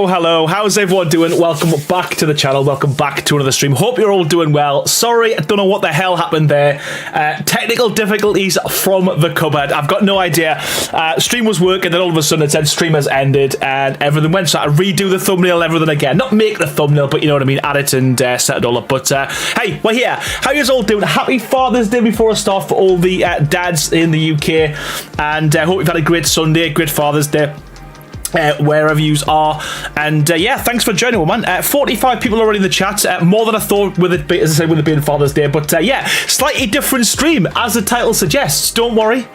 Hello. How's everyone doing? Welcome back to the channel. Welcome back to another stream. Hope you're all doing well. Sorry, I don't know what the hell happened there. Technical difficulties from the cupboard. I've got no idea. Stream was working, then all of a sudden it said stream has ended and everything went. So I redo the thumbnail, everything again. Not make the thumbnail, but you know what I mean. Add it and set it all up. But hey, we're here. How you all doing? Happy Father's Day before I start for all the dads in the UK. And hope you've had a great Sunday, great Father's Day. Wherever yous are, and yeah, thanks for joining, man. 45 people already in the chat, more than I thought with it, as I said, with it being Father's Day, but yeah, slightly different stream, as the title suggests. Don't worry,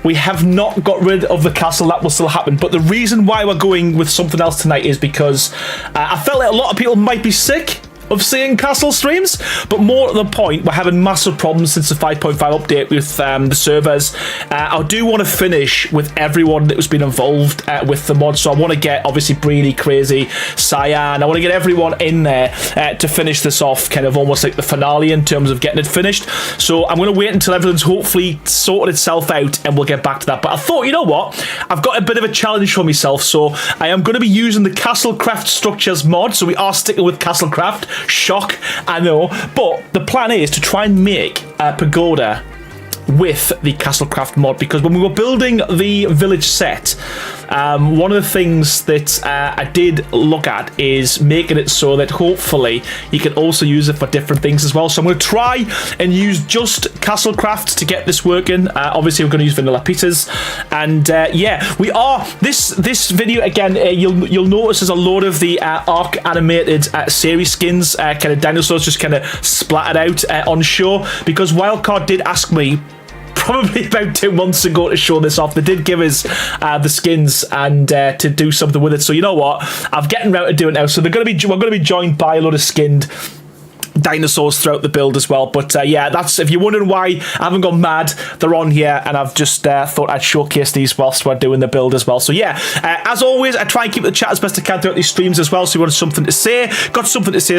we have not got rid of the castle. That will still happen, but the reason why we're going with something else tonight is because I felt like a lot of people might be sick of seeing castle streams, but more to the point, we're having massive problems since the 5.5 update with the servers. I do want to finish with everyone that was been involved with the mod, so I want to get obviously Breedy, Crazy, Cyan, I want to get everyone in there to finish this off, kind of almost like the finale in terms of getting it finished. So I'm going to wait until everything's hopefully sorted itself out and we'll get back to that. But I thought, you know what, I've got a bit of a challenge for myself, so I am going to be using the Castlecraft Structures mod, so we are sticking with Castlecraft. Shock, I know, but the plan is to try and make a pagoda with the Castlecraft mod, because when we were building the village set, one of the things that I did look at is making it so that hopefully you can also use it for different things as well. So I'm going to try and use just Castlecraft to get this working. Obviously, we're going to use Vanilla Peters, and yeah, we are this video again. You'll notice there's a load of the Arc animated series skins, kind of dinosaurs, just kind of splattered out on show, because Wildcard did ask me probably about 2 months ago to show this off. They did give us the skins and to do something with it. So you know what? I'm getting around to doing it now. So we're going to be joined by a lot of skinned dinosaurs throughout the build as well. But yeah, that's, if you're wondering why I haven't gone mad, they're on here, and I've just thought I'd showcase these whilst we're doing the build as well. So yeah, as always, I try and keep the chat as best I can throughout these streams as well. So you want something to say,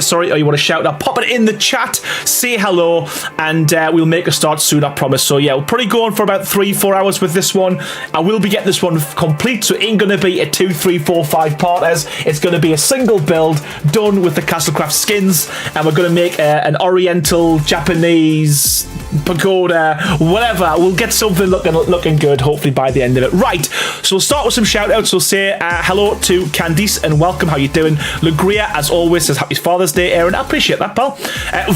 sorry, or you want to shout out, pop it in the chat, say hello, and we'll make a start soon, I promise. So yeah, we'll probably go on for about 3-4 hours with this one. I will be getting this one complete, so it ain't going to be a 2, 3, 4, 5 parters. It's going to be a single build done with the Castlecraft skins, and we're going to make an Oriental, Japanese, Pagoda, whatever. We'll get something looking good, hopefully by the end of it. Right, so we'll start with some shout outs. So say hello to Candice and welcome. How you doing? Lagria, as always, says Happy Father's Day, Aaron. I appreciate that, pal.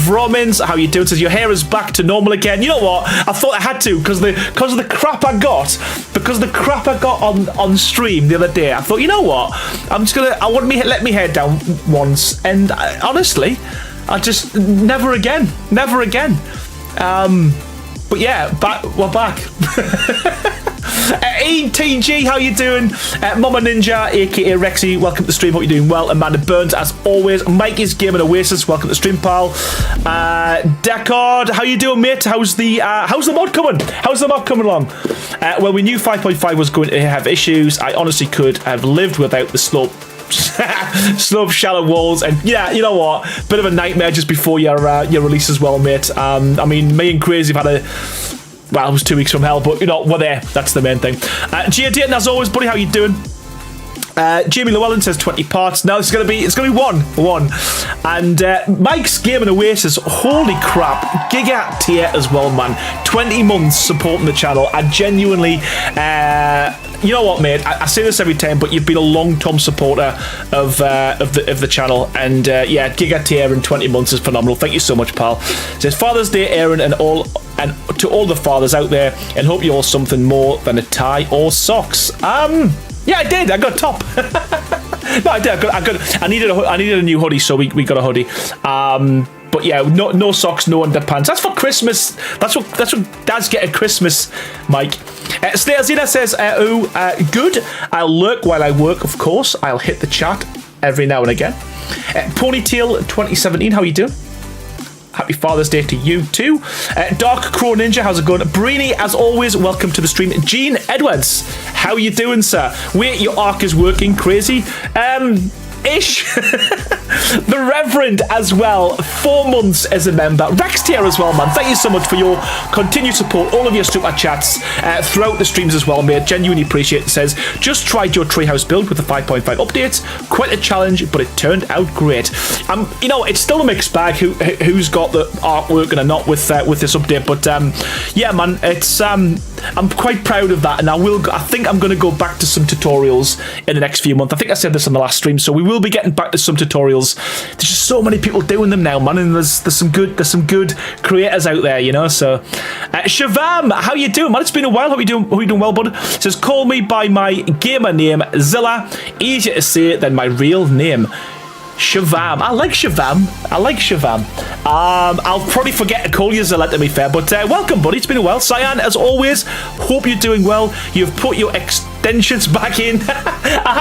Vromins, how you doing? Says your hair is back to normal again. You know what? I thought I had to because of the crap I got. Because of the crap I got on stream the other day. I thought, you know what? I want me let me hair down once, and honestly, I just never again. But yeah, we're back. ETG, how you doing? Mama Ninja, aka Rexy, welcome to the stream. Hope you're doing well. Amanda Burns, as always. Mikey's Gaming Oasis, welcome to the stream, pal. Deckard, how you doing, mate? How's the mod coming? How's the mod coming along? Well, we knew 5.5 was going to have issues. I honestly could have lived without the slope. Shallow walls, and yeah, you know what, bit of a nightmare just before your release as well, mate. I mean, me and Crazy have had it was 2 weeks from hell, but you know, we're there. That's the main thing. Gia Dayton, as always, buddy, how you doing? Jamie Llewellyn says 20 parts. No, it's gonna be one. And Mike's Gaming Oasis, holy crap, giga tier as well, man. 20 months supporting the channel. I genuinely, you know what, mate? I say this every time, but you've been a long-term supporter of the channel, and yeah, giga tier in 20 months is phenomenal. Thank you so much, pal. It says Father's Day, Aaron, and to all the fathers out there, and hope you're all something more than a tie or socks. Yeah, I did. I got a top. No, I did. I needed a new hoodie, so we got a hoodie. But yeah, no socks, no underpants. That's for Christmas. That's what dads get at Christmas, Mike. Slayerzina says, good. I'll lurk while I work, of course. I'll hit the chat every now and again. Ponytail 2017, how you doing? Happy Father's Day to you too. Dark Crow Ninja, how's it going? Breeny, as always, welcome to the stream. Gene Edwards, how you doing, sir? Wait, your arc is working, Crazy. Ish. The Reverend as well, 4 months as a member. Rex tier as well, man. Thank you so much for your continued support, all of your super chats throughout the streams as well, mate. Genuinely appreciate it. Says, just tried your treehouse build with the 5.5 updates. Quite a challenge, but it turned out great. You know, it's still a mixed bag who's got the artwork and not with this update, but yeah, man, it's I'm quite proud of that, and I think I'm going to go back to some tutorials in the next few months. I think I said this on the last stream, so we will be getting back to some tutorials. There's just so many people doing them now, man, and there's some good creators out there, you know. So Shavam, how you doing, man? It's been a while. Hope you doing well, bud. It says, call me by my gamer name, Zilla. Easier to say than my real name. Shavam. I like Shavam. I'll probably forget to call you Zilla, to be fair, but welcome, buddy. It's been a while. Cyan, as always, hope you're doing well. You've put your extensions back in. I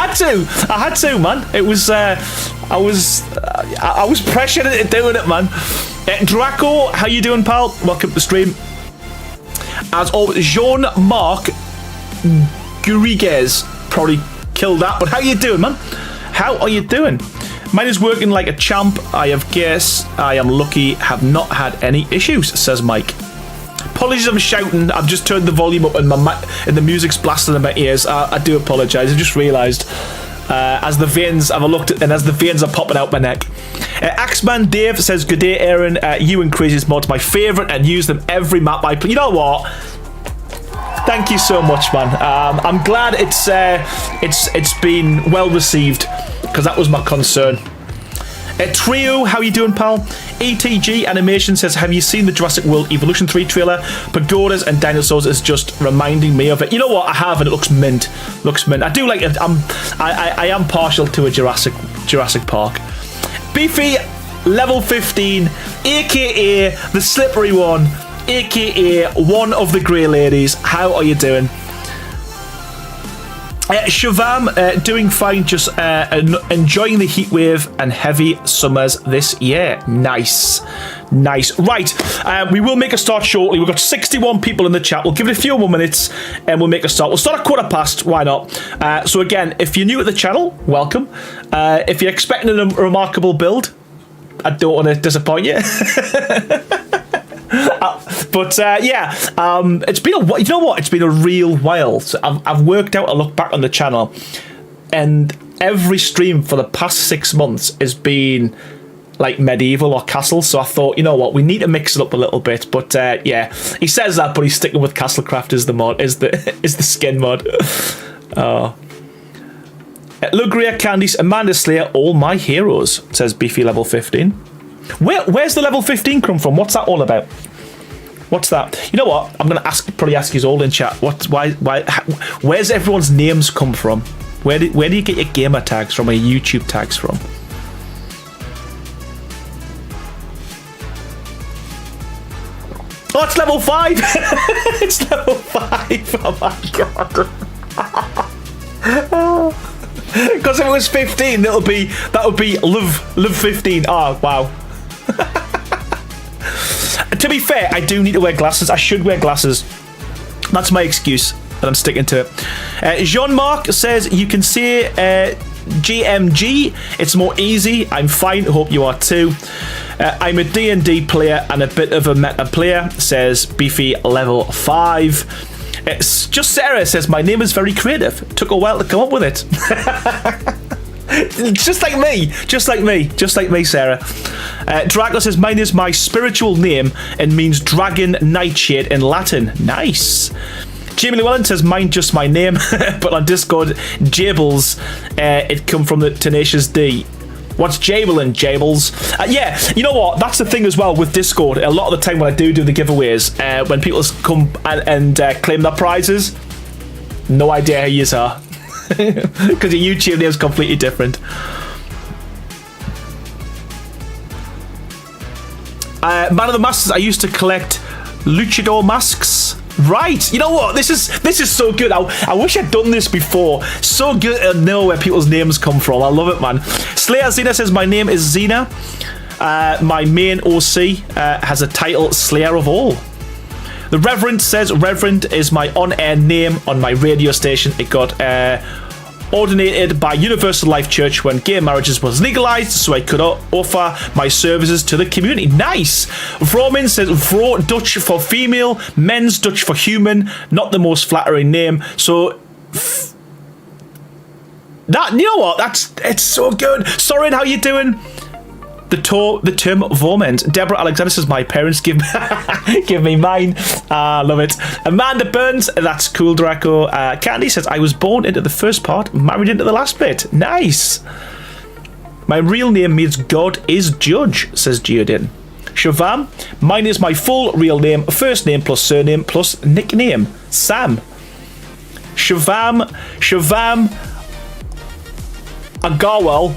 had to, man. It was I was pressured into doing it, man. Draco, how you doing, pal? Welcome to the stream. As always, Jean-Marc Guriguez probably killed that, but how you doing, man? How are you doing? Mine is working like a champ. I have guess I am lucky. Have not had any issues, says Mike. Apologies, I'm shouting. I've just turned the volume up and the music's blasting in my ears. I do apologise. I just realised as the veins, I've looked at, and as the veins are popping out my neck. Axeman Dave says, good day, Aaron. You and Crazy's mods my favourite and use them every map I play. You know what? Thank you so much, man. I'm glad it's been well received, because that was my concern. Trio, how you doing, pal? ETG Animation says, have you seen the Jurassic World Evolution 3 trailer? Pagodas and dinosaurs is just reminding me of it. You know what? I have, and it looks mint. I do like it. I am partial to a Jurassic Park. Beefy, level 15, aka the slippery one, aka one of the grey ladies. How are you doing? Shavam, doing fine, just enjoying the heat wave and heavy summers this year. Nice. Right, we will make a start shortly. We've got 61 people in the chat. We'll give it a few more minutes and we'll make a start. We'll start at 1:15, why not? So again, if you're new at the channel, welcome. If you're expecting a remarkable build, I don't want to disappoint you. But yeah, it's been you know what? It's been a real while. So I've worked out. I look back on the channel, and every stream for the past 6 months has been like medieval or castle. So I thought, you know what? We need to mix it up a little bit. But yeah, he says that, but he's sticking with Castlecraft as the mod, is the skin mod. Oh. Lugria, Candice, Amanda Slayer, all my heroes, says Beefy level 15. Where's the level 15 come from? What's that all about? What's that? You know what? I'm gonna probably ask you all in chat. Where's everyone's names come from? Where do you get your gamer tags from, or your YouTube tags from? Oh, it's level 5. It's level 5. Oh my god. Because if it was 15, that would be love 15. Oh wow. To be fair, I do need to wear glasses. I should wear glasses. That's my excuse, and I'm sticking to it. Jean-Marc says you can say GMG. It's more easy. I'm fine. Hope you are too. I'm a D&D player and a bit of a meta player, says Beefy level 5. It's just Sarah says my name is very creative. Took a while to come up with it. Just like me, Sarah. Draco says mine is my spiritual name and means dragon nightshade in Latin. Nice. Jamie Llewellyn says mine just my name, but on Discord, Jables, it come from the Tenacious D. What's Jablin, Jables? Yeah, you know what? That's the thing as well with Discord. A lot of the time when I do the giveaways, when people come and claim their prizes, no idea who yous are. Because your YouTube name is completely different. Man of the Masters, I used to collect luchador masks. Right, you know what? This is so good. I wish I'd done this before. So good to know where people's names come from. I love it, man. Slayer Xena says my name is Xena. My main OC has a title, Slayer of All. The Reverend says Reverend is my on-air name on my radio station. It got ordinated by Universal Life Church when gay marriages was legalized, so I could offer my services to the community. Nice. Vromin says Vro Dutch for female, men's Dutch for human. Not the most flattering name. So that, you know what? It's so good. Soren, how you doing? The term Vorment. Deborah Alexander says my parents give me mine. Love it. Amanda Burns, that's cool, Draco. Candy says I was born into the first part, married into the last bit. Nice. My real name means God is judge, says Geodin. Shavam, mine is my full real name, first name plus surname plus nickname, Sam. Shavam Agarwal,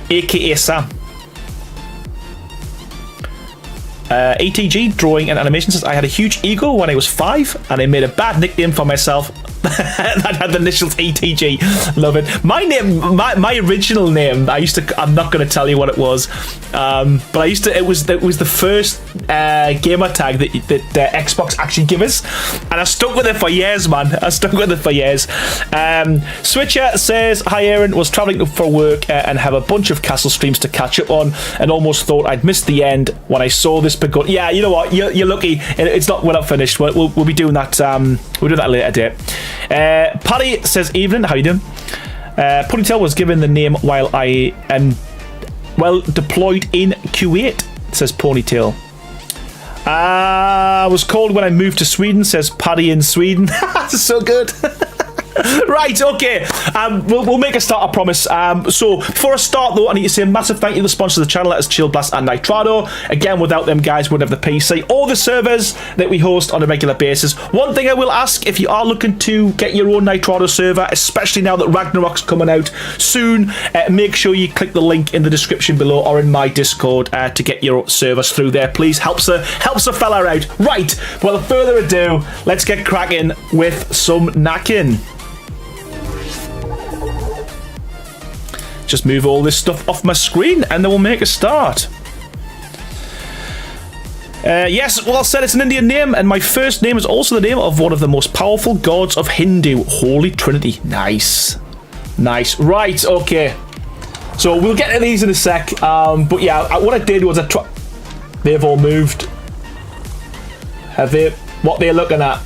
aka Sam. ATG, drawing and animation, says I had a huge ego when I was 5 and I made a bad nickname for myself that had the initials ATG. Love it. My name, my original name, I'm not going to tell you what it was, but it was the first gamer tag that Xbox actually gave us, and I stuck with it for years, man. Switcher says hi Aaron, was travelling for work and have a bunch of castle streams to catch up on and almost thought I'd missed the end when I saw this Pagoda. Yeah, you know what, you're lucky. We're not finished. We'll be doing that. We'll do that later date. Paddy says evening, how you doing? Ponytail was given the name while I am deployed in Kuwait, says Ponytail. I was called when I moved to Sweden, says Paddy in Sweden. That's so good. Right, okay. We'll make a start, I promise. So before I start though, I need to say a massive thank you to the sponsors of the channel. That is Chill Blast and Nitrado. Again, without them guys, we wouldn't have the PC or the servers that we host on a regular basis. One thing I will ask, if you are looking to get your own Nitrado server, especially now that Ragnarok's coming out soon, make sure you click the link in the description below or in my Discord to get your servers through there. Please, helps a fella out. Right, without further ado, let's get cracking with some knacking. Just move all this stuff off my screen and then we'll make a start. Yes, well said, it's an Indian name, and my first name is also the name of one of the most powerful gods of Hindu, Holy Trinity. Nice. Right, okay. So we'll get to these in a sec, but yeah, what I did was they've all moved. Have they? What they're looking at?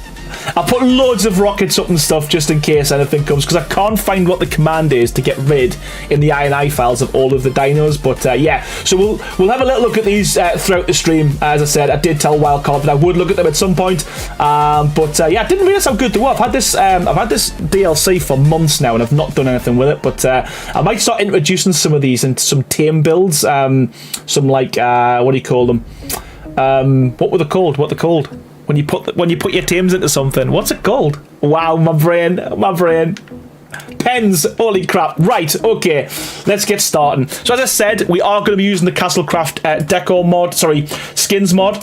I put loads of rockets up and stuff just in case anything comes, because I can't find what the command is to get rid in the INI files of all of the dinos. But yeah, so we'll have a little look at these throughout the stream. As I said, I did tell Wildcard that I would look at them at some point. But yeah, I didn't realise how good they were. I've had this DLC for months now, and I've not done anything with it. But I might start introducing some of these into some tame builds. Some like what do you call them? What were they called? What they're called? When you put your teams into something, what's it called? Wow, my brain. Pens, holy crap. Right, okay, let's get started. So as I said, we are going to be using the Castlecraft skins mod.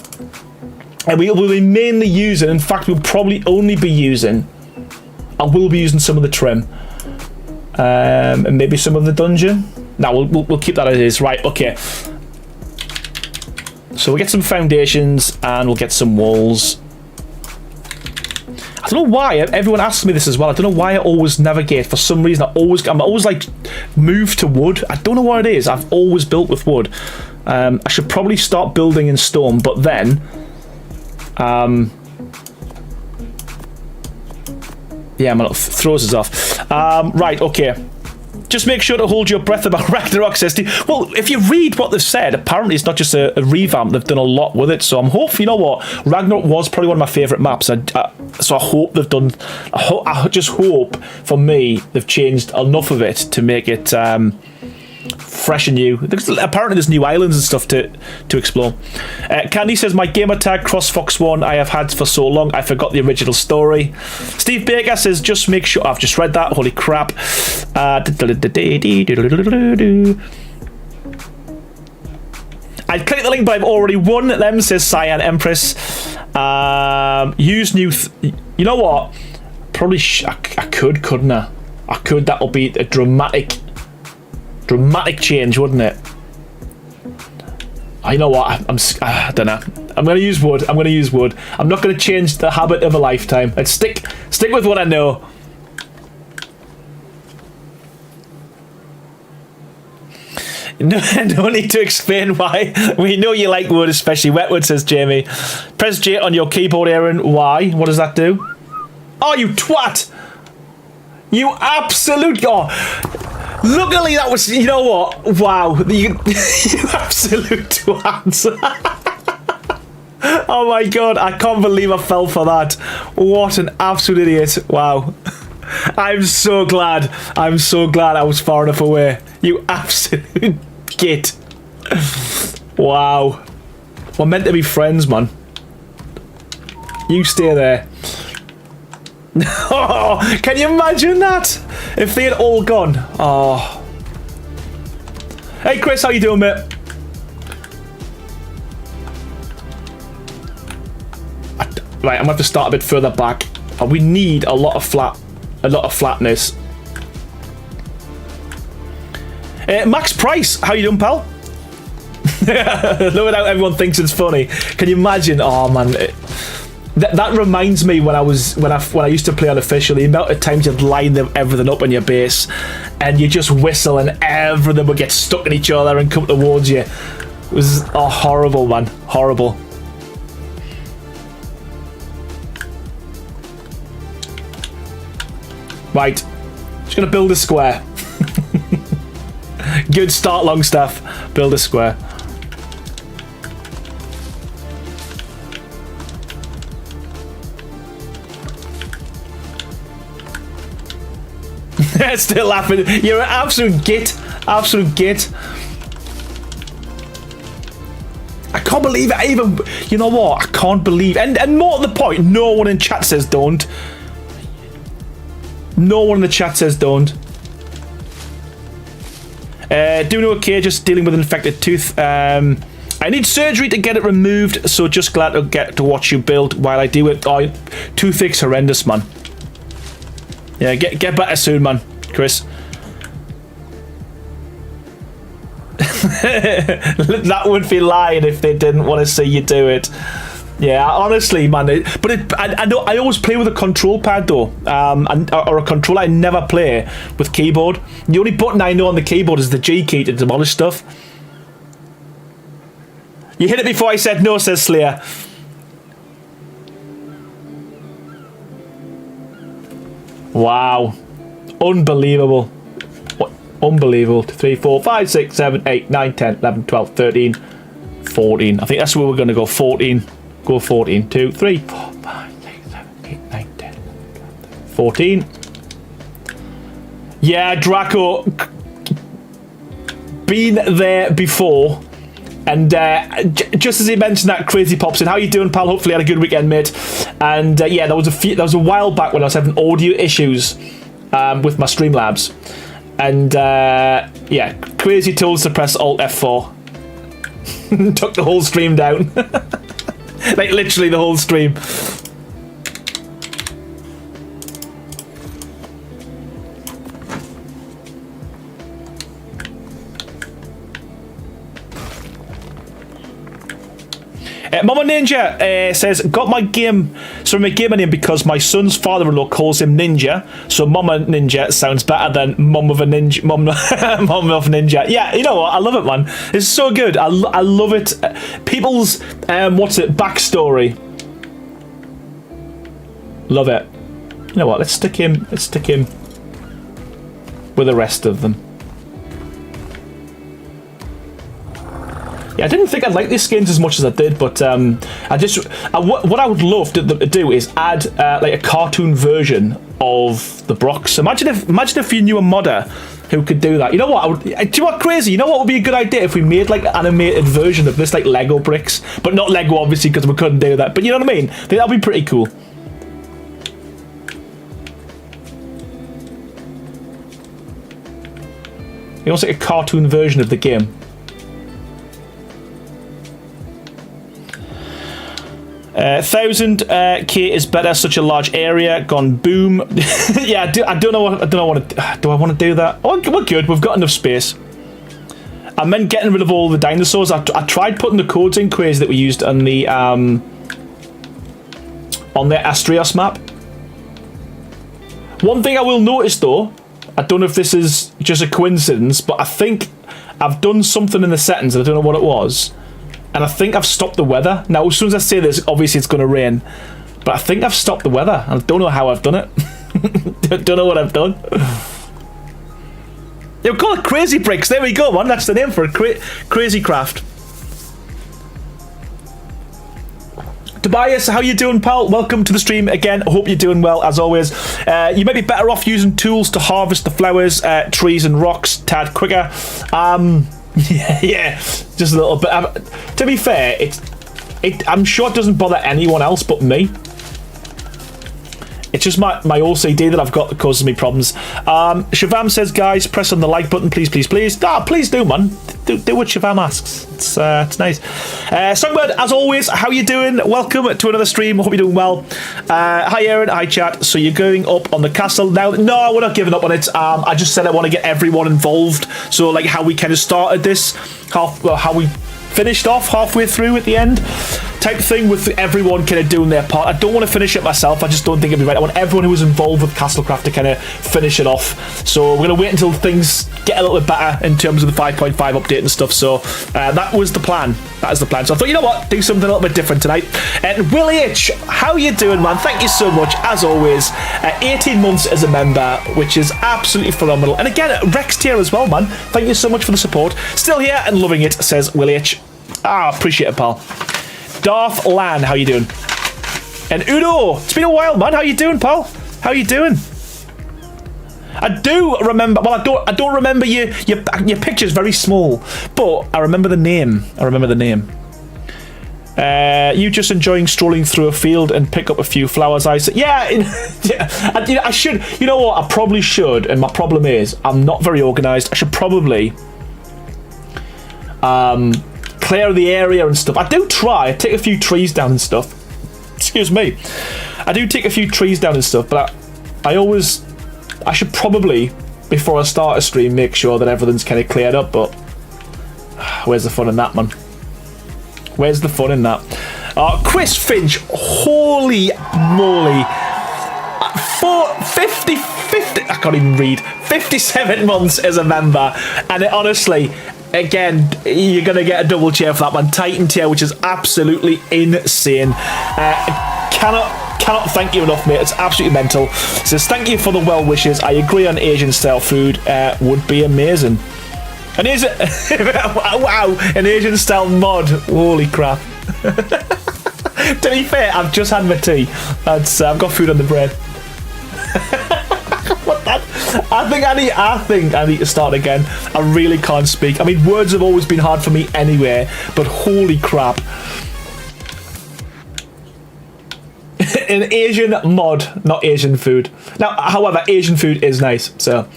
And we will be mainly using, in fact, we'll probably only be using, I will be using some of the trim. And maybe some of the dungeon. No, we'll keep that as it is. Right, okay. So we'll get some foundations and we'll get some walls. I don't know why, everyone asks me this as well. I don't know why I always navigate. For some reason, I'm always like moved to wood. I don't know what it is. I've always built with wood. I should probably start building in stone, but then... yeah, man, it throws us off. Right, okay. Just make sure to hold your breath about Ragnarok, says Steve. Well, if you read what they've said, apparently it's not just a revamp. They've done a lot with it, so I'm hoping, you know what, Ragnarok was probably one of my favourite maps. So I hope they've done... I just hope, for me, they've changed enough of it to make it... fresh and new. Apparently there's new islands and stuff to explore. Candy says, my gamer tag CrossFox1 I have had for so long I forgot the original story. Steve Baker says, just make sure... I've just read that, holy crap. I'd click the link but I've already won them, says Cyan Empress. Use new... you know what? Probably I could, couldn't I? I could. That'll be a dramatic change, wouldn't it? You know what? I don't know. I'm going to use wood. I'm not going to change the habit of a lifetime. Let's stick with what I know. No need to explain why. We know you like wood, especially wetwood, says Jamie. Press J on your keyboard, Aaron. Why? What does that do? Oh, you twat! You absolute... Oh. Luckily, that was... You know what? Wow. You absolute twat. Oh my god. I can't believe I fell for that. What an absolute idiot. Wow. I'm so glad I was far enough away. You absolute git. Wow. We're meant to be friends, man. You stay there. Oh, can you imagine that? If they had all gone. Oh. Hey Chris, how you doing, mate? Right, I'm gonna have to start a bit further back. We need a lot of flatness. Max Price, how you doing, pal? Look at how everyone thinks it's funny. Can you imagine? Oh man, that reminds me when I used to play unofficially. The amount of times you'd line everything up on your base, and you just whistle, and everything would get stuck in each other and come towards you. It was horrible, man, horrible. Right, just gonna build a square. Good start, Longstaff. Build a square. Still laughing. You're an absolute git. Absolute git. I can't believe it. Even, you know what? I can't believe. And more to the point, no one in chat says don't. No one in the chat says don't. Doing okay, just dealing with an infected tooth. I need surgery to get it removed, so just glad to get to watch you build while I do it. Oh, toothache's horrendous, man. Yeah, get better soon, man, Chris. That would be lying if they didn't want to see you do it. Yeah, honestly, man. I know I always play with a control pad though, or a controller. I never play with keyboard. The only button I know on the keyboard is the G key to demolish stuff. You hit it before I said no, says Slayer. Wow, unbelievable. Unbelievable. 3, 4, 5, 6, 7, 8, 9, 10, 11, 12, 13, 14. I think that's where we're going to go. 14. Go 14. 2, 3, 4, 5, 6, 7, 8, 9, 10, 12, 14. Yeah, Draco. Been there before. And just as he mentioned that, Crazy Pops in. How you doing, pal? Hopefully you had a good weekend, mate. And yeah, there was a while back when I was having audio issues with my Streamlabs. And yeah, Crazy told us to press Alt F4. Took the whole stream down. Like literally the whole stream. Mama Ninja says, got my game, so my gamer name because my son's father-in-law calls him Ninja, so Mama Ninja sounds better than Mum of a Ninja. Mum of Ninja. Yeah, you know what? I love it, man. It's so good. I love it. People's backstory. Love it. You know what? Let's stick him with the rest of them. Yeah, I didn't think I'd like these skins as much as I did, but what I would love to do is add like a cartoon version of the Brox. Imagine if you knew a modder who could do that. You know what? Do you know what crazy? You know what would be a good idea if we made like an animated version of this, like Lego bricks, but not Lego obviously because we couldn't do that. But you know what I mean? I think that'd be pretty cool. You know, it's like a cartoon version of the game. $1,000 is better. Such a large area gone boom. Yeah, I don't know what. Do I want to do that? Oh, we're good. We've got enough space. I meant getting rid of all the dinosaurs. I tried putting the codes in Crazy that we used on the Astrios map. One thing I will notice though, I don't know if this is just a coincidence, but I think I've done something in the settings and I don't know what it was. And I think I've stopped the weather. Now, as soon as I say this, obviously it's going to rain. But I think I've stopped the weather. I don't know how I've done it. Don't know what I've done. They'll call it Crazy Bricks. There we go, man. That's the name for it. Crazy Craft. Tobias, how you doing, pal? Welcome to the stream again. I hope you're doing well, as always. You may be better off using tools to harvest the flowers, trees and rocks tad quicker. Yeah, just a little bit. To be fair, I'm sure it doesn't bother anyone else but me. It's just my OCD that I've got that causes me problems. Shavam says, guys, press on the like button, please, please, please. Please do, man. Do what Shavam asks. It's nice. Songbird, as always, how you doing? Welcome to another stream. Hope you're doing well. Hi, Aaron. Hi, chat. So you're going up on the castle now? No, we're not giving up on it. I just said I want to get everyone involved. So, like, how we kind of started this, how we finished off halfway through at the end type thing, with everyone kind of doing their part. I don't want to finish it myself. I just don't think it'd be right. I want everyone who was involved with Castlecraft to kind of finish it off. So we're going to wait until things get a little bit better in terms of the 5.5 update and stuff. So that was the plan. That is the plan. So I thought, you know what, do something a little bit different tonight. And Will H, how you doing, man? Thank you so much, as always. 18 months as a member, which is absolutely phenomenal. And again, Rex tier as well, man. Thank you so much for the support. Still here and loving it, says Will H. Appreciate it, pal. Darth Lan, how you doing? And Udo, it's been a while, man. How you doing, pal? How you doing? I do remember. Well, I don't remember your picture's very small, but I remember the name. You just enjoying strolling through a field and pick up a few flowers. I said, yeah. I should. You know what? I probably should. And my problem is, I'm not very organised. I should probably clear the area and stuff. I do try. I take a few trees down and stuff. Excuse me. I do take a few trees down and stuff, but I should probably, before I start a stream, make sure that everything's kind of cleared up, but where's the fun in that, man? Where's the fun in that? Chris Finch, holy moly. 50, I can't even read. 57 months as a member, and it honestly, again, you're going to get a double cheer for that one. Titan tier, which is absolutely insane. Cannot thank you enough, mate. It's absolutely mental. Says, thank you for the well wishes. I agree on Asian style food would be amazing. An Asian, wow, an Asian style mod. Holy crap. To be fair, I've just had my tea. I've got food on the bread. What that? I think I need to start again. I really can't speak. I mean, words have always been hard for me anyway, but holy crap. An Asian mod, not Asian food. Now, however, Asian food is nice, so.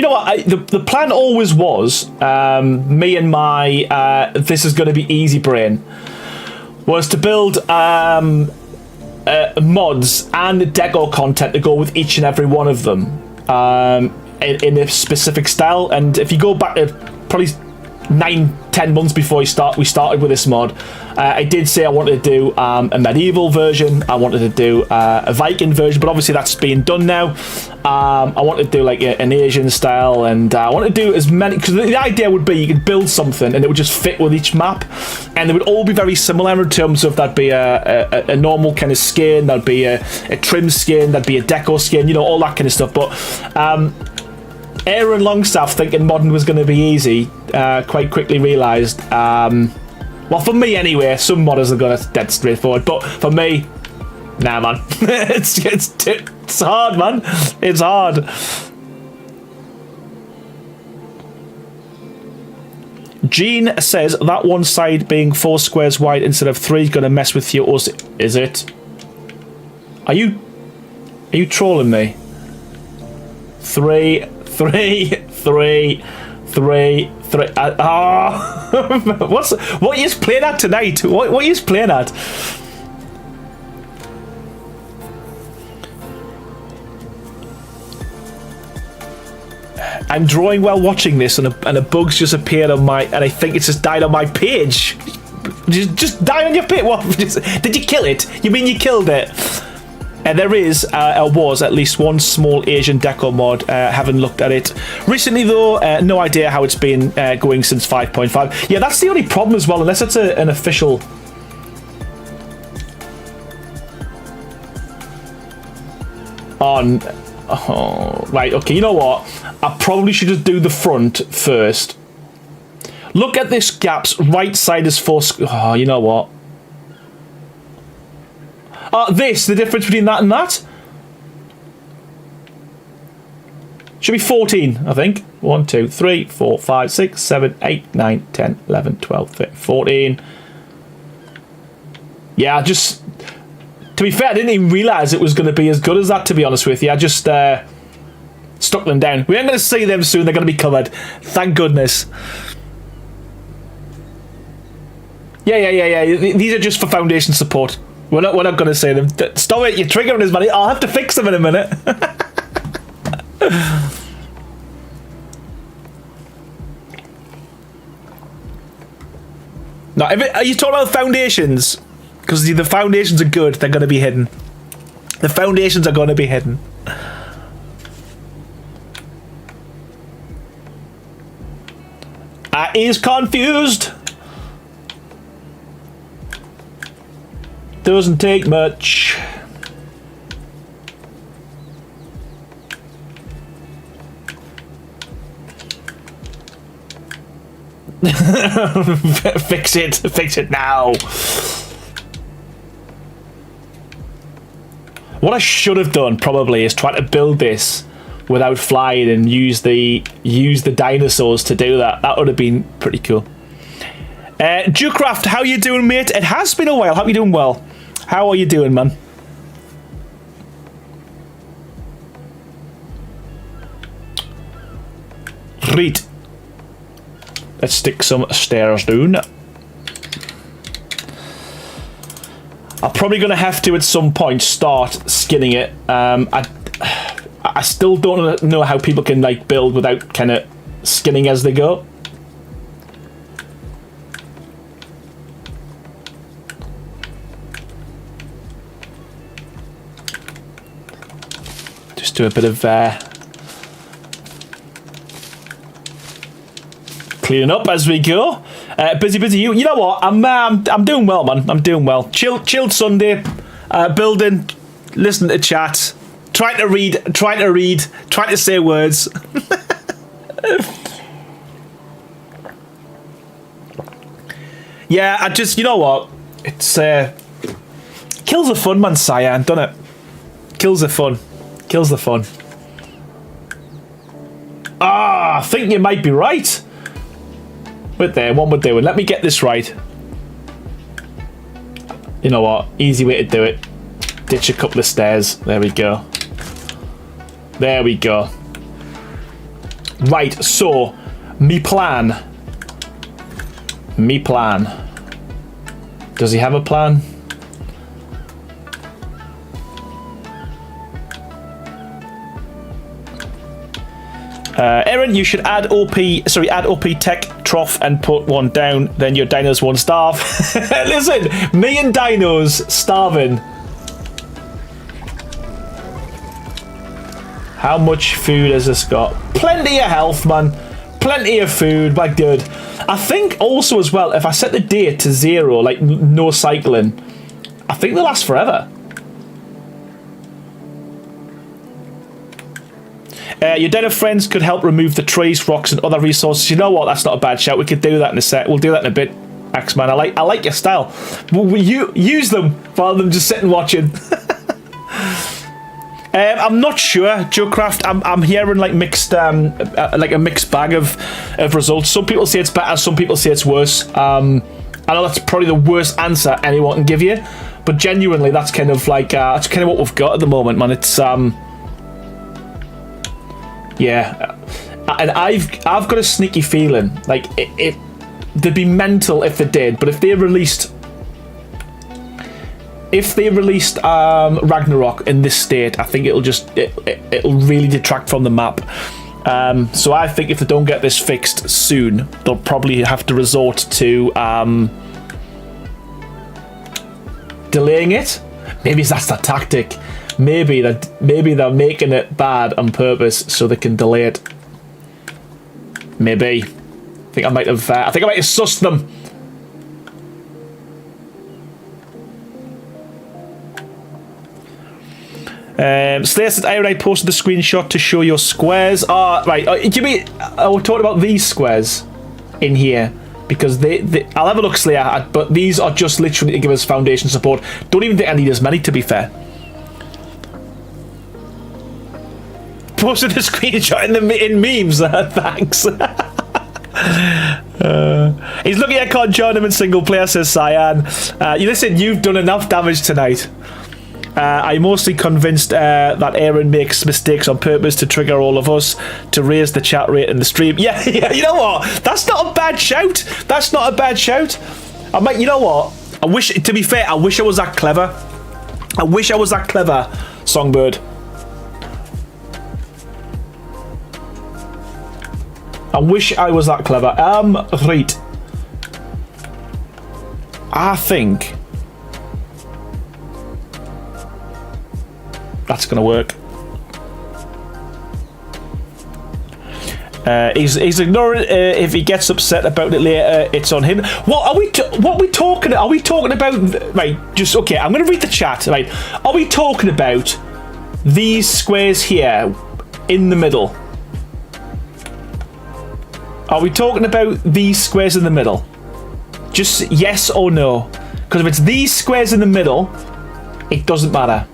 know what? The plan always was, me and my this is going to be easy brain, was to build mods and deco content to go with each and every one of them in a specific style. And if you go back to probably 9-10 months before we started with this mod, I did say I wanted to do a medieval version, I wanted to do a Viking version, but obviously that's being done now. I wanted to do like an Asian style, and I want to do as many, because the idea would be you could build something and it would just fit with each map, and they would all be very similar in terms of that'd be a normal kind of skin, that'd be a trim skin, that'd be a deco skin, you know, all that kind of stuff. But Aaron Longstaff, thinking modern was going to be easy, quite quickly realised, well, for me anyway, some modders are going to dead straightforward, but for me, nah, man. It's hard, man. It's hard. Gene says that one side being 4 squares wide instead of 3 is going to mess with you. Is it? Are you trolling me? 3. What are you playing at tonight? What are you playing at? I'm drawing while watching this, and a bug's just appeared on my, and I think it's just died on my page. Just died on your page. What? Did you kill it? You mean you killed it? And there is, was at least one small Asian deco mod, haven't looked at it recently though, no idea how it's been going since 5.5. Yeah, that's the only problem as well, unless it's an official... Oh, right, okay, you know what? I probably should just do the front first. Look at this gap's right side is 4... Oh, you know what? The difference between that and that? Should be 14, I think. 1, 2, 3, 4, 5, 6, 7, 8, 9, 10, 11, 12, 13, 14. Yeah, just... To be fair, I didn't even realise it was going to be as good as that, to be honest with you. I just stuck them down. We aren't going to see them soon. They're going to be covered. Thank goodness. Yeah. These are just for foundation support. We're not going to say them. Stop it, you're triggering us, man. I'll have to fix them in a minute. Now, are you talking about foundations? Because the foundations are good, they're going to be hidden. The foundations are going to be hidden. He's confused. Doesn't take much. Fix it now. What I should have done probably is try to build this without flying and use the dinosaurs to do that. That would have been pretty cool. Dewcraft, how you doing, mate? It has been a while. Hope you're doing well. How are you doing, man? Right. Let's stick some stairs down. I'm probably going to have to, at some point, start skinning it. I still don't know how people can like build without kind of skinning as they go. Just do a bit of cleaning up as we go. Busy. You know what? I'm doing well, man. I'm doing well. Chilled Sunday. Building. Listening to chat. Trying to read. Trying to say words. Yeah, you know what? It's kills the fun, man. Cyan, doesn't it? Kills the fun. I think you might be right. Wait there, what we're doing. Let me get this right. You know what? Easy way to do it. Ditch a couple of stairs. There we go. Right, so, me plan. Does he have a plan? Aaron, you should add OP tech trough and put one down, then your dinos won't starve. Listen, me and dinos starving. How much food has this got? Plenty of health, man. Plenty of food, my dude. I think also as well, if I set the date to 0, like no cycling, I think they'll last forever. Your dino friends could help remove the trees, rocks, and other resources. You know what? That's not a bad shout. We could do that in a sec. We'll do that in a bit, Axeman. I like your style. You use them rather than just sitting watching. I'm not sure, Joecraft. I'm hearing like mixed, like a mixed bag of results. Some people say it's better. Some people say it's worse. I know that's probably the worst answer anyone can give you, but genuinely, that's kind of like that's kind of what we've got at the moment, man. It's yeah, and I've got a sneaky feeling like they'd be mental if they did, but if they released Ragnarok in this state, I think it'll really detract from the map. So I think if they don't get this fixed soon, they'll probably have to resort to delaying it. Maybe that's the tactic. Maybe they're making it bad on purpose so they can delay it. Maybe. I think I might have sussed them. Slats said, I posted the screenshot to show your squares. Right. We're talking about these squares in here because I'll have a look, Slayer, but these are just literally to give us foundation support. Don't even think I need as many, to be fair. Posted the screenshot in memes. Thanks. He's lucky I can't join him in single player, says Cyan. Listen, you've done enough damage tonight. I'm mostly convinced that Aaron makes mistakes on purpose to trigger all of us to raise the chat rate in the stream. Yeah, you know what? That's not a bad shout. You know what? To be fair, I wish I was that clever. Songbird. I wish I was that clever. Right. I think that's gonna work. He's ignoring if he gets upset about it later. It's on him. What are we talking? Are we talking about? Right. Just okay. I'm gonna read the chat. Right. Are we talking about these squares here in the middle? Are we talking about these squares in the middle? Just yes or no. Because if it's these squares in the middle, it doesn't matter.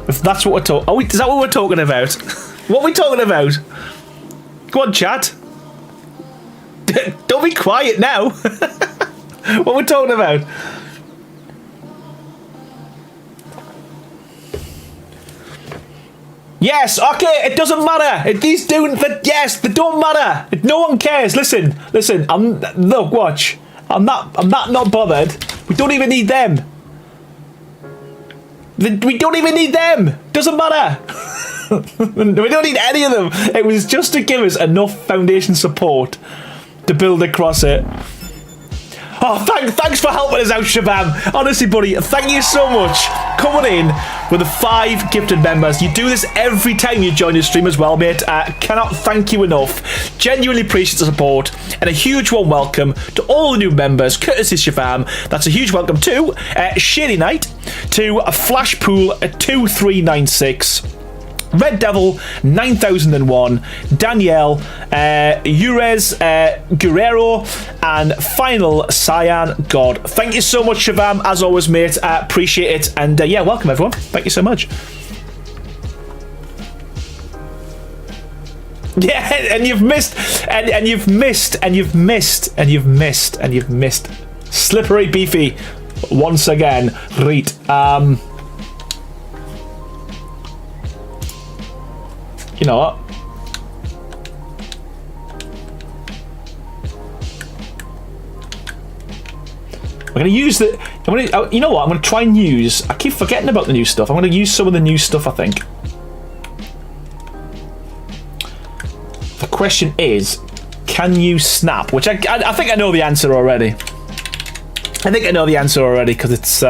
If that's what we're talking... is that what we're talking about? What are we talking about? Go on, chat. Don't be quiet now. What are we talking about? Yes, okay, it doesn't matter. These do, yes, they don't matter. No one cares. Listen. Look, watch. I'm not bothered. We don't even need them. We don't even need them. Doesn't matter. We don't need any of them. It was just to give us enough foundation support to build across it. Oh, thanks for helping us out, Shabam. Honestly, buddy, thank you so much. Coming in with the 5 gifted members. You do this every time you join the stream as well, mate. Cannot thank you enough. Genuinely appreciate the support. And a huge warm welcome to all the new members, courtesy Shabam. That's a huge welcome to Shady Knight, to Flashpool 2396. Red Devil 9001, Danielle, Urez Guerrero, and Final Cyan God. Thank you so much, Shavam, as always, mate. Appreciate it, and yeah, welcome everyone. Thank you so much. Yeah, and you've missed, and you've missed, and you've missed, and you've missed, and you've missed. Slippery Beefy, once again. Reet. You know what? We're going to use the... you know what? I'm going to try and use... I keep forgetting about the new stuff. I'm going to use some of the new stuff, I think. The question is, can you snap? Which I think I know the answer already. I think I know the answer already because it's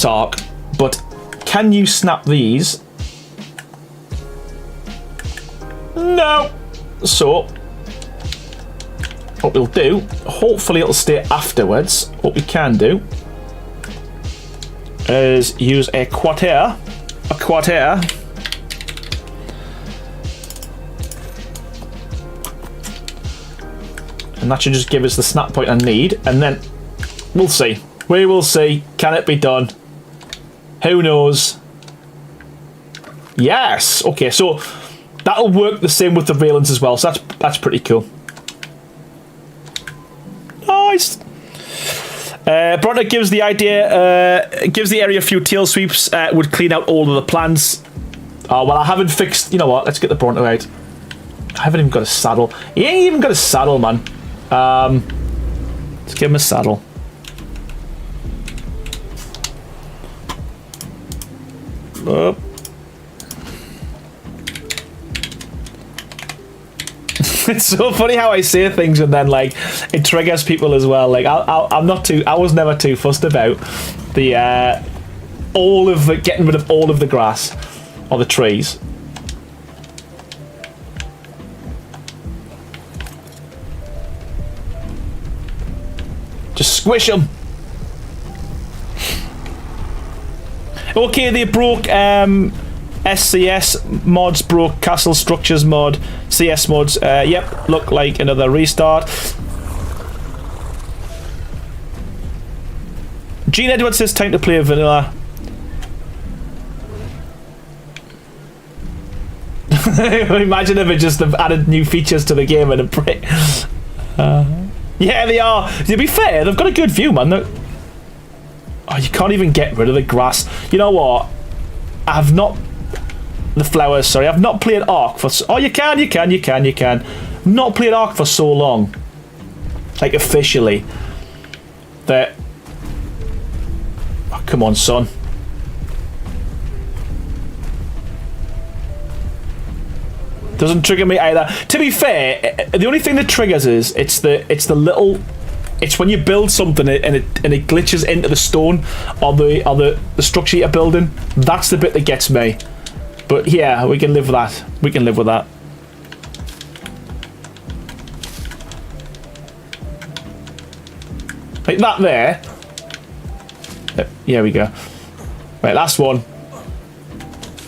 arc. But can you snap these? No. So what we'll do, hopefully it'll stay afterwards. What we can do is use a quarter. And that should just give us the snap point I need. And then we'll see. We will see. Can it be done? Who knows? Yes. Okay, so that'll work the same with the valence as well. So that's pretty cool. Nice. Bronte gives the area a few tail sweeps. Would clean out all of the plants. Oh well, I haven't fixed. You know what? Let's get the Bronte out. I haven't even got a saddle. He ain't even got a saddle, man. Let's give him a saddle. Oh. It's so funny how I say things and then like it triggers people as well. Like I was never too fussed about the getting rid of all of the grass or the trees. Just squish them. Okay, they broke SCS mods, broke castle structures mod, CS mods. Yep, look like another restart. Gene Edwards says time to play vanilla. Imagine if it just added new features to the game and a break. Yeah, they are. To be fair, they've got a good view, man. Oh, you can't even get rid of the grass. You know what? I've not... The flowers, sorry. I've not played Ark for... Oh, you can. I've not played Ark for so long. Like, officially. That... Oh, come on, son. Doesn't trigger me either. To be fair, the only thing that triggers is it's the little... It's when you build something and it glitches into the stone or the structure you're building. That's the bit that gets me. But yeah, we can live with that. We can live with that. Like that there. Here we go. Right, last one.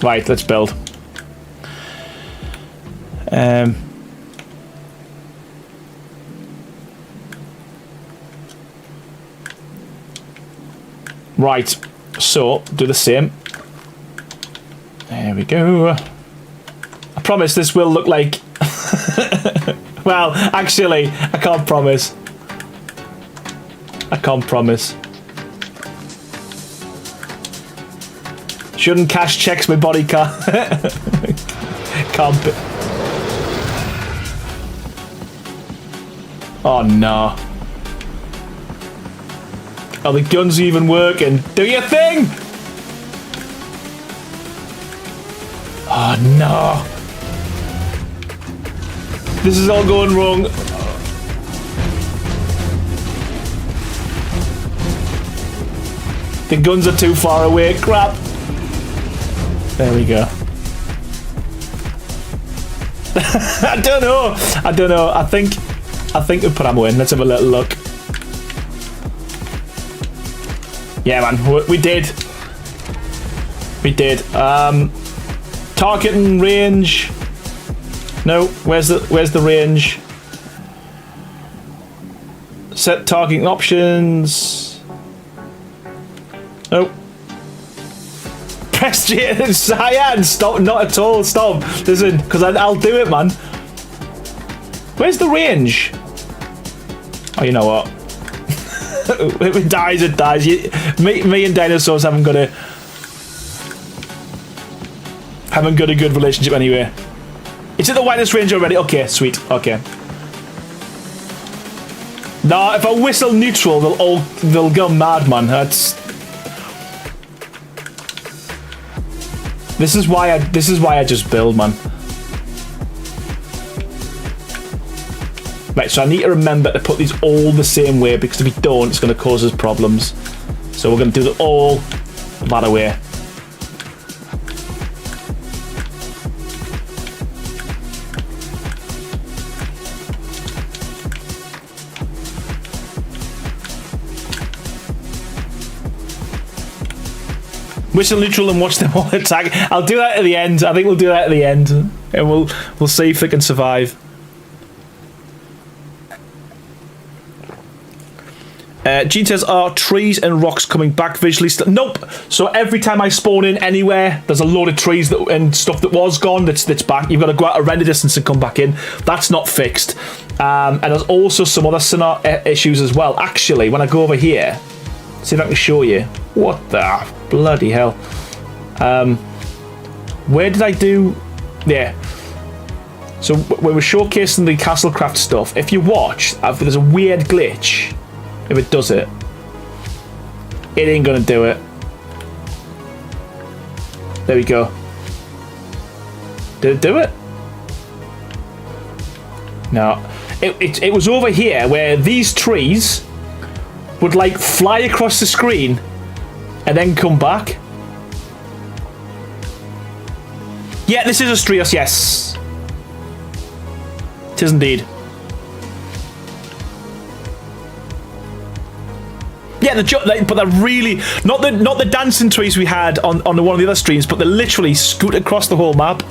Right, let's build. Right, so do the same. There we go. I promise this will look like... Well, actually, I can't promise. I can't promise. Shouldn't cash checks my body car. Can't be... Oh no. Are the guns even working? Do your thing! Oh no. This is all going wrong. The guns are too far away. Crap. There we go. I don't know. I think we'll put ammo in. Let's have a little look. Yeah, man, we did. We did. Targeting range. No, where's the range? Set targeting options. Nope. Press J. Cyan, stop! Not at all. Stop. Listen, because I'll do it, man. Where's the range? Oh, you know what? If it dies, it dies. Me and dinosaurs haven't got a good relationship anyway. It's at the widest range already. Okay, sweet. Okay. Nah, if I whistle neutral, they'll go mad, man. This is why I just build, man. Right, so I need to remember to put these all the same way, because if we don't, it's going to cause us problems. So we're going to do it all that way. Whistle neutral and watch them all attack. I'll do that at the end. I think we'll do that at the end, and we'll see if they can survive. Gene says, are trees and rocks coming back visually still? Nope. So every time I spawn in anywhere, there's a load of trees and stuff that was gone that's back. You've got to go out a render distance and come back in. That's not fixed. And there's also some other issues as well. Actually, when I go over here, see if I can show you. What the bloody hell? Where did I do? Yeah. So we were showcasing the Castlecraft stuff. If you watch, there's a weird glitch. If it does it, it ain't gonna do it. There we go. Did it do it? No. It was over here where these trees would like fly across the screen and then come back. Yeah, this is a Strios, yes. It is indeed. Yeah, but they're really not the dancing trees we had on one of the other streams, but they literally scoot across the whole map.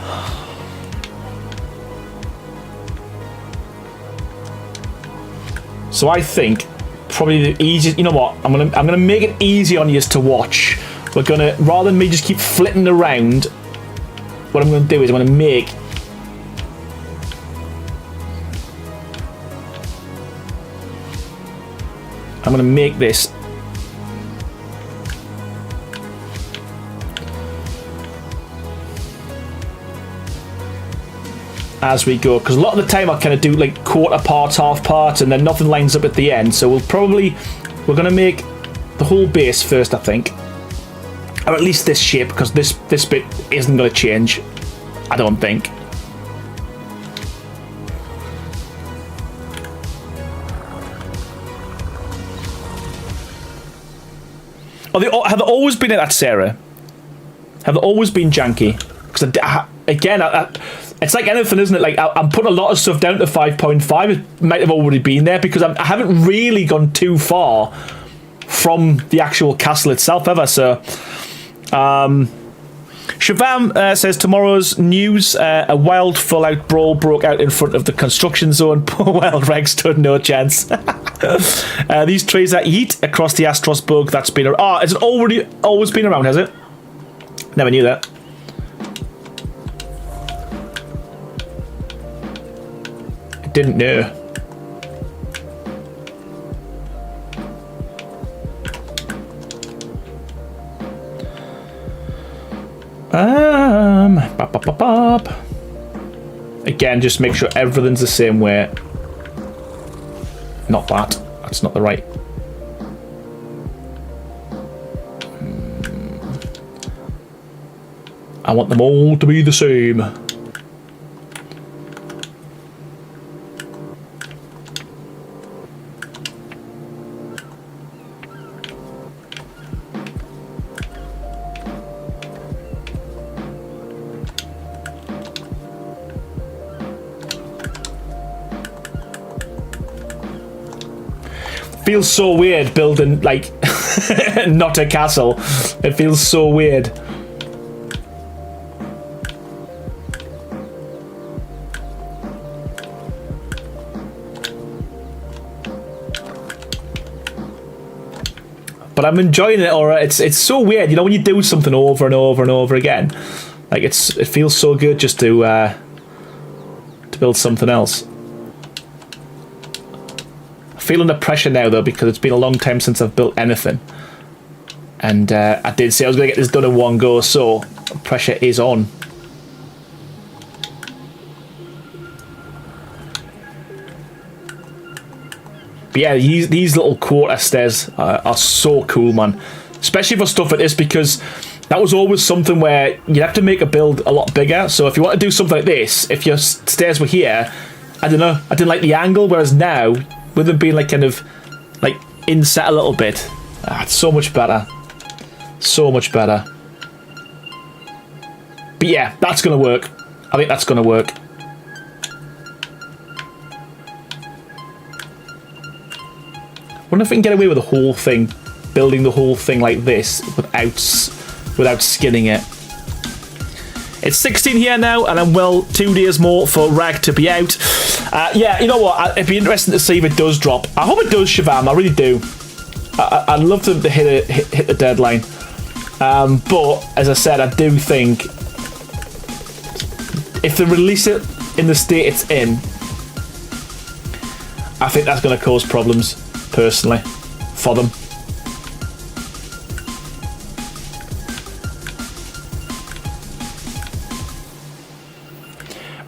So I think probably the easiest. You know what? I'm gonna make it easy on you to watch. We're gonna, rather than me just keep flitting around, what I'm gonna do is I'm gonna make. I'm gonna make this as we go, because a lot of the time I kind of do like quarter parts, half parts, and then nothing lines up at the end. So we're gonna make the whole base first, I think, or at least this shape, because this bit isn't gonna change, I don't think. Have they always been like that, Sarah? Have they always been janky? Because again, it's like anything, isn't it? Like I'm putting a lot of stuff down to 5.5. It might have already been there because I haven't really gone too far from the actual castle itself ever. So, Shavam says tomorrow's news: a wild, full-out brawl broke out in front of the construction zone. Poor Wild Rex stood no chance. These trees that eat across the Astros bug. That's been has it always been around? Has it? Never knew that. Didn't know. Again, just make sure everything's the same way. Not that. That's not the right. I want them all to be the same. Feels so weird building like not a castle. It feels so weird. But I'm enjoying it. Or it's so weird, you know, when you do something over and over and over again. Like it feels so good just to build something else. Feeling the pressure now though, because it's been a long time since I've built anything, and I did say I was going to get this done in one go, so pressure is on. But yeah, these little quarter stairs are so cool, man. Especially for stuff like this, because that was always something where you'd have to make a build a lot bigger. So if you want to do something like this, if your stairs were here, I don't know, I didn't like the angle. Whereas now, with them being like kind of like inset a little bit, it's so much better. So much better. But yeah, that's going to work. I think that's going to work. I wonder if we can get away with the whole thing, building the whole thing like this without skinning it. It's 16 here now, and I'm 2 days more for Rag to be out. Yeah, you know what? It'd be interesting to see if it does drop. I hope it does, Shavam. I really do. I'd love to hit the deadline. But as I said, I do think if they release it in the state it's in, I think that's going to cause problems, personally, for them.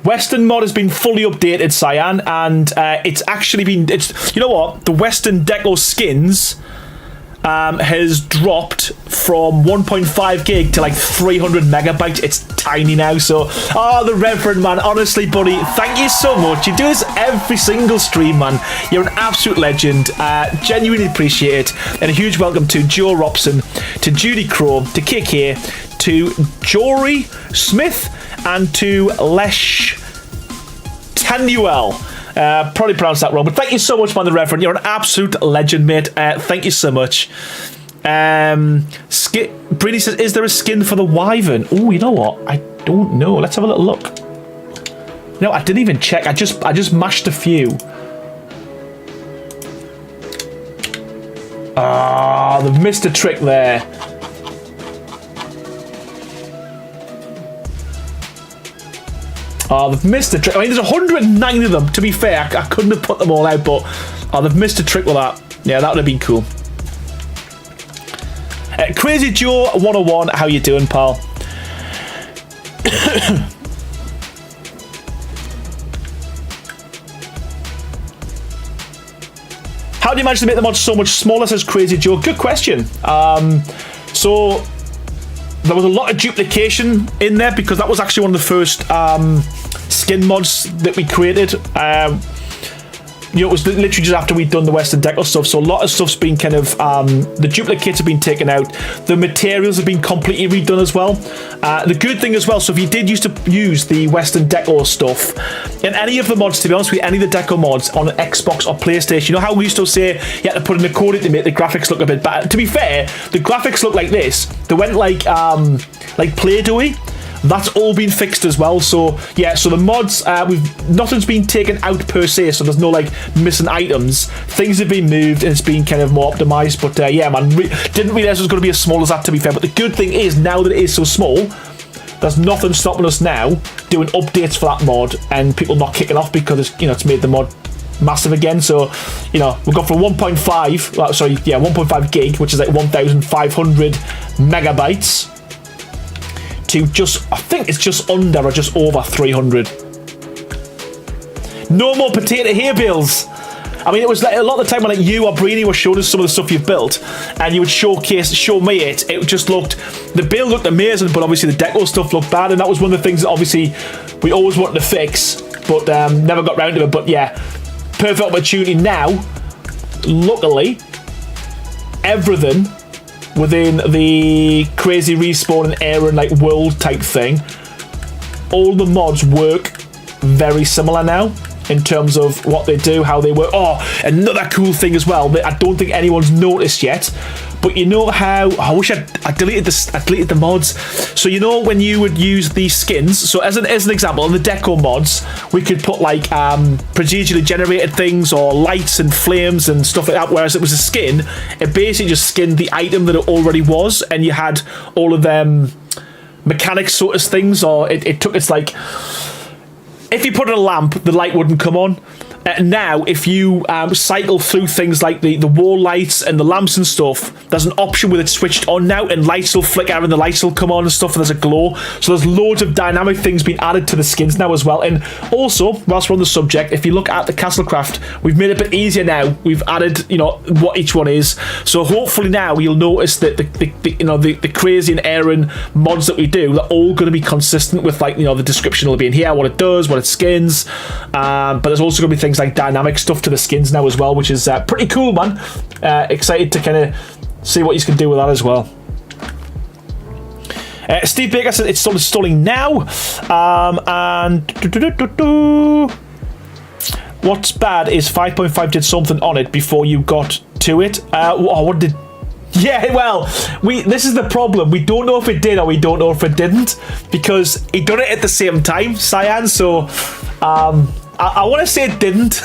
Western mod has been fully updated, Cyan, and it's actually been... you know what? The Western Deco skins has dropped from 1.5 gig to like 300 megabytes. It's tiny now, so... Oh, the Reverend, man. Honestly, buddy, thank you so much. You do this every single stream, man. You're an absolute legend. Genuinely appreciate it. And a huge welcome to Joe Robson, to Judy Crow, to KK, to Jory Smith, and to Lesh Tanuel. Probably pronounced that wrong, but thank you so much, man, the Reverend. You're an absolute legend, mate. Thank you so much. Brady says, is there a skin for the Wyvern? Oh, you know what? I don't know. Let's have a little look. No, I didn't even check. I just mashed a few. Ah, they've missed a trick there. Oh, they've missed a trick. I mean, there's 109 of them, to be fair. I couldn't have put them all out, but... Oh, they've missed a trick with that. Yeah, that would have been cool. Crazy Joe 101, how you doing, pal? How do you manage to make the mod so much smaller, says Crazy Joe? Good question. So... There was a lot of duplication in there because that was actually one of the first skin mods that we created. You know, it was literally just after we'd done the Western Deco stuff, so a lot of stuff's been kind of... the duplicates have been taken out. The materials have been completely redone as well. The good thing as well, so if you did used to use the Western Deco stuff, in any of the mods, to be honest with you, any of the Deco mods on Xbox or PlayStation, you know how we used to say you had to put in a code in to make the graphics look a bit better? To be fair, the graphics look like this. They went like Play-Doh-y. That's all been fixed as well. So yeah, so the mods, nothing's been taken out per se, so there's no like missing items. Things have been moved and it's been kind of more optimized. But yeah, man, didn't realize it was going to be as small as that, to be fair. But the good thing is, now that it is so small, there's nothing stopping us now doing updates for that mod and people not kicking off because it's, you know, it's made the mod massive again. So, you know, we've gone from 1.5 gig, which is like 1,500 megabytes, to just, I think it's just under or just over 300. No more potato hay bales. I mean, it was like a lot of the time when like you or Breeny were showing us some of the stuff you've built, and you would show me it. It just looked, the build looked amazing, but obviously the deco stuff looked bad, and that was one of the things that obviously we always wanted to fix, but never got round to it. But yeah, perfect opportunity now. Luckily, everything within the crazy respawn and Aaron like world type thing, all the mods work very similar now in terms of what they do, how they work. Oh, another cool thing as well that I don't think anyone's noticed yet, but you know how, I wish I deleted the mods. So you know when you would use these skins, so as an example, in the deco mods, we could put like procedurally generated things or lights and flames and stuff like that, whereas it was a skin, it basically just skinned the item that it already was, and you had all of them mechanics sort of things, or it took, it's like, if you put in a lamp, the light wouldn't come on. now, if you cycle through things like the wall lights and the lamps and stuff, there's an option with it switched on now, and lights will flicker and the lights will come on and stuff, and there's a glow. So there's loads of dynamic things being added to the skins now as well. And also, whilst we're on the subject, if you look at the Castlecraft, we've made it a bit easier now. We've added, you know, what each one is. So hopefully now you'll notice that the crazy and Aaron mods that we do, they're all going to be consistent with, like, you know, the description will be in here, what it does, what it skins. But there's also going to be things like dynamic stuff to the skins now as well, which is pretty cool, man. Excited to kind of see what you can do with that as well. Steve Baker said it's still installing now. And what's bad is 5.5 did something on it before you got to it. What did? Yeah, well, this is the problem. We don't know if it did or we don't know if it didn't, because he done it at the same time, Cyan. So I want to say it didn't,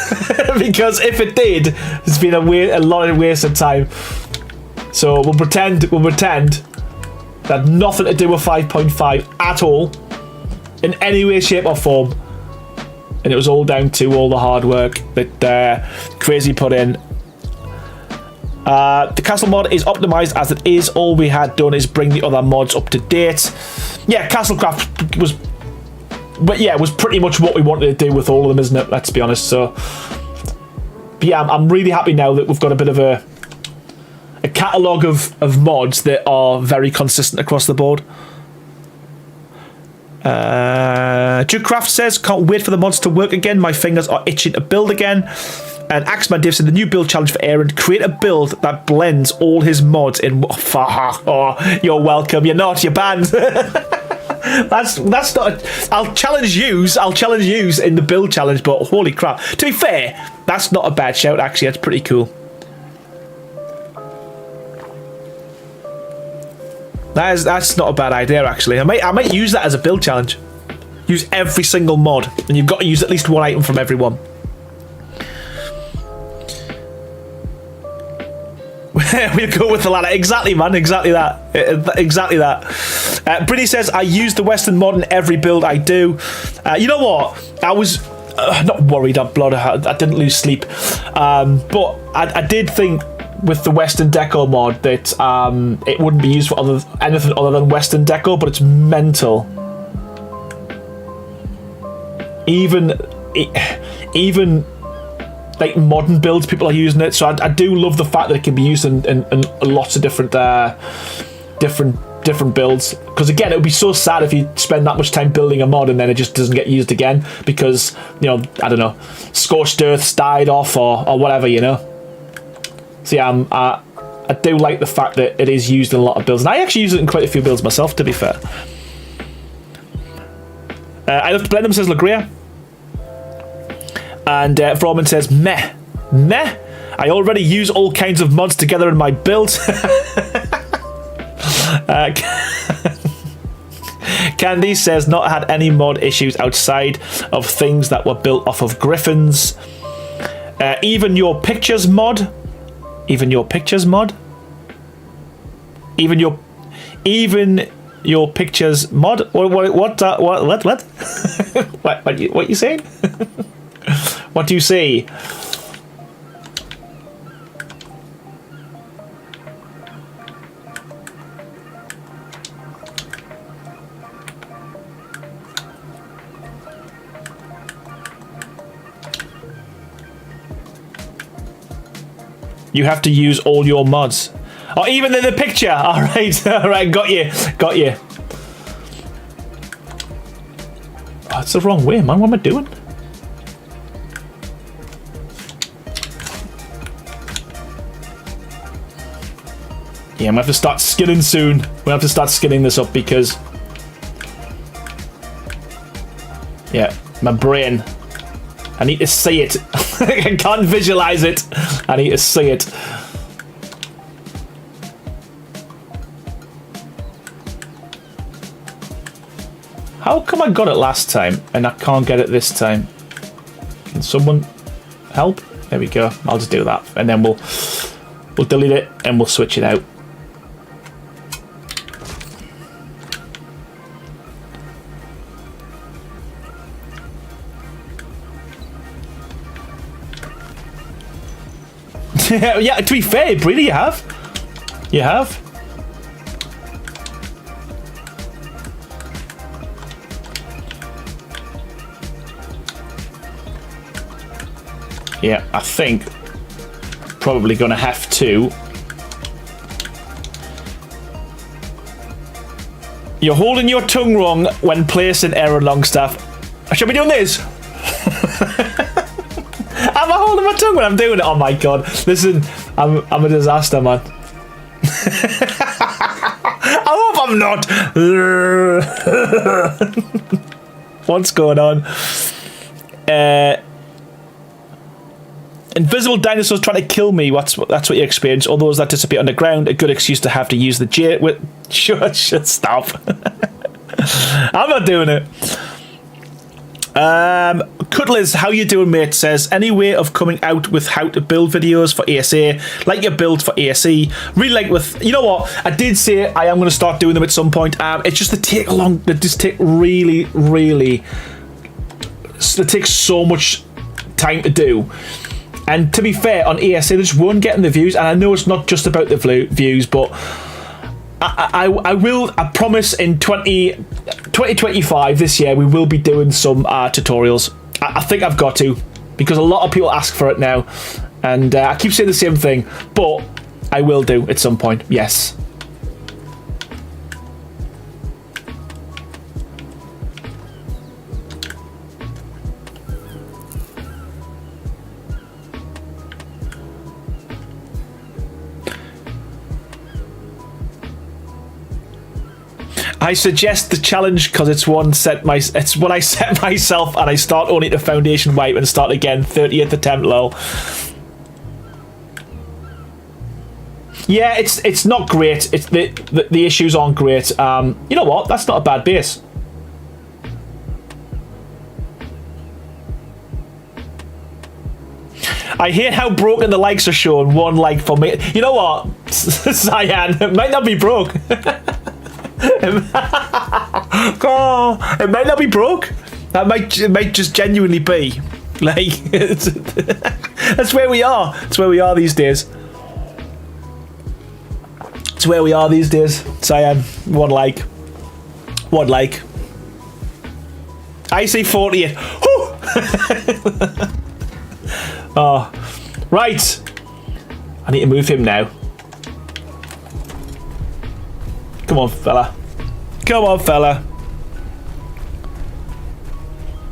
because if it did, it's been a lot of waste of time. So we'll pretend that nothing to do with 5.5 at all, in any way, shape or form, and it was all down to all the hard work that Crazy put in. The castle mod is optimized as it is. All we had done is bring the other mods up to date. Yeah, Castlecraft was. But yeah, it was pretty much what we wanted to do with all of them, isn't it? Let's be honest. So, but yeah, I'm really happy now that we've got a bit of a catalogue of mods that are very consistent across the board. Jukecraft says, can't wait for the mods to work again. My fingers are itching to build again. And Axman Div said, the new build challenge for Aaron, create a build that blends all his mods in. Oh, you're welcome. You're not. You're banned. That's not. I'll challenge yous in the build challenge, but holy crap! To be fair, that's not a bad shout. Actually, that's pretty cool. That's not a bad idea. Actually, I might use that as a build challenge. Use every single mod, and you've got to use at least one item from every one. We'll go with the ladder. Exactly, man. Exactly that. Exactly that. Brittany says, I use the Western mod in every build I do. You know what? I was not worried. I didn't lose sleep. But I did think with the Western Deco mod that it wouldn't be used for anything other than Western Deco, but it's mental. Even like modern builds, people are using it. So I do love the fact that it can be used in lots of different builds. Because again, it would be so sad if you spend that much time building a mod and then it just doesn't get used again because, you know, I don't know, scorched earth's died off or whatever, you know. So yeah, I do like the fact that it is used in a lot of builds, and I actually use it in quite a few builds myself, to be fair. I love to blend them, says Lagria. And Vroman says, meh. I already use all kinds of mods together in my build. Candy says, not had any mod issues outside of things that were built off of griffins. Even your pictures mod. Even your pictures mod. What you saying? What do you say? You have to use all your mods. Oh, even in the picture. All right, got you. Oh, it's the wrong way, man. What am I doing? Yeah, I'm gonna have to start skinning soon. We'll have to start skinning this up because, yeah, my brain. I need to see it. I can't visualize it. I need to see it. How come I got it last time and I can't get it this time? Can someone help? There we go. I'll just do that, and then we'll delete it and we'll switch it out. Yeah, to be fair, Brady, you have. You have. Yeah, I think probably going to have to. You're holding your tongue wrong when placing error Longstaff. I should be doing this. Am I holding my tongue when I'm doing it? Oh my god. Listen, I'm a disaster, man. I hope I'm not. What's going on? Invisible dinosaurs trying to kill me. That's what you experience. All those that disappear underground. A good excuse to have to use the J. With sure, stop. I'm not doing it. Cutlers, how you doing, mate? Says any way of coming out with how to build videos for ASA, like your build for ASE. Really like with, you know what? I did say I am going to start doing them at some point. It's just they take long. They just take really. They take so much time to do. And to be fair, on ASA, they just weren't getting the views. And I know it's not just about the views, but I promise in 2025, this year, we will be doing some tutorials. I think I've got to, because a lot of people ask for it now. And I keep saying the same thing, but I will do at some point, yes. I suggest the challenge because it's what I set myself, and I start only to foundation wipe and start again 30th attempt. Lol. Yeah, it's not great. It's the issues aren't great. You know what? That's not a bad base. I hear how broken the likes are shown. 1 like for me. You know what, Cyan? It might not be broke. It might not be broke. It might just genuinely be like that's where we are. It's where we are these days. It's where we are these days. Cyan, 1 like. 1 like. I say 40th. Oh, right. I need to move him now. Come on, fella. Come on, fella.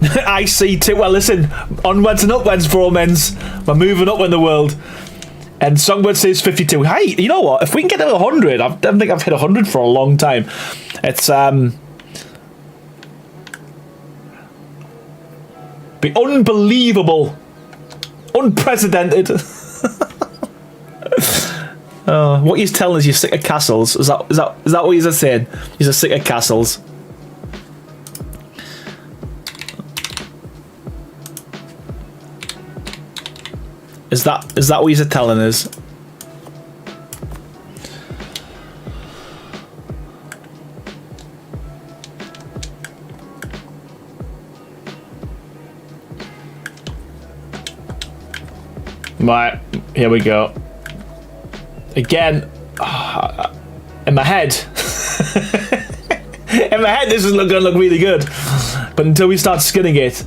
I see too. Well, listen. Onwards and upwards, Bromens. We're moving up in the world. And Songbird says 52. Hey, you know what? If we can get to 100, I don't think I've hit 100 for a long time. It's be unbelievable. Unprecedented. What he's telling us, you're sick of castles. Is that what he's saying? He's sick of castles. Is that what he's telling us? Right, here we go. Again, in my head, this is going to look really good. But until we start skinning it,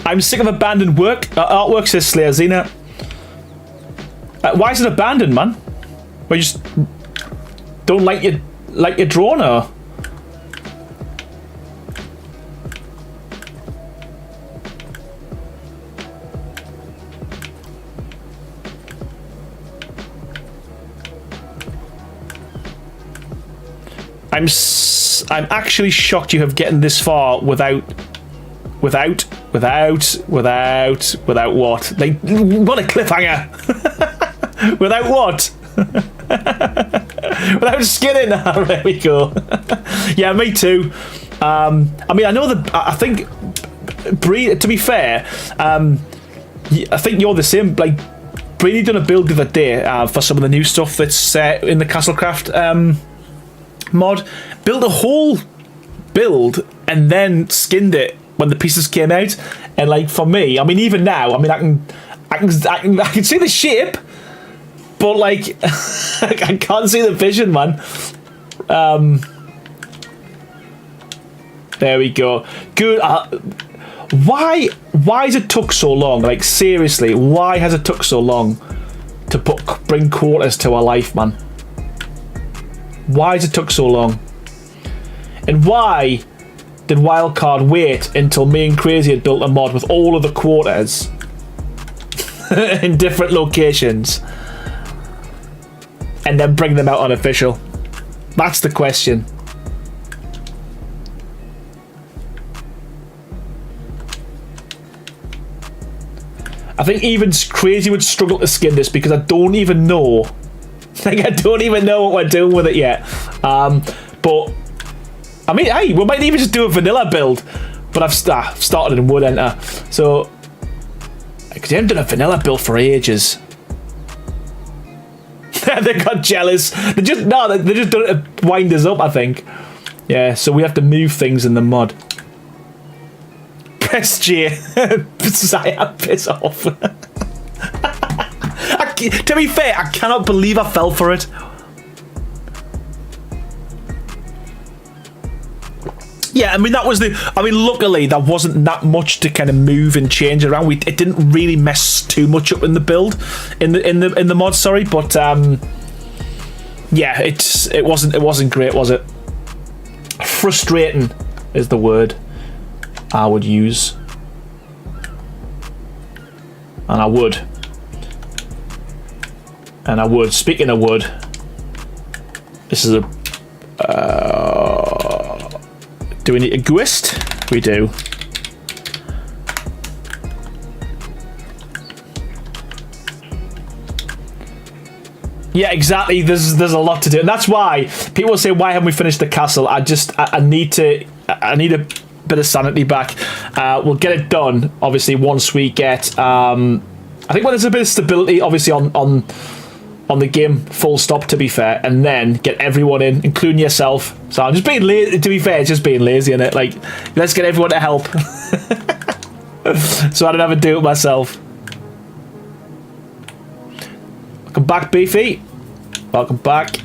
I'm sick of abandoned artwork, says Slayer Xena. Why is it abandoned, man? Well, you just don't like your drawing, or? I'm actually shocked you have gotten this far without what? Like, what a cliffhanger! Without what? Without skinning. There we go. Yeah, me too. I mean, I know that. I think Bree, to be fair, I think you're the same. Like, Bree done a build the other day for some of the new stuff that's in the Castlecraft mod. Built a whole build and then skinned it when the pieces came out. And like for me, I mean, even now, I mean, I can see the shape, but like I can't see the vision, man. There we go. Good. Why has it took so long? Like seriously, why has it took so long to bring quarters to our life, man? Why has it took so long? And why did Wildcard wait until me and Crazy had built a mod with all of the quarters in different locations and then bring them out unofficial? That's the question. I think even Crazy would struggle to skin this because I don't even know. Like, I don't even know what we're doing with it yet. But I mean, hey, we might even just do a vanilla build. But I've started in wood enter. So, because I haven't done a vanilla build for ages. They got jealous. They just done it to wind us up, I think. Yeah, so we have to move things in the mod. Press J. Zaya, piss off. To be fair, I cannot believe I fell for it. Yeah, I mean that was luckily there wasn't that much to kind of move and change around. It didn't really mess too much up in the build, in the mod. Sorry, but yeah, it wasn't great, was it? Frustrating is the word I would use, and I would. Speaking of wood, this is a. Do we need a gwist? We do. Yeah, exactly. There's a lot to do, and that's why people say, "Why haven't we finished the castle?" I need a bit of sanity back. We'll get it done, obviously, once we get. I think when there's a bit of stability, obviously on the game, full stop, to be fair, and then get everyone in, including yourself. So I'm just being lazy. To be fair, it's just being lazy, innit? Like, let's get everyone to help, so I don't have to do it myself. Welcome back, Beefy. Welcome back.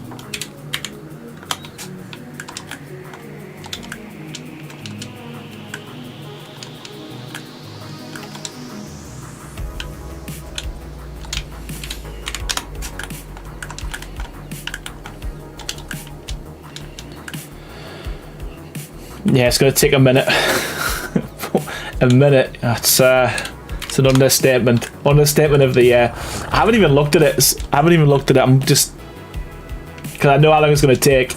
Yeah, it's going to take a minute. A minute. That's it's an understatement. Understatement of the year. I haven't even looked at it. I'm just because I know how long it's going to take.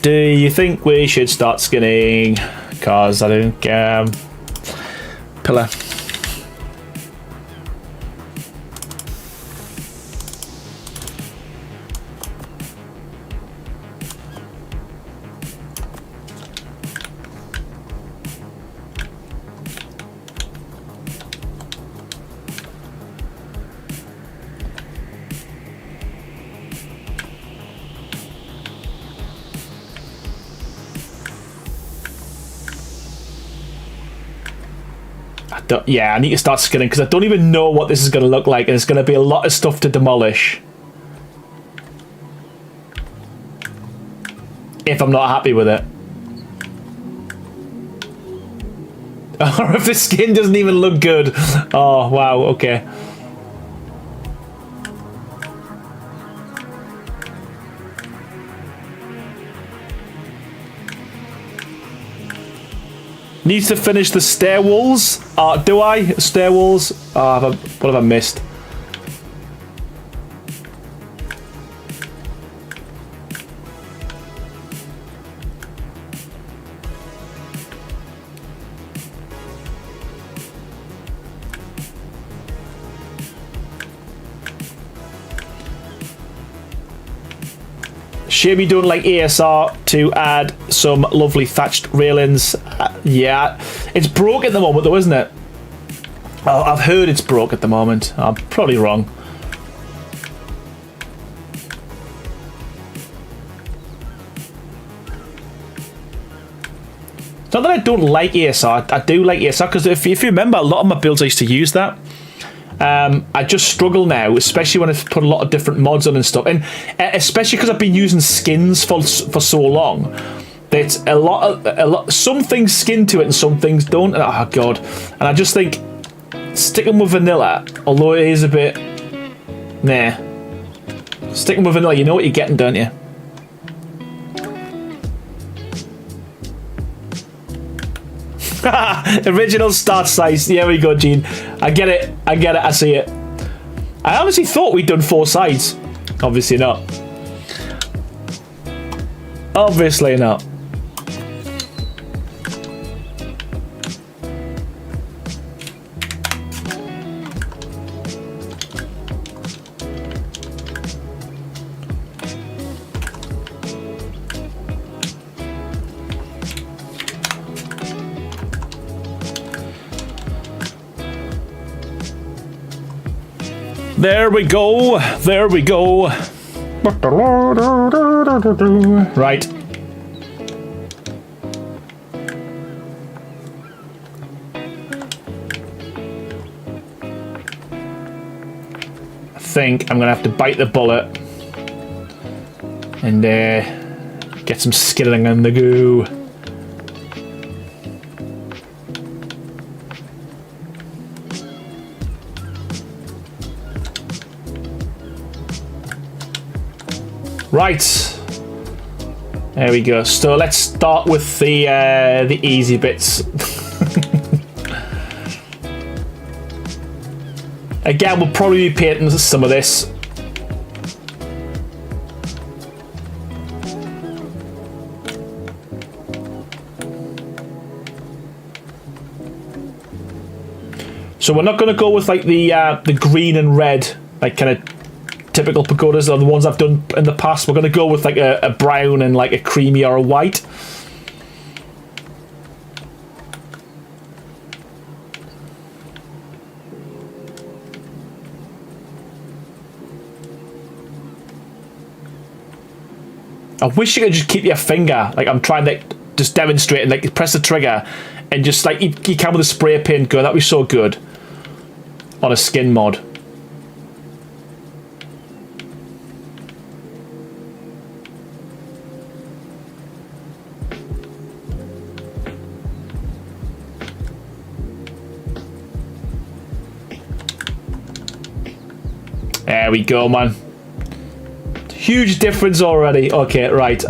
Do you think we should start skinning? Because I think pillar. Yeah, I need to start skinning because I don't even know what this is going to look like, and it's going to be a lot of stuff to demolish if I'm not happy with it. Or if the skin doesn't even look good. Oh, wow, okay. Needs to finish the stair walls. Do I? Stair walls? What have I missed? Shame you don't like ASR to add some lovely thatched railings. Yeah, it's broke at the moment though, isn't it? Oh, I've heard it's broke at the moment. I'm probably wrong. It's not that I don't like ASR. I do like ASR because if you remember, a lot of my builds I used to use that. I just struggle now, especially when I've put a lot of different mods on and stuff, and especially because I've been using skins for so long. That a lot. Some things skin to it and some things don't. And, oh god! And I just think sticking with vanilla, although it is a bit, nah. Sticking with vanilla, you know what you're getting, don't you? Original start size. Here we go, Gene. I get it. I see it. I honestly thought we'd done 4 sides. Obviously not. Obviously not. There we go. There we go. Right. I think I'm going to have to bite the bullet and get some skiddling on the go. Right, there we go. So let's start with the easy bits. Again, we'll probably be painting some of this. So we're not going to go with like the green and red, like kind of typical pagodas are the ones I've done in the past. We're going to go with like a brown and like a creamy or a white. I wish you could just keep your finger, like I'm trying to just demonstrate, and like press the trigger and just like you can with a spray paint gun. That'd be so good on a skin mod. There we go, man. Huge difference already. Okay, right.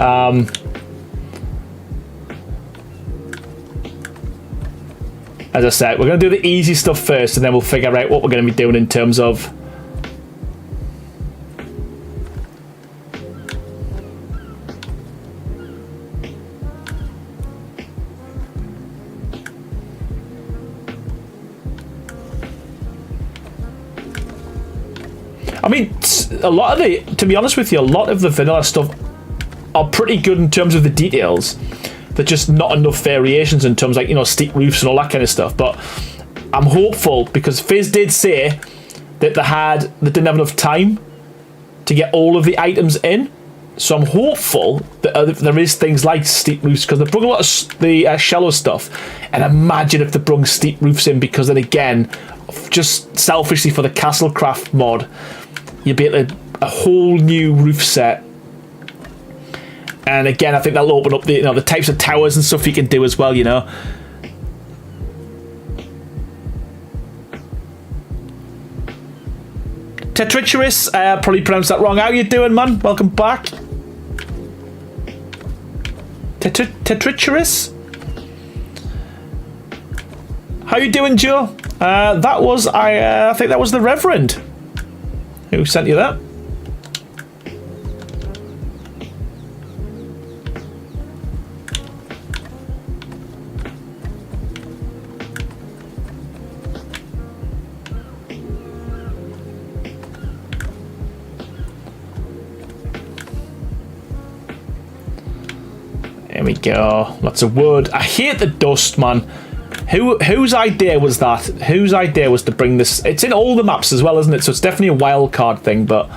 As I said, we're going to do the easy stuff first, and then we'll figure out what we're going to be doing in terms of... I mean, a lot of the, to be honest with you, a lot of the vanilla stuff are pretty good in terms of the details. There's just not enough variations in terms of, like, you know, steep roofs and all that kind of stuff. But I'm hopeful, because Fizz did say that they didn't have enough time to get all of the items in. So I'm hopeful that there is things like steep roofs, because they brought a lot of the shallow stuff. And imagine if they brought steep roofs in, because then again, just selfishly for the Castlecraft mod, you'd be at a whole new roof set. And again, I think that'll open up the, you know, the types of towers and stuff you can do as well, you know. Tetricherus, probably pronounced that wrong. How you doing, man? Welcome back. Tetricherus? How you doing, Joe? That was, I think that was the Reverend who sent you that. There we go. Lots of wood. I hate the dust, man. Whose idea was that? Whose idea was to bring this? It's in all the maps as well, isn't it? So it's definitely a wild card thing, but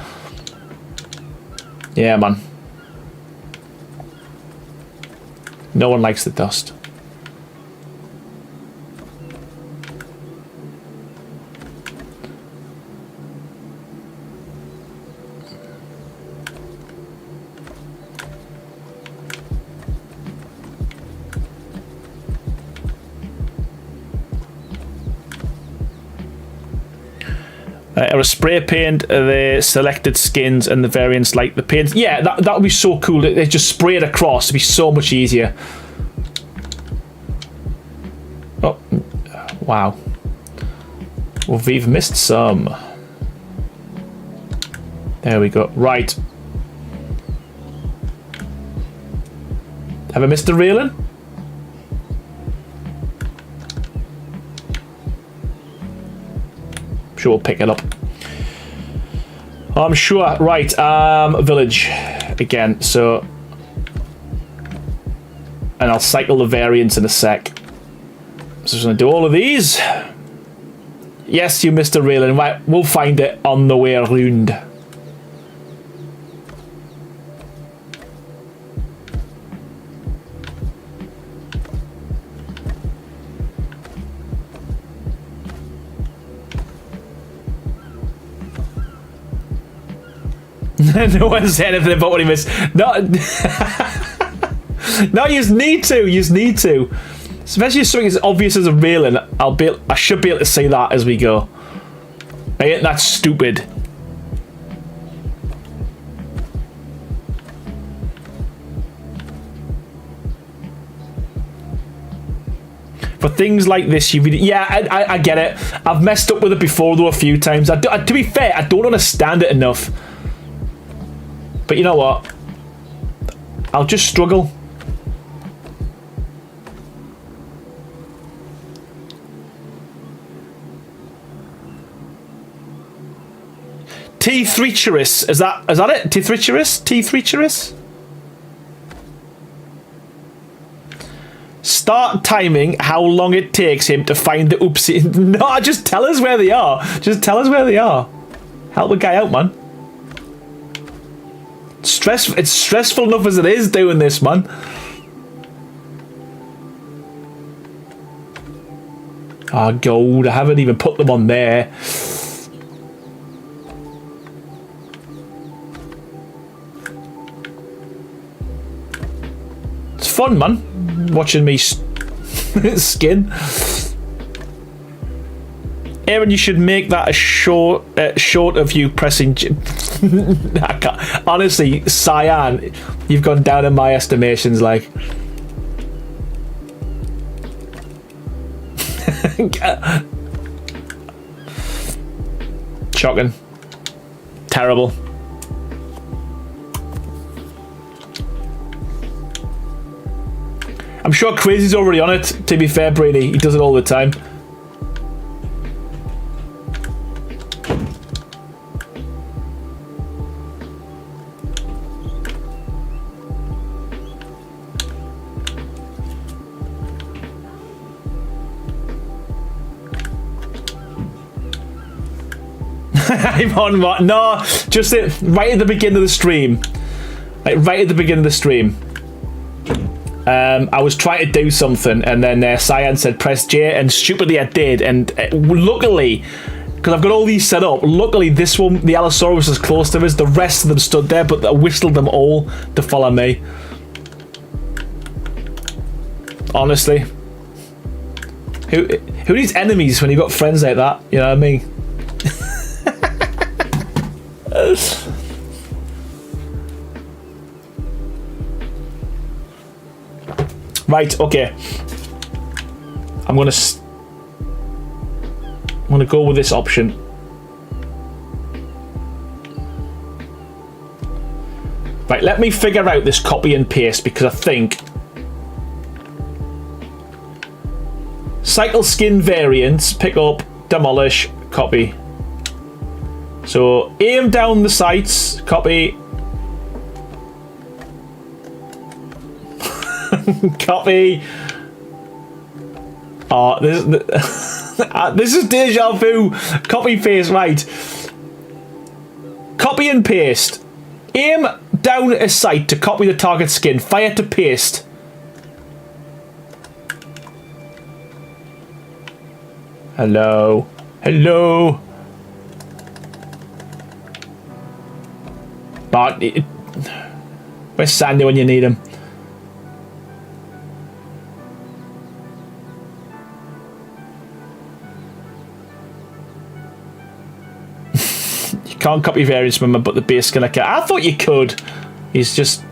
yeah, man. No one likes the dust. Or a spray paint the selected skins and the variants like the paints. Yeah, that would be so cool. They just spray it across. It'd be so much easier. Oh, wow. We've missed some. There we go. Right. Have I missed the railing? Sure, we'll pick it up. I'm sure. Right, village again. So, and I'll cycle the variants in a sec. So I'm gonna do all of these. Yes, you missed a railing. Right, we'll find it on the way around. No one said anything about what he missed. No, no, you need to. You need to. Especially if something as obvious as a railing. I should be able to see that as we go. Ain't that stupid? For things like this, you really... Yeah, I get it. I've messed up with it before, though, a few times. To be fair, I don't understand it enough. But you know what? I'll just struggle. T-Threacherous. Is that it? T-Threacherous? T-Threacherous? Start timing how long it takes him to find the oopsie. No, just tell us where they are. Just tell us where they are. Help a guy out, man. It's stressful enough as it is doing this, man. Oh, gold. I haven't even put them on there. It's fun, man. Watching me skin. Aaron, you should make that a short of you pressing. I can't. Honestly, Cyan, you've gone down in my estimations. Like, shocking, terrible. I'm sure Crazy's already on it. To be fair, Brady, he does it all the time. I'm on what? No, just right at the beginning of the stream. Like right at the beginning of the stream. I was trying to do something, and then Cyan said press J, and stupidly I did. And luckily, because I've got all these set up, luckily this one, the Allosaurus, was close to us. The rest of them stood there, but I whistled them all to follow me. Honestly, who needs enemies when you've got friends like that? You know what I mean? Right, okay. I'm gonna go with this option. Right, let me figure out this copy and paste, because I think cycle skin variants, pick up, demolish, copy. So aim down the sights, copy. Copy. Oh, this is deja vu. Copy paste, right. Copy and paste. Aim down a sight to copy the target skin. Fire to paste. Hello. Hello. But where's Sandy when you need him? You can't copy variants, remember, but the base skin I can. I thought you could. He's just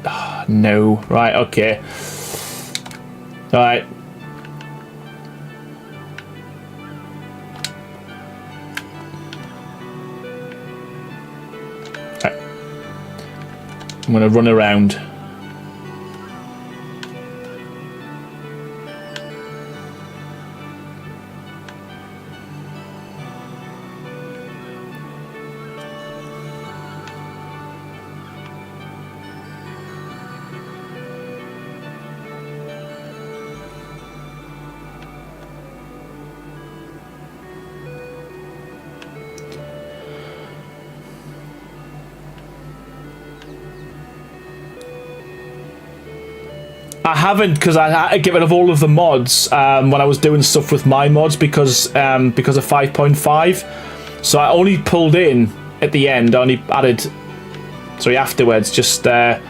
no. Right, okay. Alright. I'm going to run around. I haven't, because I had to get rid of all of the mods when I was doing stuff with my mods because of 5.5. So I only pulled in at the end. I only added, sorry, afterwards, just a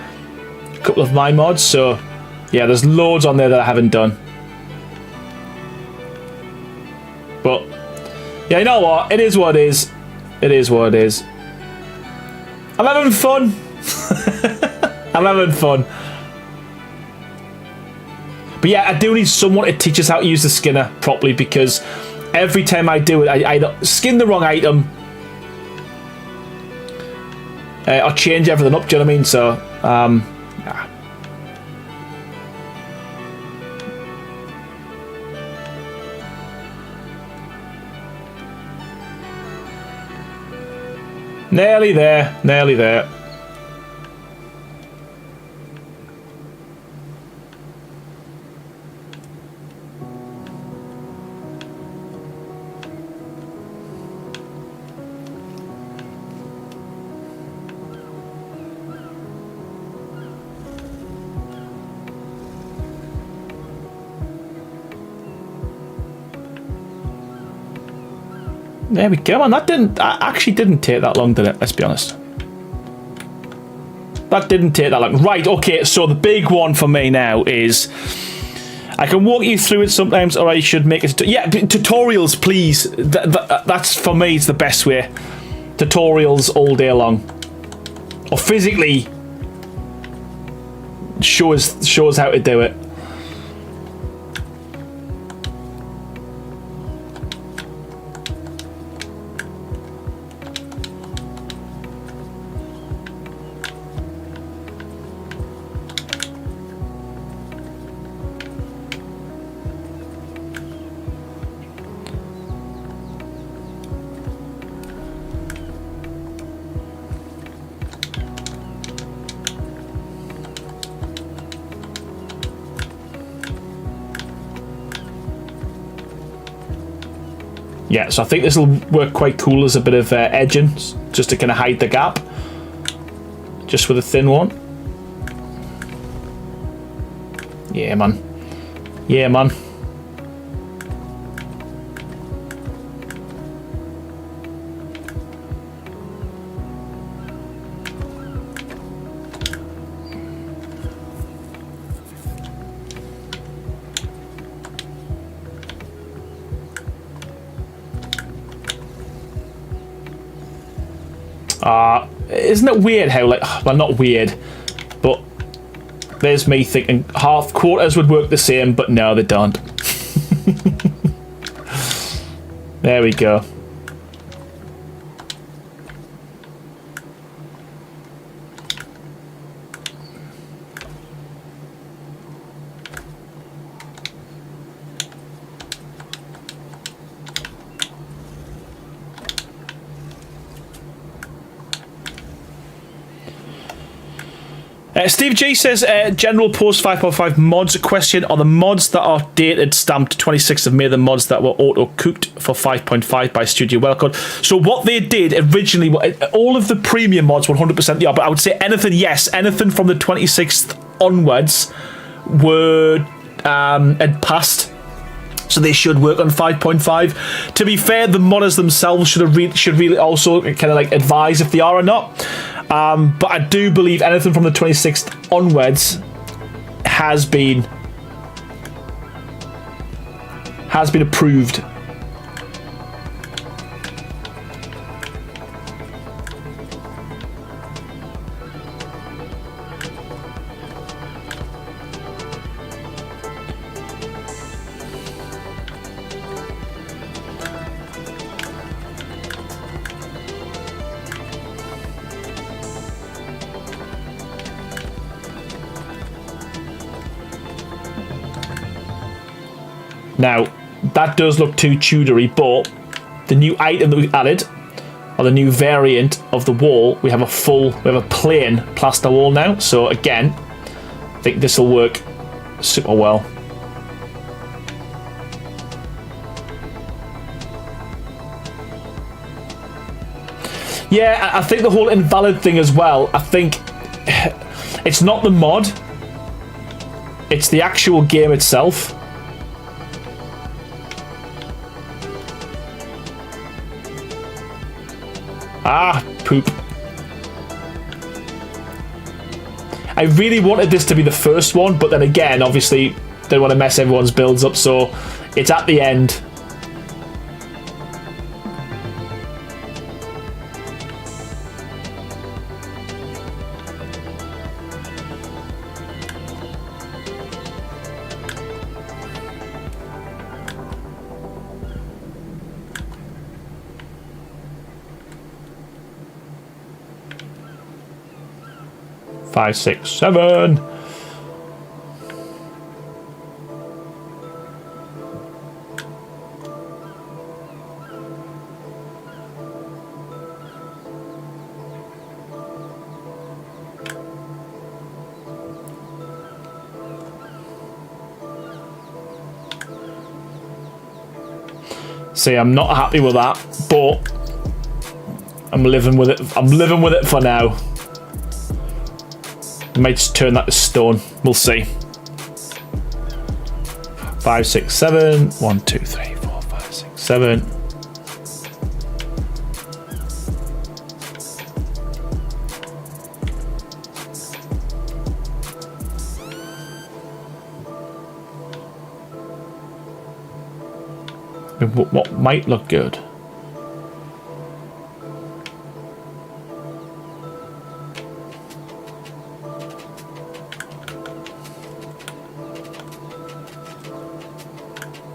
couple of my mods. So yeah, there's loads on there that I haven't done. But yeah, you know what? It is what it is. It is what it is. I'm having fun. I'm having fun. But yeah, I do need someone to teach us how to use the skinner properly, because every time I do it, I either skin the wrong item or change everything up, do you know what I mean? So, yeah. Nearly there, nearly there. There we go, man. That actually didn't take that long, did it? Let's be honest. That didn't take that long. Right, okay, so the big one for me now is I can walk you through it sometimes, or I should make it. Yeah, tutorials, please. That's for me, it's the best way. Tutorials all day long. Or physically show us how to do it. Yeah, so I think this will work quite cool as a bit of edging, just to kind of hide the gap. Just with a thin one. Yeah, man. Yeah, man. Isn't it weird how, like, well, not weird, but there's me thinking half quarters would work the same, but no, they don't. There we go. Steve G says, general post 5.5 mods question. Are the mods that are dated stamped 26th of May the mods that were auto-cooked for 5.5 by Studio Wellcode? So what they did originally, all of the premium mods 100% yeah, but I would say anything, yes, anything from the 26th onwards were had passed. So they should work on 5.5. To be fair, the modders themselves should really also kind of like advise if they are or not. But I do believe anything from the 26th onwards has been approved. Now, that does look too Tudory, but the new item that we've added, or the new variant of the wall, we have a plain plaster wall now. So again, I think this will work super well. Yeah, I think the whole invalid thing as well, I think it's not the mod, it's the actual game itself. Ah, poop. I really wanted this to be the first one, but then again, obviously, don't want to mess everyone's builds up, so it's at the end. Five, six, seven. See, I'm not happy with that, but I'm living with it. I'm living with it for now. I might just turn that to stone. We'll see. 5, 6, 7. 1, 2, 3, 4, 5, 6, 7. What might look good?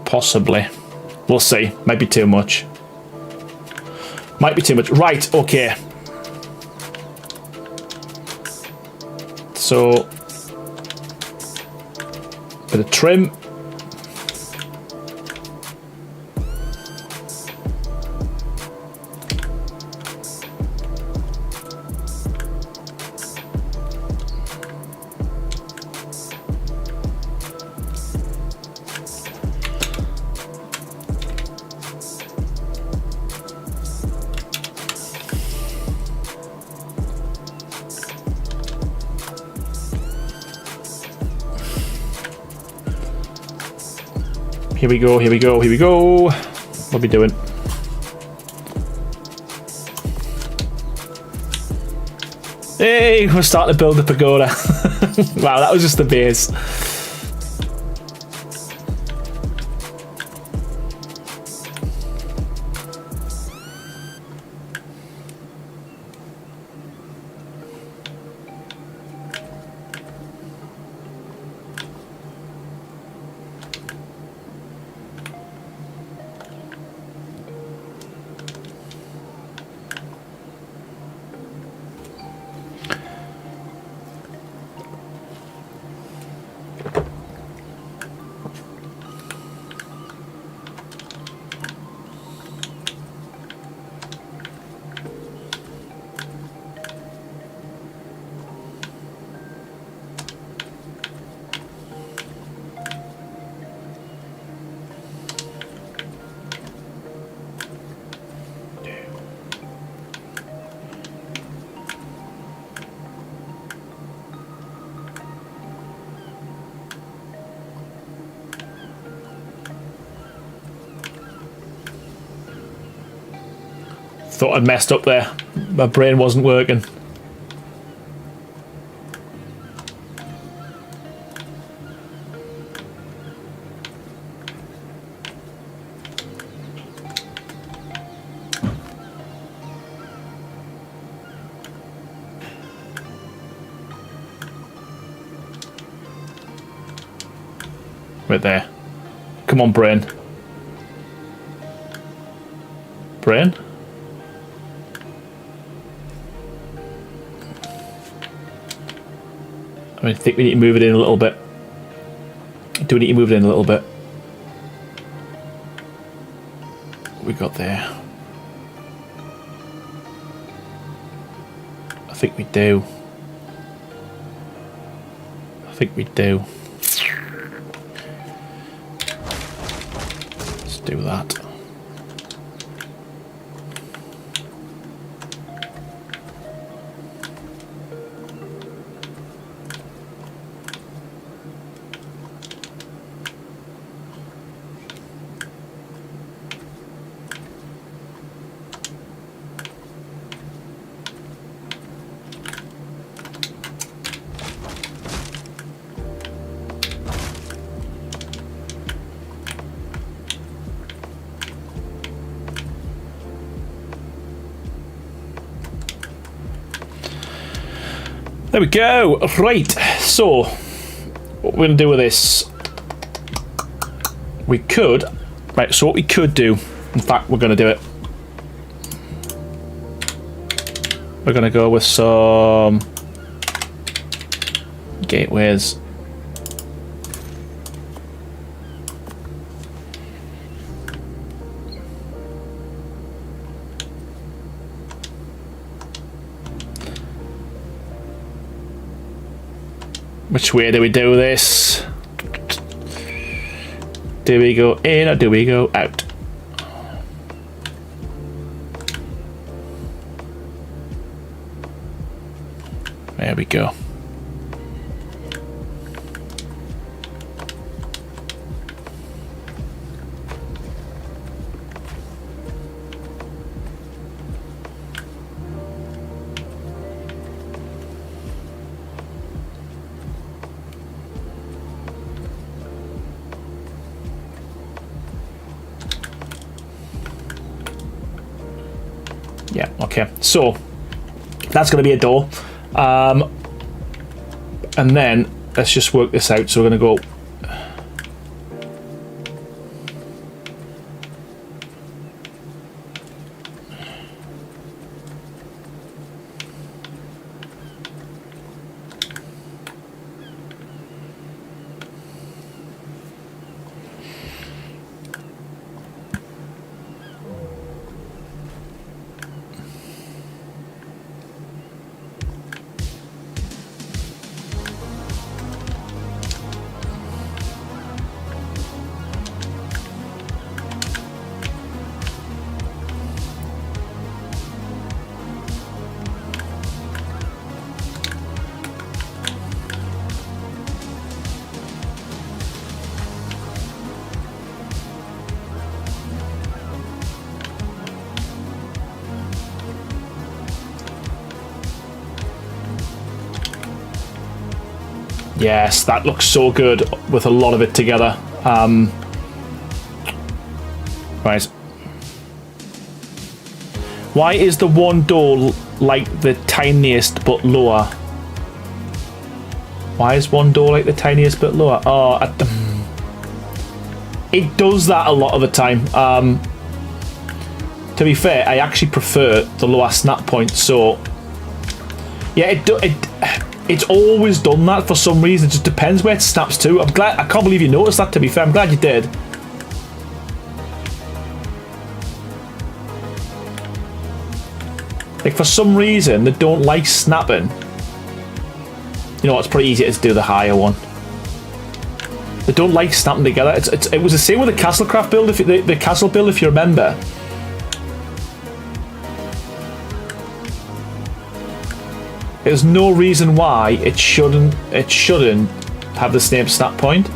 Possibly. We'll see. Might be too much. Might be too much. Right, okay. So, bit of trim. Here we go, here we go, here we go. What are we doing? Hey, we're starting to build the pagoda. Wow, that was just the base. Thought I'd messed up there. My brain wasn't working. Right there. Come on, brain. Brain? I think we need to move it in a little bit. Do we need to move it in a little bit? What we got there? I think we do. I think we do. Let's do that. There we go. Right, so what we're going to do with this, we could, right, so what we could do, in fact, we're going to do it. We're going to go with some gateways. Which way do we do this? Do we go in or do we go out? There we go. Yeah, okay. So that's going to be a door. And then let's just work this out. So we're going to go. Yes, that looks so good with a lot of it together. Right. Why is the one door like the tiniest but lower? Why is one door like the tiniest but lower? Oh, it does that a lot of the time. To be fair, I actually prefer the lower snap point. So, yeah, it's always done that for some reason. It just depends where it snaps to. I'm glad. I can't believe you noticed that. To be fair, I'm glad you did. Like, for some reason, they don't like snapping. You know what? It's pretty easy to do the higher one. They don't like snapping together. It was the same with the Castlecraft build. If the castle build, if you remember. There's no reason why it shouldn't have the same snap point.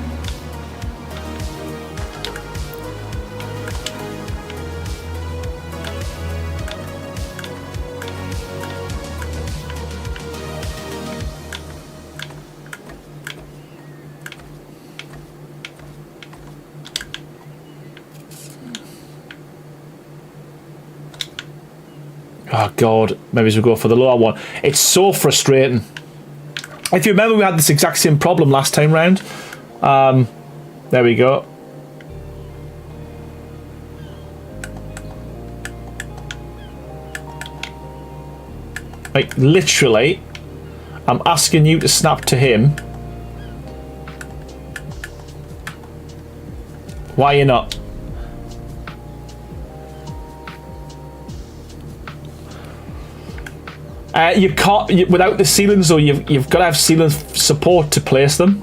Oh god, maybe we go for the lower one. It's so frustrating. If you remember, we had this exact same problem last time round. There we go. Like, literally, I'm asking you to snap to him. Why are you not? You can't, without the ceilings though, you've got to have ceiling support to place them.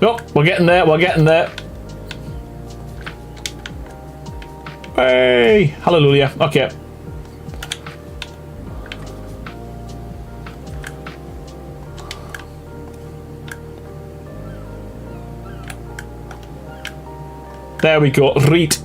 Nope, we're getting there, we're getting there. Hey, hallelujah, okay. There we go, read.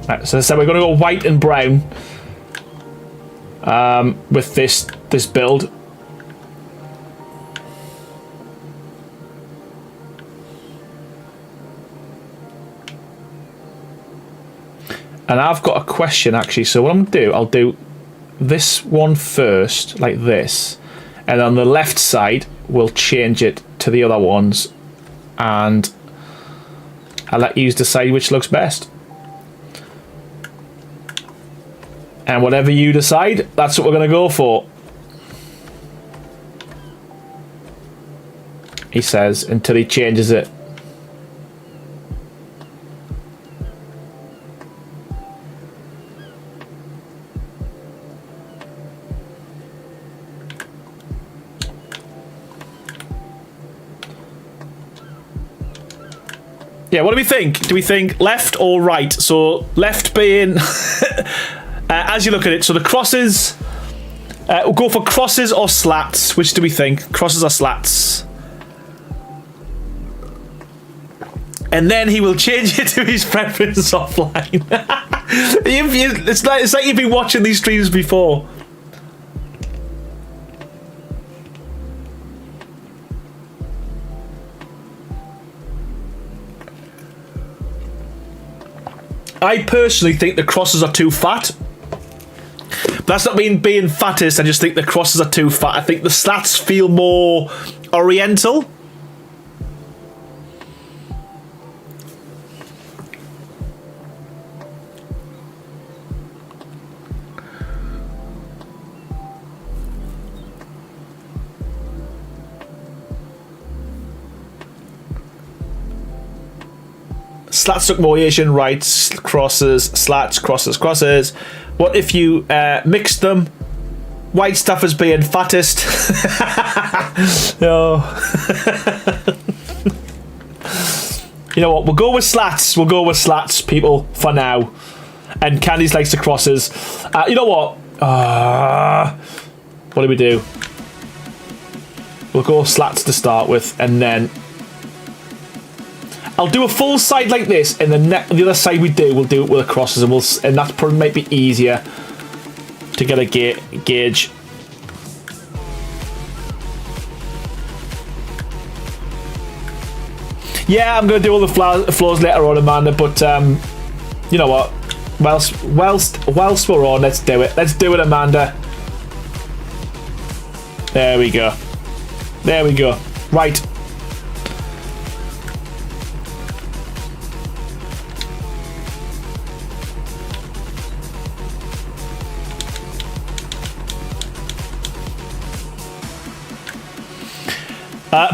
Right, so we're going to go white and brown with this build. And I've got a question actually. So what I'm going to do, I'll do this one first, like this, and on the left side we'll change it to the other ones, and I'll let you decide which looks best. And whatever you decide, that's what we're going to go for. He says, until he changes it. Yeah, what do we think? Do we think left or right? So left being... as you look at it, so the crosses, we'll go for crosses or slats. Which do we think? Crosses or slats? And then he will change it to his preference offline. It's like you've been watching these streams before. I personally think the crosses are too fat. That's not being fattest, I just think the crosses are too fat. I think the slats feel more oriental. Slats look more Asian, right? Crosses, slats, crosses, crosses. What if you mixed them? White stuff as being fattest. No. You know what? We'll go with slats. We'll go with slats, people, for now. And Candice likes the crosses. You know what? What do we do? We'll go slats to start with, and then I'll do a full side like this, and then the other side we'll do it with the crosses, and that's probably might be easier to get a gauge. Yeah, I'm going to do all the floors later on, Amanda, but you know what? Whilst we're on, let's do it. Let's do it, Amanda. There we go. There we go. Right.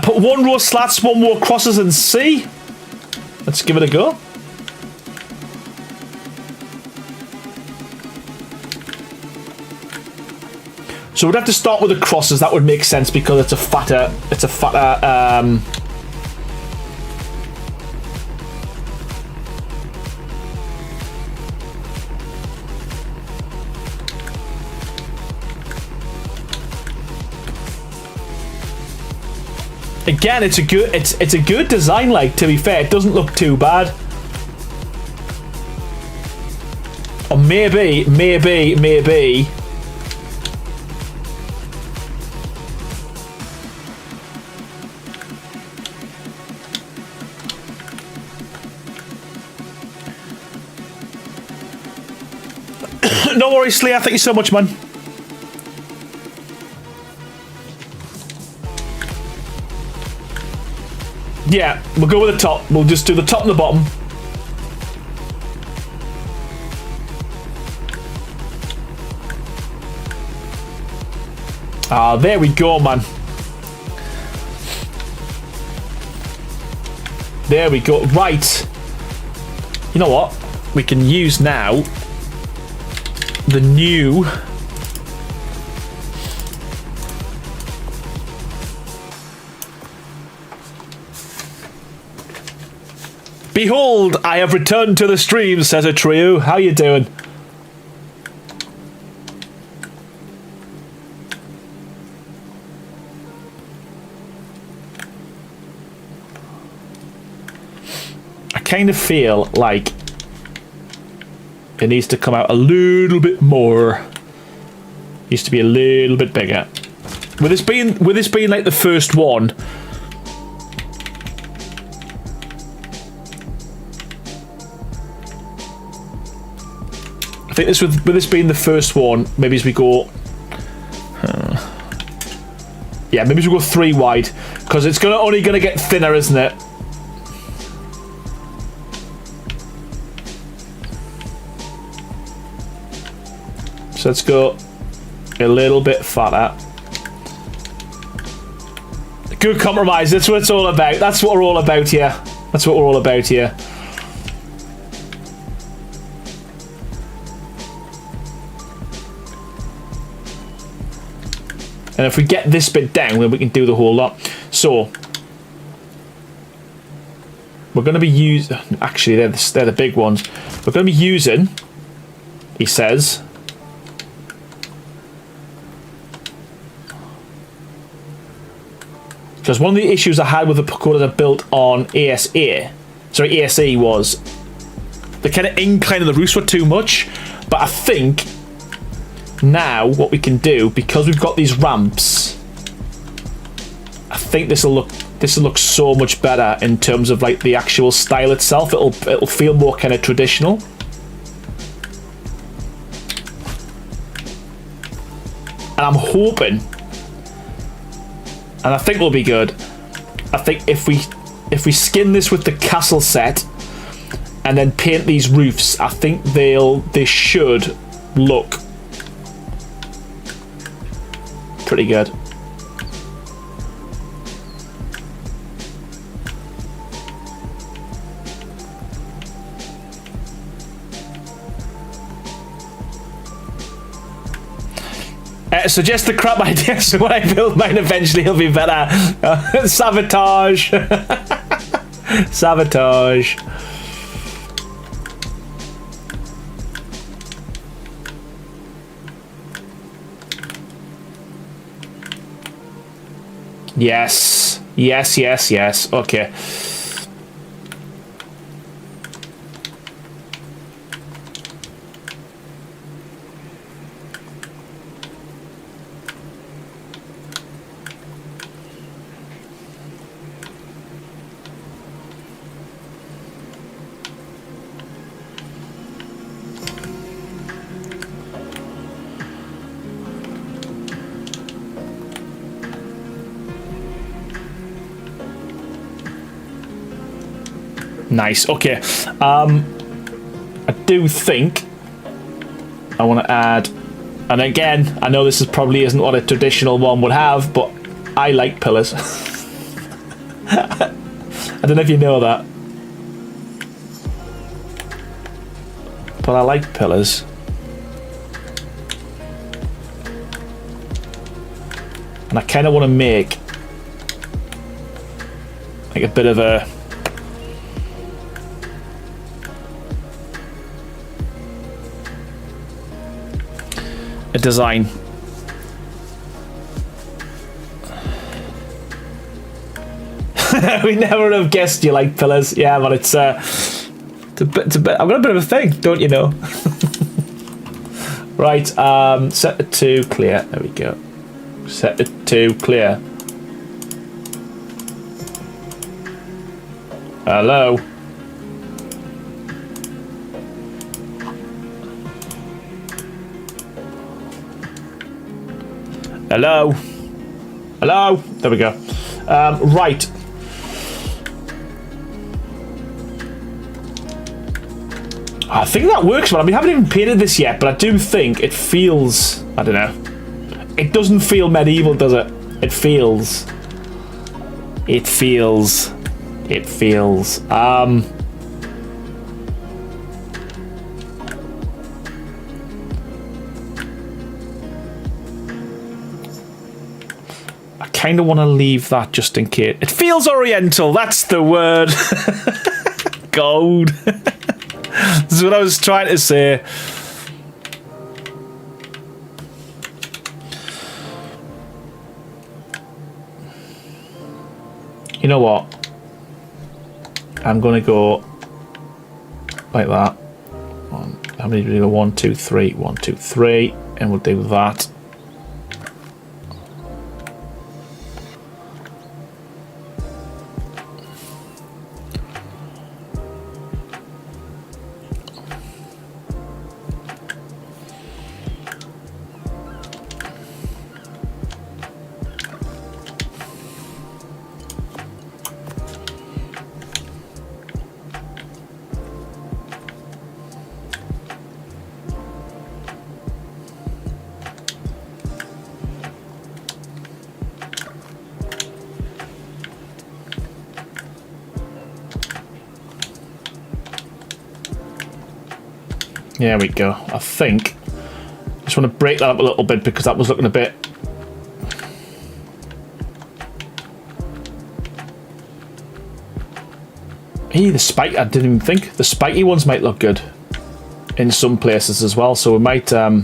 Put one row slats, one more crosses, and C. Let's give it a go. So we'd have to start with the crosses. That would make sense because it's a fatter. Again, it's a good design. Like, to be fair, it doesn't look too bad. Or maybe. No worries, Slayer. Thank you so much, man. Yeah, we'll go with the top. We'll just do the top and the bottom. Ah, there we go, man. There we go. Right. You know what? We can use now the new Behold, I have returned to the stream, says a trio. How you doing? I kind of feel like it needs to come out a little bit more. Needs to be a little bit bigger. With this being like the first one, I think this with this being the first one, maybe as we go, yeah, maybe as we go 3 wide, because it's only gonna get thinner, isn't it? So let's go a little bit fatter. Good compromise. That's what it's all about. That's what we're all about here. That's what we're all about here. And if we get this bit down, then we can do the whole lot. So we're going to be using. Actually, they're the big ones. We're going to be using. He says. Because one of the issues I had with the Pagoda built on ASE was the kind of incline of the roofs were too much. But I think now what we can do, because we've got these ramps, I think this will look so much better in terms of like the actual style itself. It'll feel more kind of traditional. And I'm hoping, and I think we'll be good. I think if we skin this with the castle set and then paint these roofs, I think they should look pretty good. Suggest the crap idea, so when I build mine eventually it'll be better. Sabotage. Sabotage. Yes. Yes, yes, yes. Okay. Nice. Okay. I do think I want to add, and again, I know this probably isn't what a traditional one would have, but I like pillars. I don't know if you know that, but I like pillars. And I kind of want to make like a bit of a design. We never have guessed you like pillars. Yeah, but it's a bit. I've got a bit of a thing, don't you know? Right, set it to clear. There we go. Set it to clear. Hello. Hello. Hello. There we go. Right. I think that works, man. I mean, we haven't even painted this yet, but I do think it feels... I don't know. It doesn't feel medieval, does it? It feels... It feels... It feels... I kind of want to leave that just in case. It feels oriental. That's the word. Gold. This is what I was trying to say. You know what? I'm going to go like that. How many do we do? 1, 2, 3. 1, 2, 3. And we'll do that. There we go. I think I just want to break that up a little bit because that was looking a bit... Hey, the spike, I didn't even think. The spiky ones might look good in some places as well, so we might... Yeah,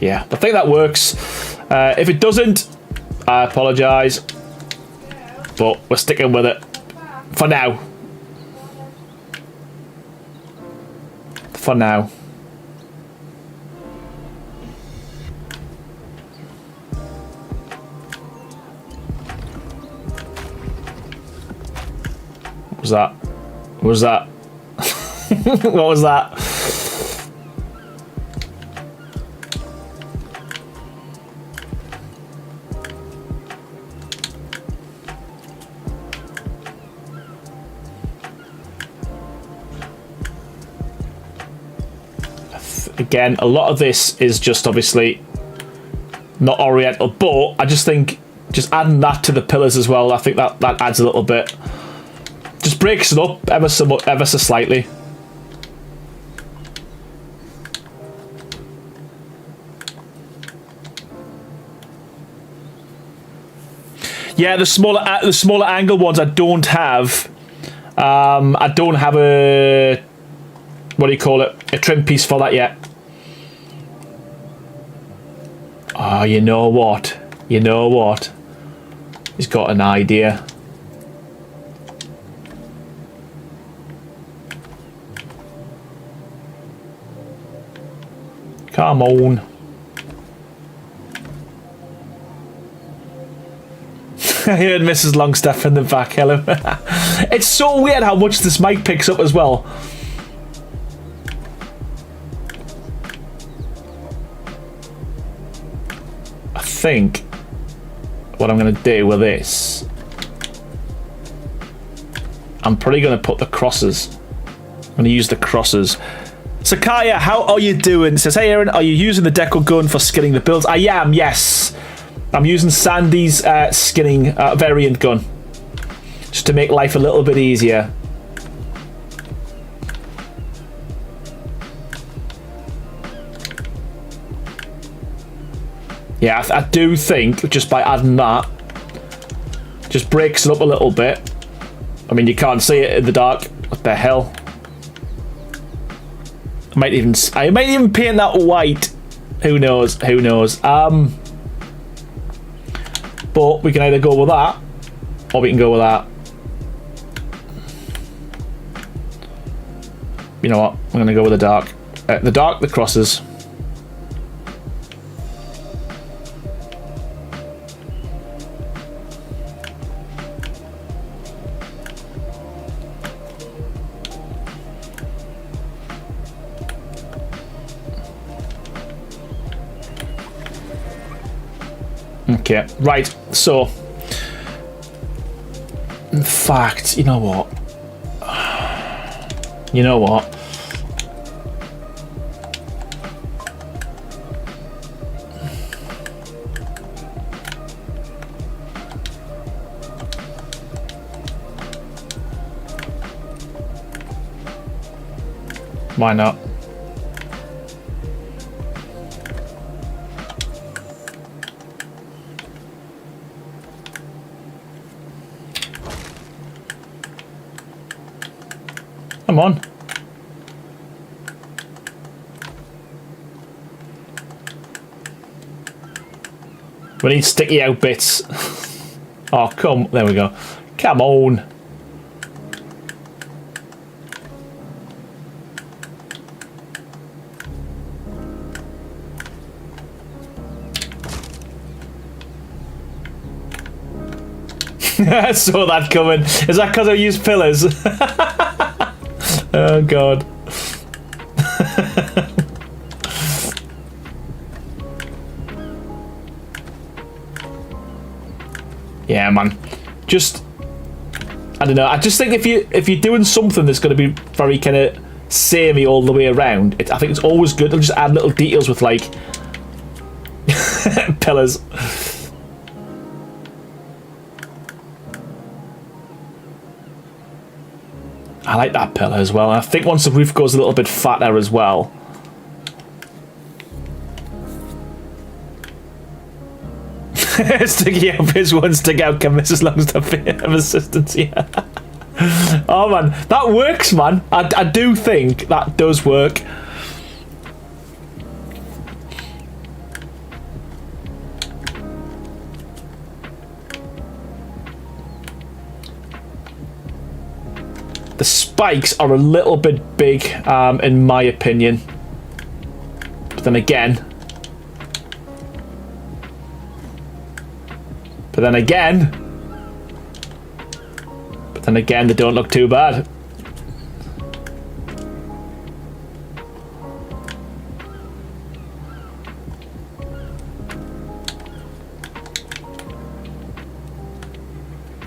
I think that works. If it doesn't, I apologise, but we're sticking with it. For now. For now. What was that? What was that? What was that? Again, a lot of this is just obviously not oriental, but I just think just adding that to the pillars as well, I think that adds a little bit. Just breaks it up ever so slightly. Yeah, the smaller angle ones I don't have. I don't have a, what do you call it? A trim piece for that yet. Oh, you know what? You know what? He's got an idea. Come on. I heard Mrs. Longstaff in the back. Hello. It's so weird how much this mic picks up as well. I think what I'm going to do with this, I'm probably going to put the crosses. I'm going to use the crosses. Sakaya, how are you doing? It says, hey Aaron, are you using the deco gun for skinning the builds? I am, yes. I'm using Sandy's skinning variant gun just to make life a little bit easier. Yeah, I do think just by adding that, just breaks it up a little bit. I mean, you can't see it in the dark. What the hell? I might even paint that white. Who knows? Who knows? But we can either go with that, or we can go with that. You know what? I'm going to go with the dark. The crosses. Okay, right, so in fact, you know what? Why not? Come on. We need sticky out bits. Oh, come. There we go. Come on. I saw that coming. Is that because I used pillars? Oh god. Yeah, man. Just, I don't know. I just think if you're doing something that's going to be very kind of samey all the way around, I think it's always good to just add little details with like pillars. I like that pillar as well. And I think once the roof goes a little bit fatter as well. Sticky out his one stick out can miss as long as the bit of assistance, yeah. Oh man, that works, man. I do think that does work. The spikes are a little bit big, in my opinion. But then again, they don't look too bad.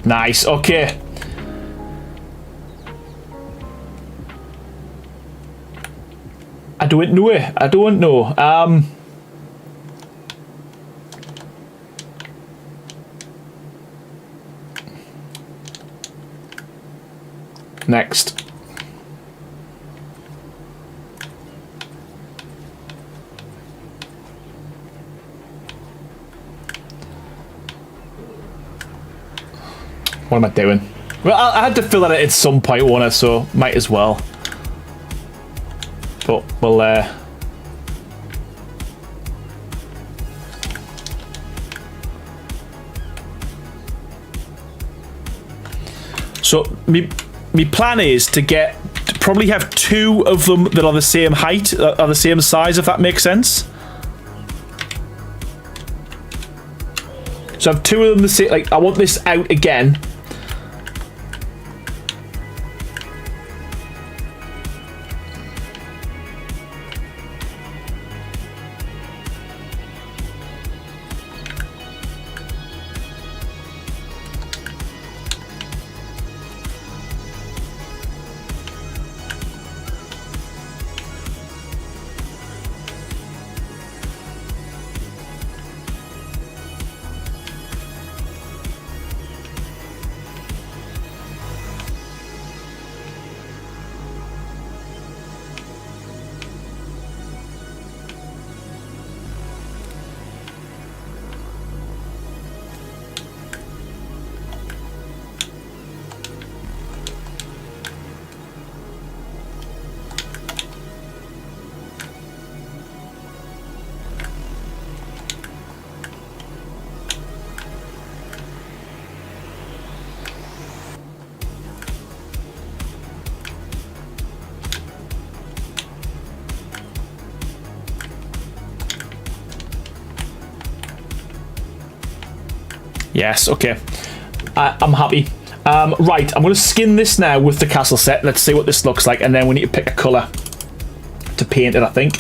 Nice, okay. I don't know. Next. What am I doing? Well, I had to fill that at some point, won't I? So might as well. But we'll so my plan is to probably have two of them that are the same height, are the same size, if that makes sense. So I have two of them the same. Like I want this out again. Yes, okay. I'm happy. Right, I'm going to skin this now with the castle set. Let's see what this looks like, and then we need to pick a colour to paint it, I think.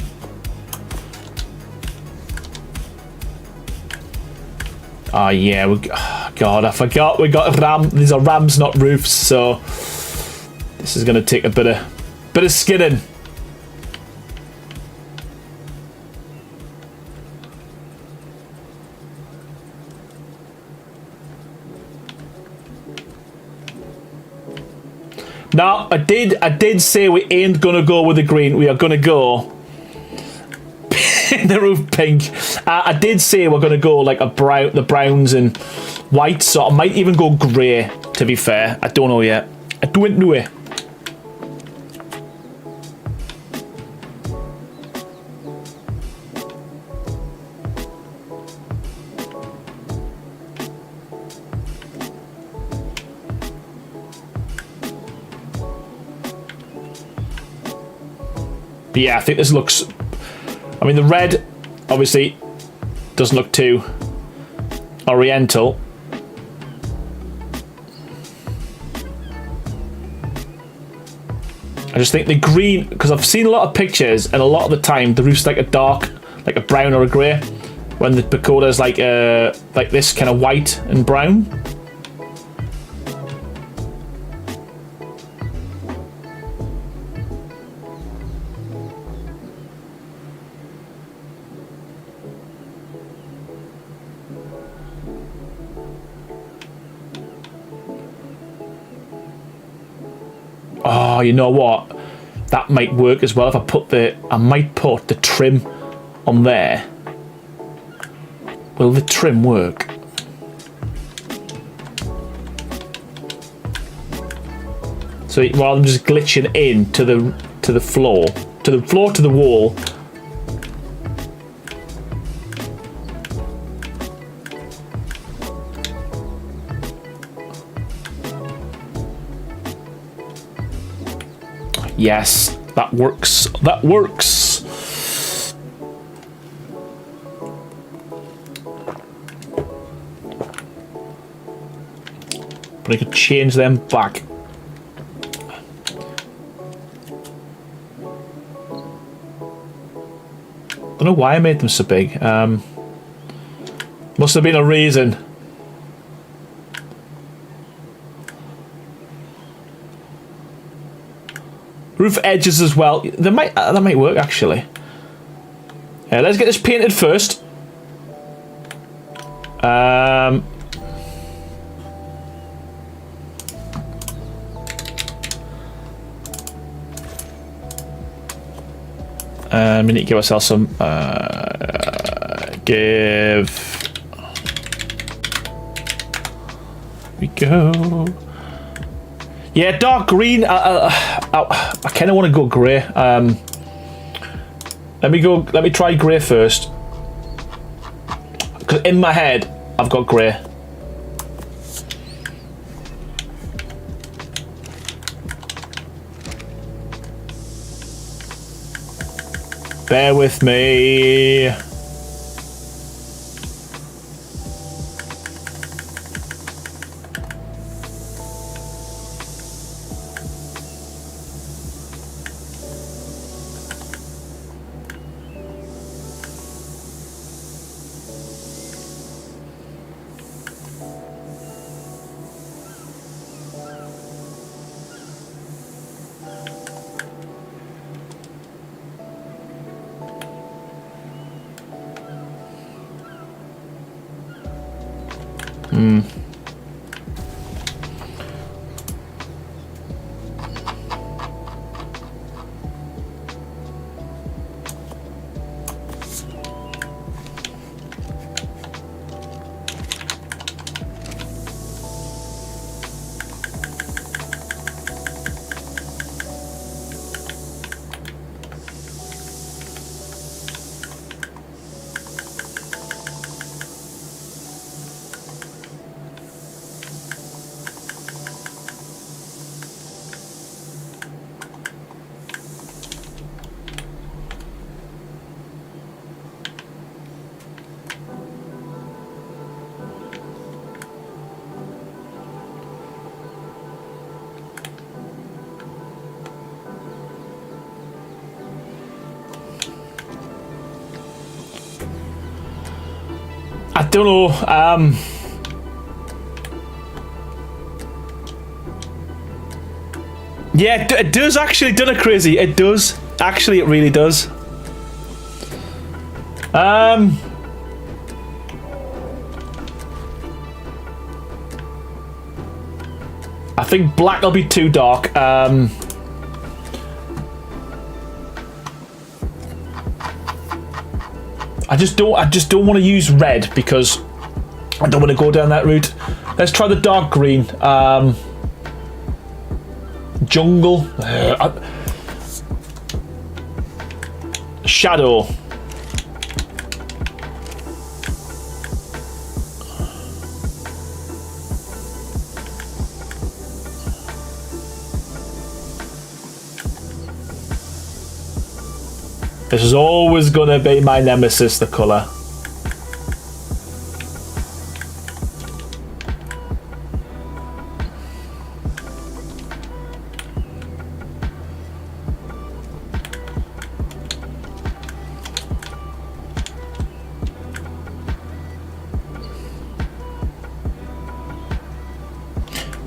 Oh, yeah. Oh, God, I forgot. We got ram. These are rams, not roofs, so this is going to take a bit of skinning. Now, I did say we ain't gonna go with the green. We are gonna go the roof pink. I did say we're gonna go like the browns and white. So I might even go grey. To be fair, I don't know yet. I don't know it. But yeah, I think this looks... I mean, the red, obviously, doesn't look too oriental. I just think the green... Because I've seen a lot of pictures, and a lot of the time, the roof's like a dark, like a brown or a grey. When the Pagoda's like this kind of white and brown. Oh, you know what? That might work as well if I might put the trim on there. Will the trim work? So rather than just glitching in to the floor, to the wall. Yes, that works. That works. But I could change them back. Don't know why I made them so big. Must have been a reason. Roof edges as well. That might work actually. Let's get this painted first. We need to give ourselves some. Give. Here we go. Yeah, dark green. I kind of want to go grey. Let me try grey first. Because in my head, I've got grey. Bear with me. I don't know. Yeah, it does actually. Done it crazy. It does. Actually, it really does. I think black will be too dark. I just don't want to use red because I don't want to go down that route. Let's try the dark green. Jungle. Shadow. This is always gonna be my nemesis, the colour.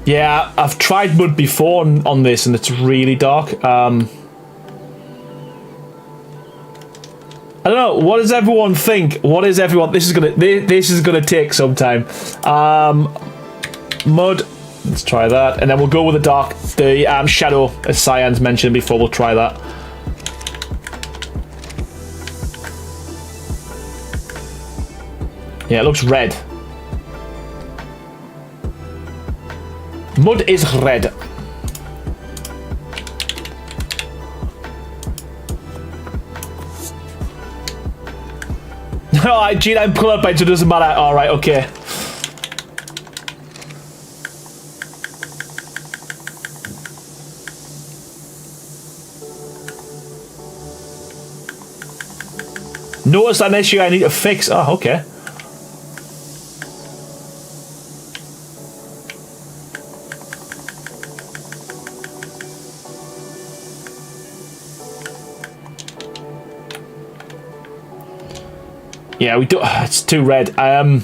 Yeah, I've tried mud before on this and it's really dark. I don't know. What does everyone think? What is everyone? This is gonna take some time. Mud. Let's try that, and then we'll go with the shadow, as Cyan's mentioned before. We'll try that. Yeah, it looks red. Mud is red. Oh, Gene, I'm colorblind, so it doesn't matter. All right, okay. Notice an issue I need to fix. Oh, okay. Yeah, we do. It's too red. So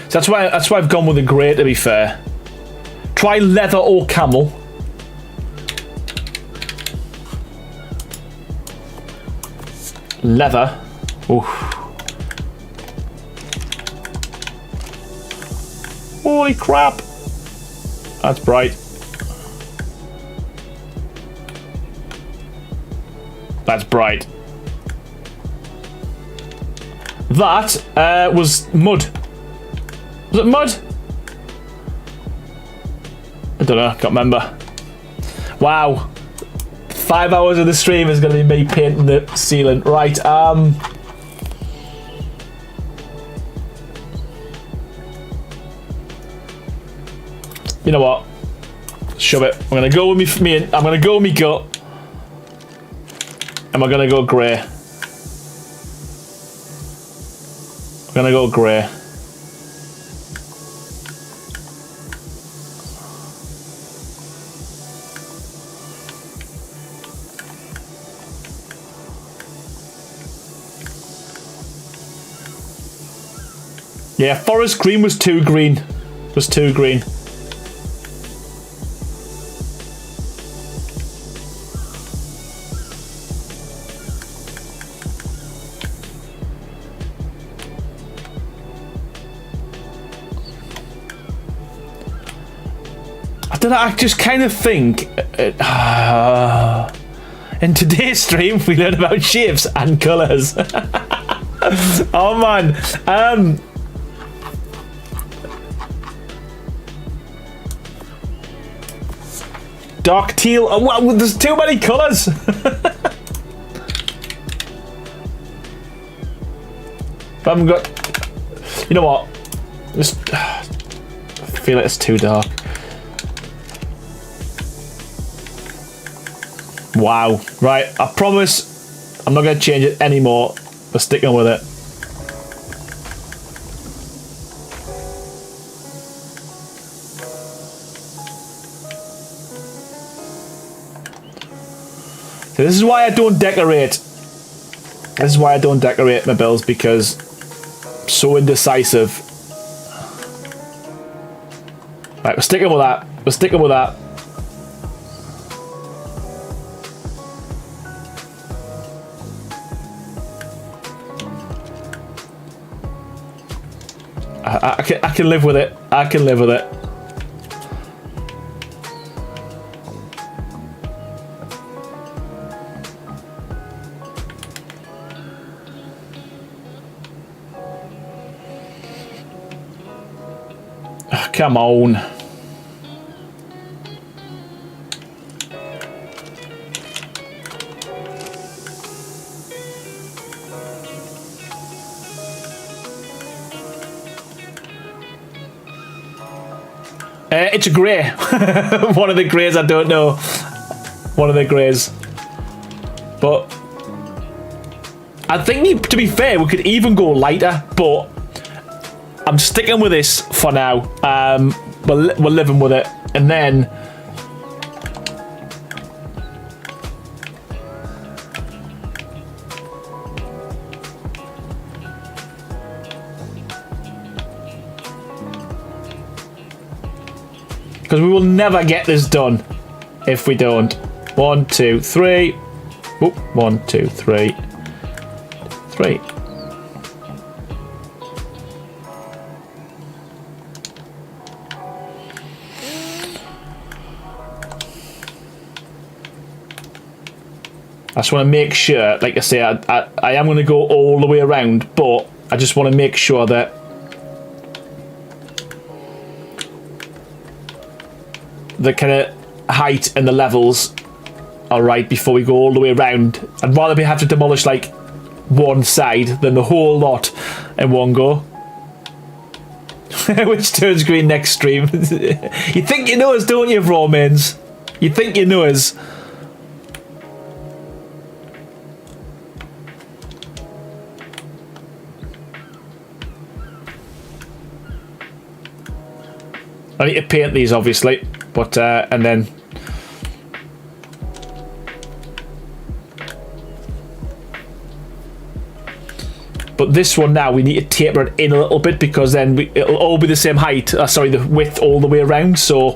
that's why I've gone with the grey. To be fair, try leather or camel. Leather. Oof. Holy crap! That's bright. That's bright. That was mud. Was it mud? I don't know. Can't remember. Wow. 5 hours of the stream is going to be me painting the ceiling. Right. You know what? Shove it. I'm going to go with me. I'm going to go with me gut. And we're going to go grey. Gonna go grey. Yeah, forest green was too green. Was too green. I just kind of think in today's stream we learn about shapes and colours. Oh man. Dark teal. Oh, well, there's too many colours. I haven't got. You know what? Just I feel like it's too dark. Wow. Right, I promise I'm not going to change it anymore. We're sticking with it. So this is why I don't decorate. This is why I don't decorate my builds, because so indecisive. Right, we're sticking with that. We're sticking with that. I can live with it. I can live with it. Oh, come on. It's a grey. One of the greys, I don't know. One of the greys. But I think, to be fair, we could even go lighter, but I'm sticking with this for now. We're living with it. And then because we will never get this done if we don't. 1, 2, 3. Oop, 1, 2, 3. 3. I just want to make sure, like I say, I am going to go all the way around, but I just want to make sure that the kind of height and the levels are right before we go all the way around. I'd rather have to demolish like one side than the whole lot in one go. Which turns green next stream. You think you know us, don't you, Romans? You think you know us. I need to paint these, obviously, but and then but this one now we need to taper it in a little bit because then it'll all be the same height. Sorry, the width all the way around. So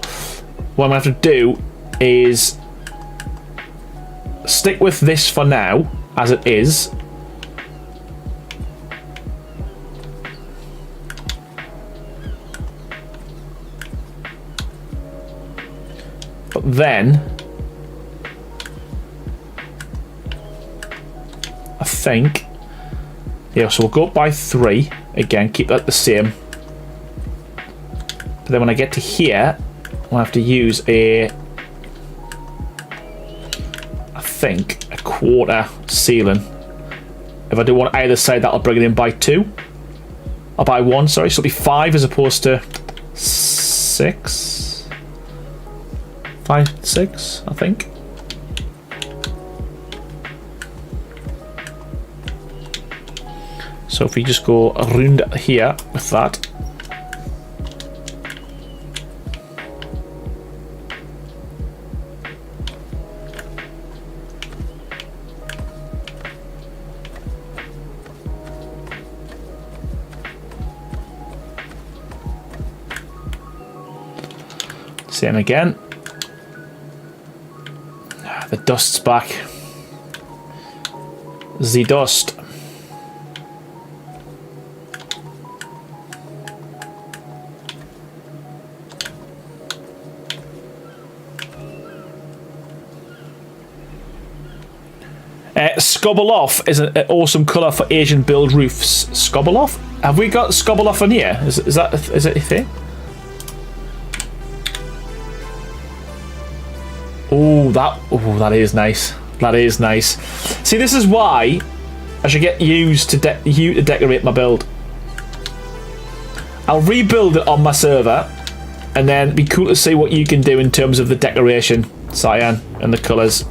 what I'm gonna have to do is stick with this for now as it is. But then I think, yeah, so we'll go up by 3 again, keep that the same. But then when I get to here, I'll have to use I think a 1/4 ceiling. If I do one either side, that'll bring it in by 2 or by 1, sorry, so it'll be 5 as opposed to 6. 5, 6, I think. So if we just go around here with that. Same again. The dust's back. The dust. Scobble off is an awesome colour for Asian build roofs. Scobble off? Have we got scobble off in here? Is that a thing? Oh, that is nice. That is nice. See, this is why I should get used to you to decorate my build. I'll rebuild it on my server, and then it'd be cool to see what you can do in terms of the decoration, cyan, and the colours.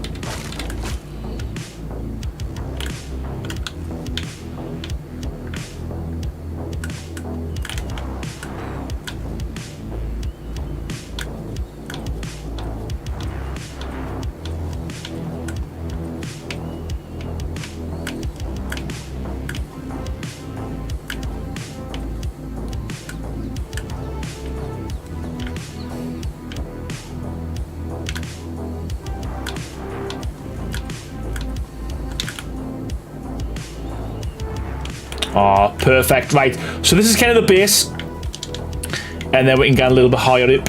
Oh, perfect. Right. So this is kind of the base. And then we can get a little bit higher up.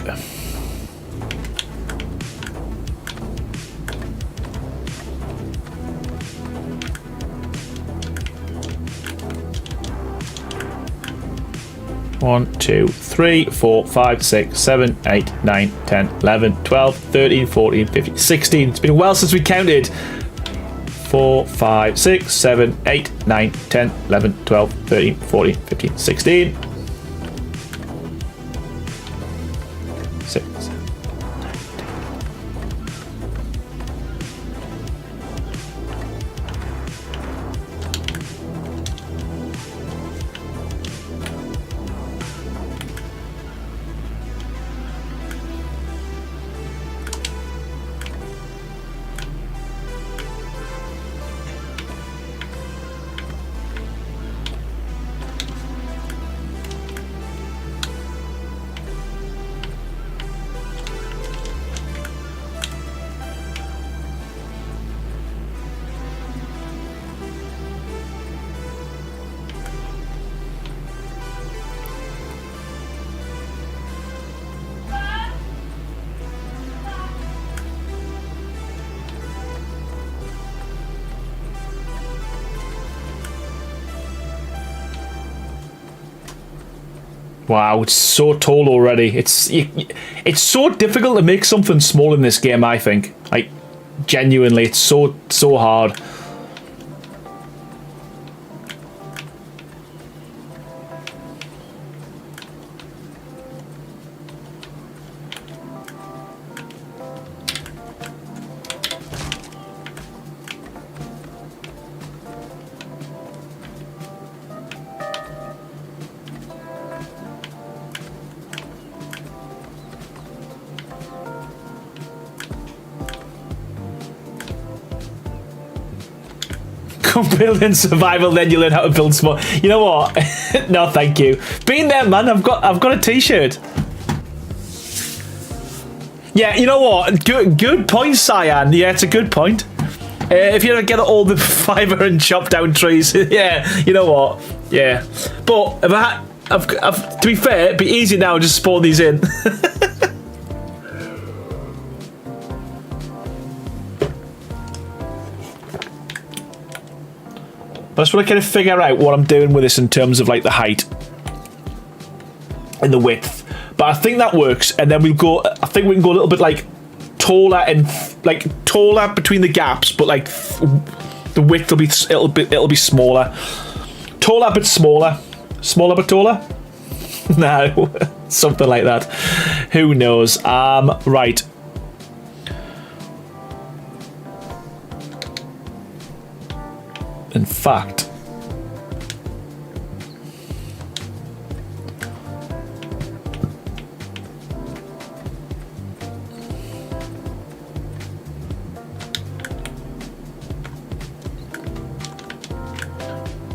One, 2, 3, 4, 5, 6, 7, 8, 9, 10, 11, 12, 13, 14, 15, 16. It's been a while since we counted. 4, 5, 6, 7, 8, 9, 10, 11, 12, 13, 14, 15, 16. 6. Wow, it's so tall already. It's so difficult to make something small in this game, I think. Like, genuinely, it's so hard. Building survival, then you learn how to build small. You know what? No, thank you. Been there, man. I've got a t-shirt. Yeah, you know what? Good point, Cyan. Yeah, it's a good point. If you don't get all the fiber and chop down trees, yeah, you know what? Yeah, but to be fair, it'd be easy now. Just spawn these in. I just want to kind of figure out what I'm doing with this in terms of like the height and the width. But I think that works, and then we'll go. I think we can go a little bit like taller and like taller between the gaps, but like the width will be it'll be smaller, taller but smaller, smaller but taller. No, something like that. Who knows? Right. In fact,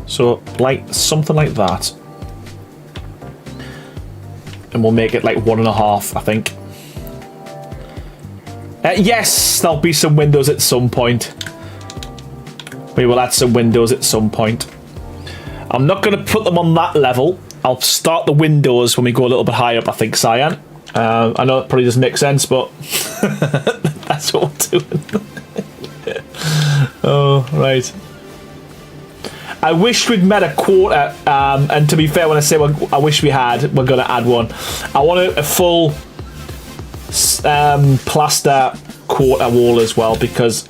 so like something like that, and we'll make it like 1.5, I think. Yes, there'll be some windows at some point. We will add some windows at some point. I'm not going to put them on that level. I'll start the windows when we go a little bit higher up, I think, Cyan. I know it probably doesn't make sense, but that's what we're doing. Oh, right. I wish we'd met a quarter, and to be fair, when I say I wish we had, we're going to add one. I want a full plaster quarter wall as well, because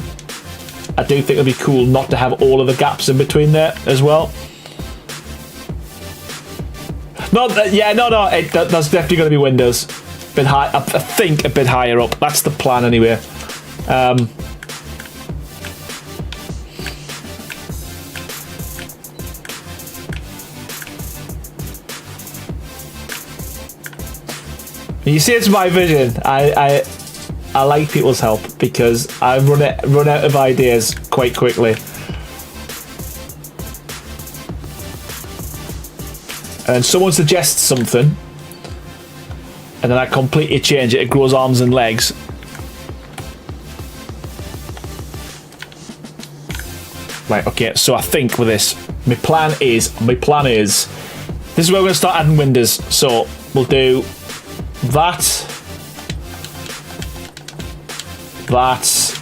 I do think it'd be cool not to have all of the gaps in between there as well. No, yeah, no, that's definitely going to be windows. A bit high, I think a bit higher up. That's the plan anyway. You see, it's my vision. I like people's help because I run out of ideas quite quickly. And someone suggests something, and then I completely change it. It grows arms and legs. Right, okay, so I think with this, My plan is, this is where we're going to start adding windows. So we'll do that, that,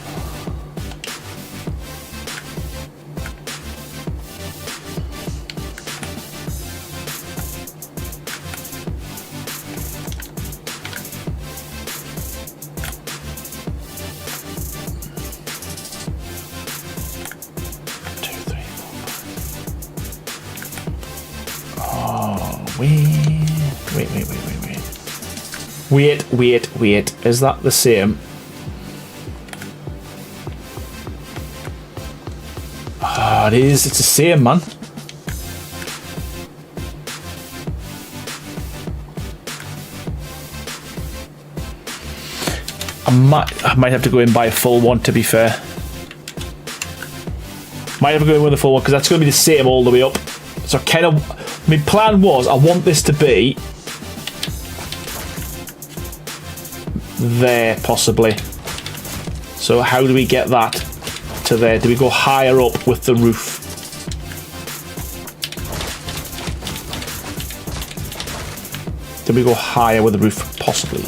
Wait. Is that the same? Ah, it is. It's the same, man. I might have to go in by a full one, to be fair. Might have to go in with a full one, because that's going to be the same all the way up. So kind of, my plan was, I want this to be there, possibly. So how do we get that to there? Do we go higher up with the roof? Do we go higher with the roof? Possibly.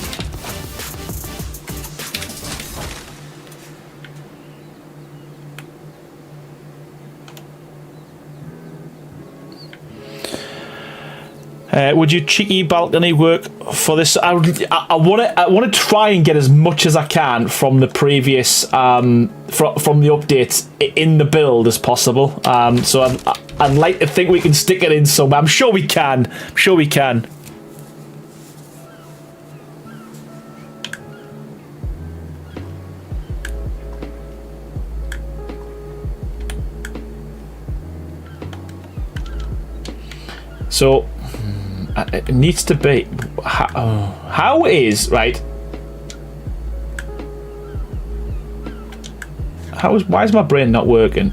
Would your cheeky balcony work for this? I want to try and get as much as I can from the previous from the updates in the build as possible. So I'd like to think we can stick it in somewhere. I'm sure we can. I'm sure we can. So it needs to be how is right. Why is my brain not working?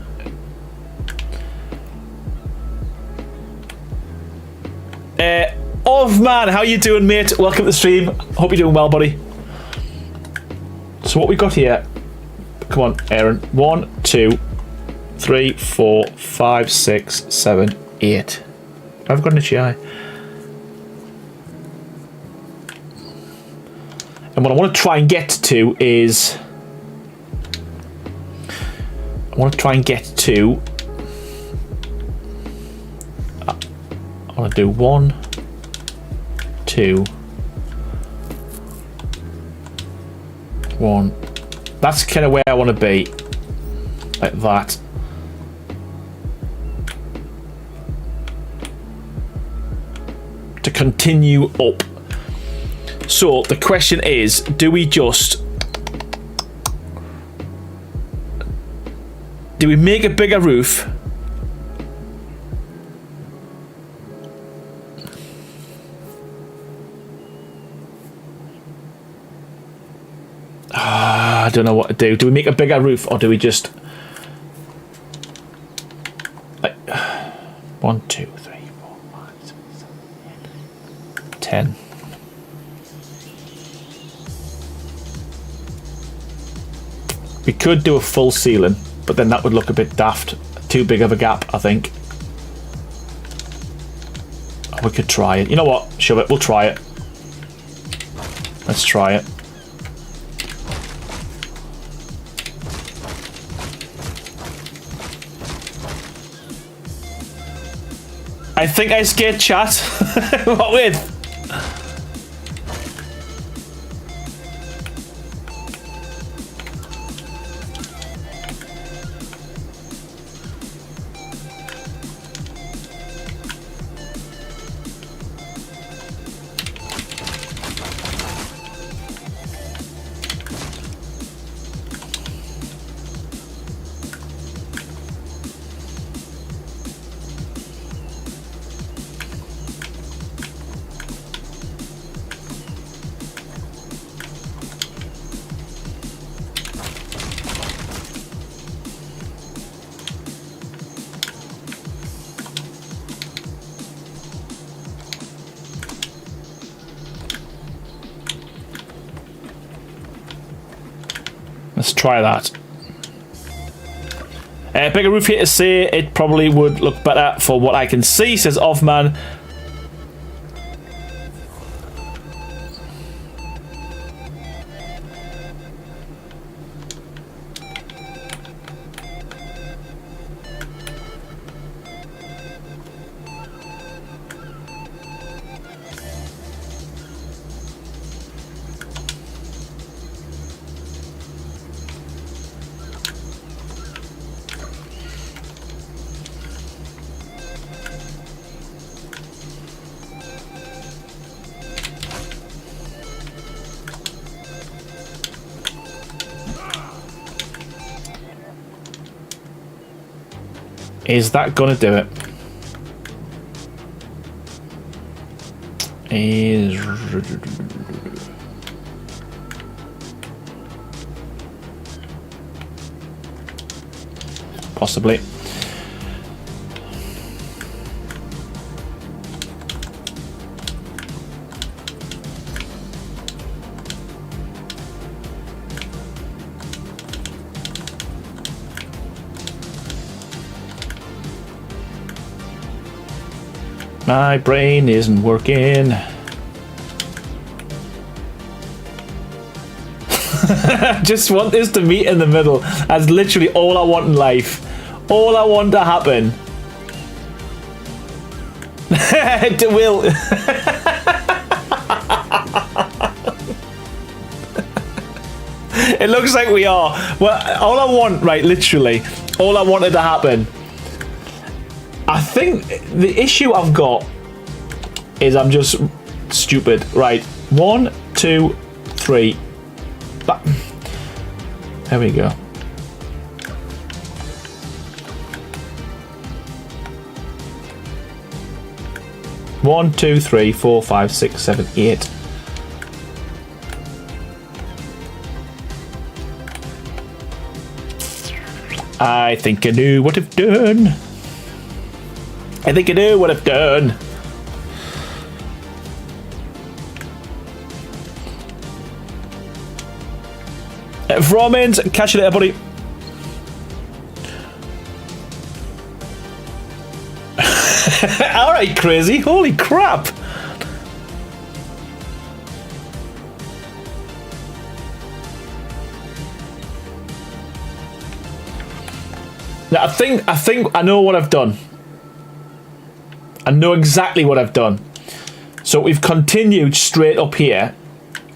Man, how you doing, mate? Welcome to the stream. Hope you're doing well, buddy. So what we got here? Come on, Aaron. 1, 2, 3, 4, 5, 6, 7, 8. I've got an itchy eye. And what I want to try and get to is... I want to do 1, 2, 1. That's kind of where I want to be. Like that. To continue up. So the question is, do we make a bigger roof? I don't know what to do. Do we make a bigger roof, or do we just like 1, 2, 3, 4, 5, 6, 7, 8, 10? We could do a full ceiling, but then that would look a bit daft. Too big of a gap, I think. We could try it. You know what? Shove it. We'll try it. Let's try it. I think I scared chat. What with? Let's try that. Bigger roof here to say it probably would look better for what I can see, says Offman. Is that gonna do it? Possibly. My brain isn't working. Just want this to meet in the middle. That's literally all I want in life. All I want to happen. It will. It looks like we are. Well, all I want, right, literally, all I wanted to happen. I think the issue I've got is I'm just stupid. Right, 1, 2, 3. There we go. One, 2, 3, 4, 5, 6, 7, 8. I think I knew what I've done. I think I know what I've done. Romans, catch you later, buddy. Alright, crazy. Holy crap. Now, I think I know what I've done. I know exactly what I've done. So we've continued straight up here,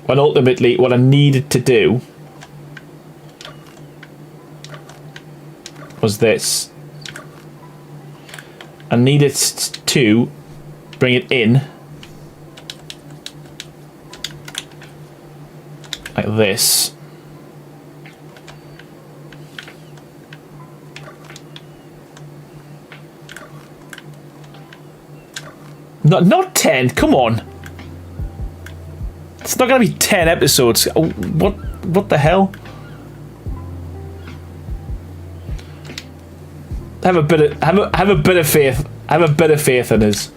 when ultimately what I needed to do was this. I needed to bring it in like this. Not 10, come on. It's not gonna be 10 episodes. Oh, what the hell? Have a bit of faith. Have a bit of faith in us.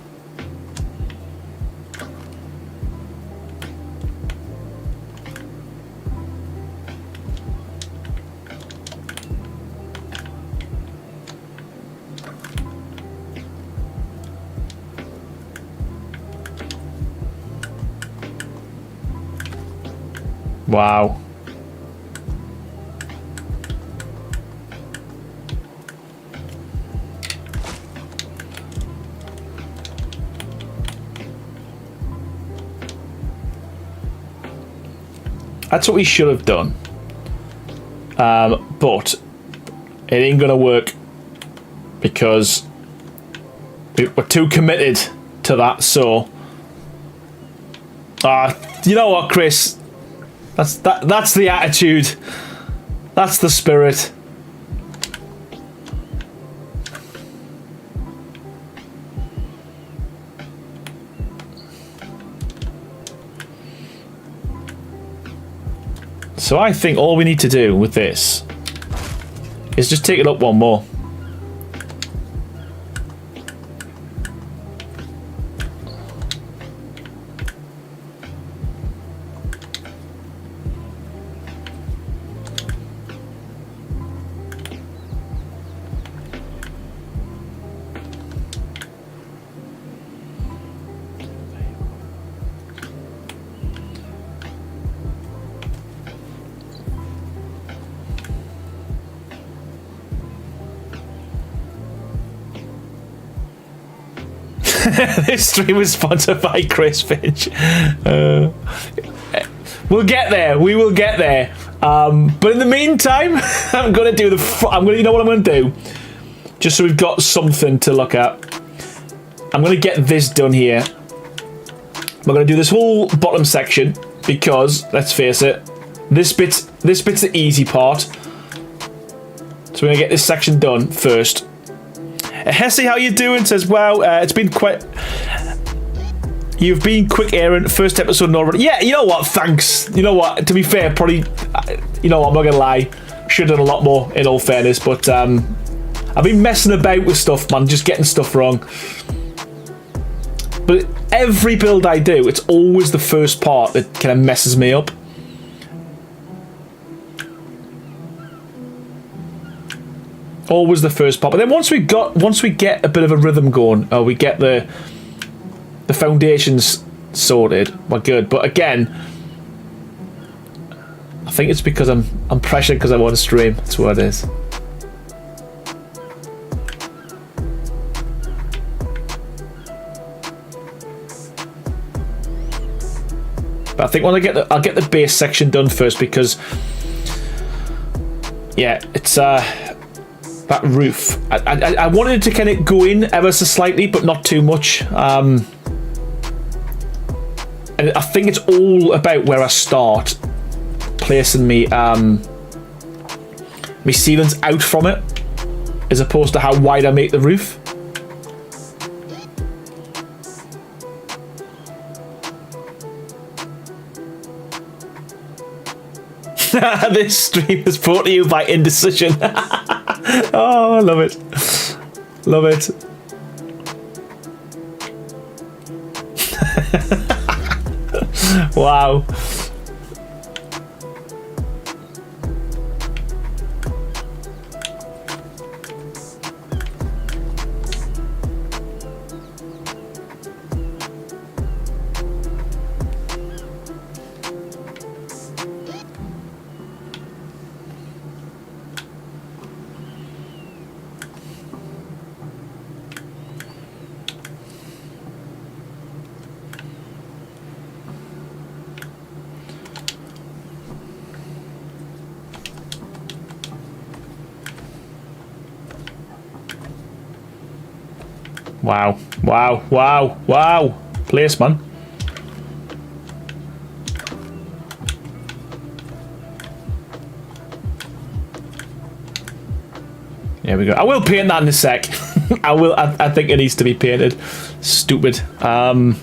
Wow. That's what we should have done. But it ain't gonna work because we're too committed to that, so you know what, Chris? That's the attitude. That's the spirit. So I think all we need to do with this is just take it up one more. This stream was sponsored by Chris Finch. We'll get there. We will get there. But in the meantime, I'm gonna do you know what I'm gonna do? Just so we've got something to look at. I'm gonna get this done here. We're gonna do this whole bottom section because, let's face it, this bit's the easy part. So we're gonna get this section done first. Hesse, how you doing? Says, wow, it's been quite. You've been quick, Aaron. First episode already. Yeah, you know what? Thanks. You know what? To be fair, probably. You know what? I'm not gonna lie. Should have done a lot more, in all fairness. But I've been messing about with stuff, man. Just getting stuff wrong. But every build I do, it's always the first part that kind of messes me up. Always the first part. But then once we get a bit of a rhythm going, or we get the foundations sorted, we're good. But again, I think it's because I'm pressured because I want to stream. That's what it is. But I think when I'll get the base section done first because yeah, it's that roof. I wanted to kind of go in ever so slightly, but not too much. And I think it's all about where I start placing me ceilings out from it, as opposed to how wide I make the roof. This stream is brought to you by Indecision. Oh, I love it. Love it. Wow. Wow, wow, wow, wow. Place, man. There we go. I will paint that in a sec. I will. I think it needs to be painted. Stupid. Let's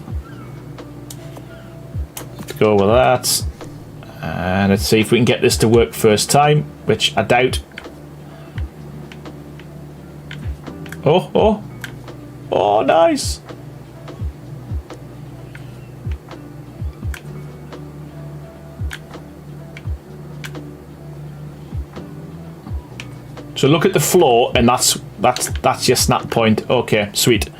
go with that. And let's see if we can get this to work first time, which I doubt. Oh, oh. Oh, nice. So look at the floor, and that's your snap point. Okay, sweet.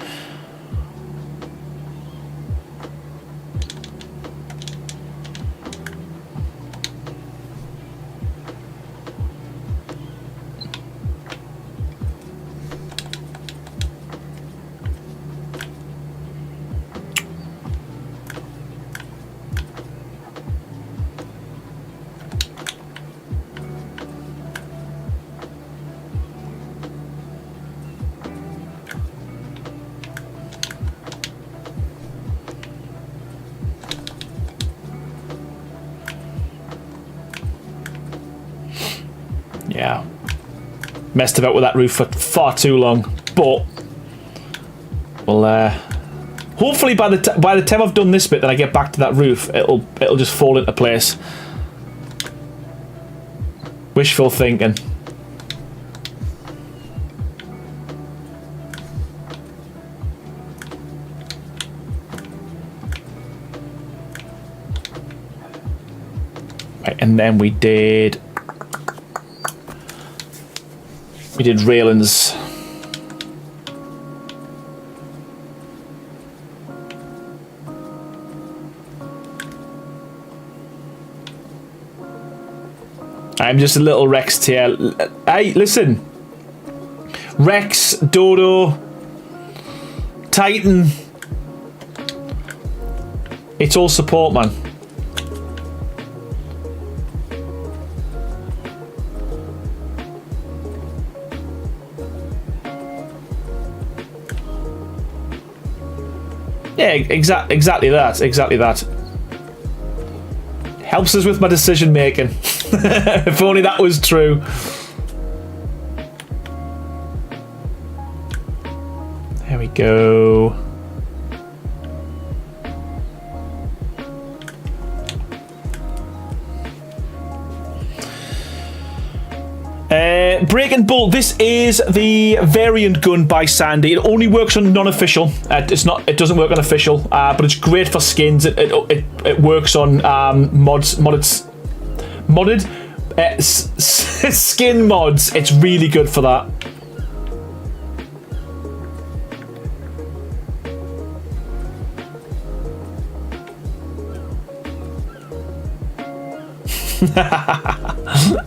Yeah, messed about with that roof for far too long, but well, hopefully by the time I've done this bit, then I get back to that roof, it'll just fall into place. Wishful thinking. Right, and then we did railings. I'm just a little Rex here. Hey, listen. Rex, Dodo, Titan, It's all support, man. Yeah, exactly that. Exactly that. Helps us with my decision making. If only that was true. There we go. Breaking Bolt. This is the variant gun by Sandy. It only works on non-official. It doesn't work on official, but it's great for skins. It works on modded skin mods. It's really good for that.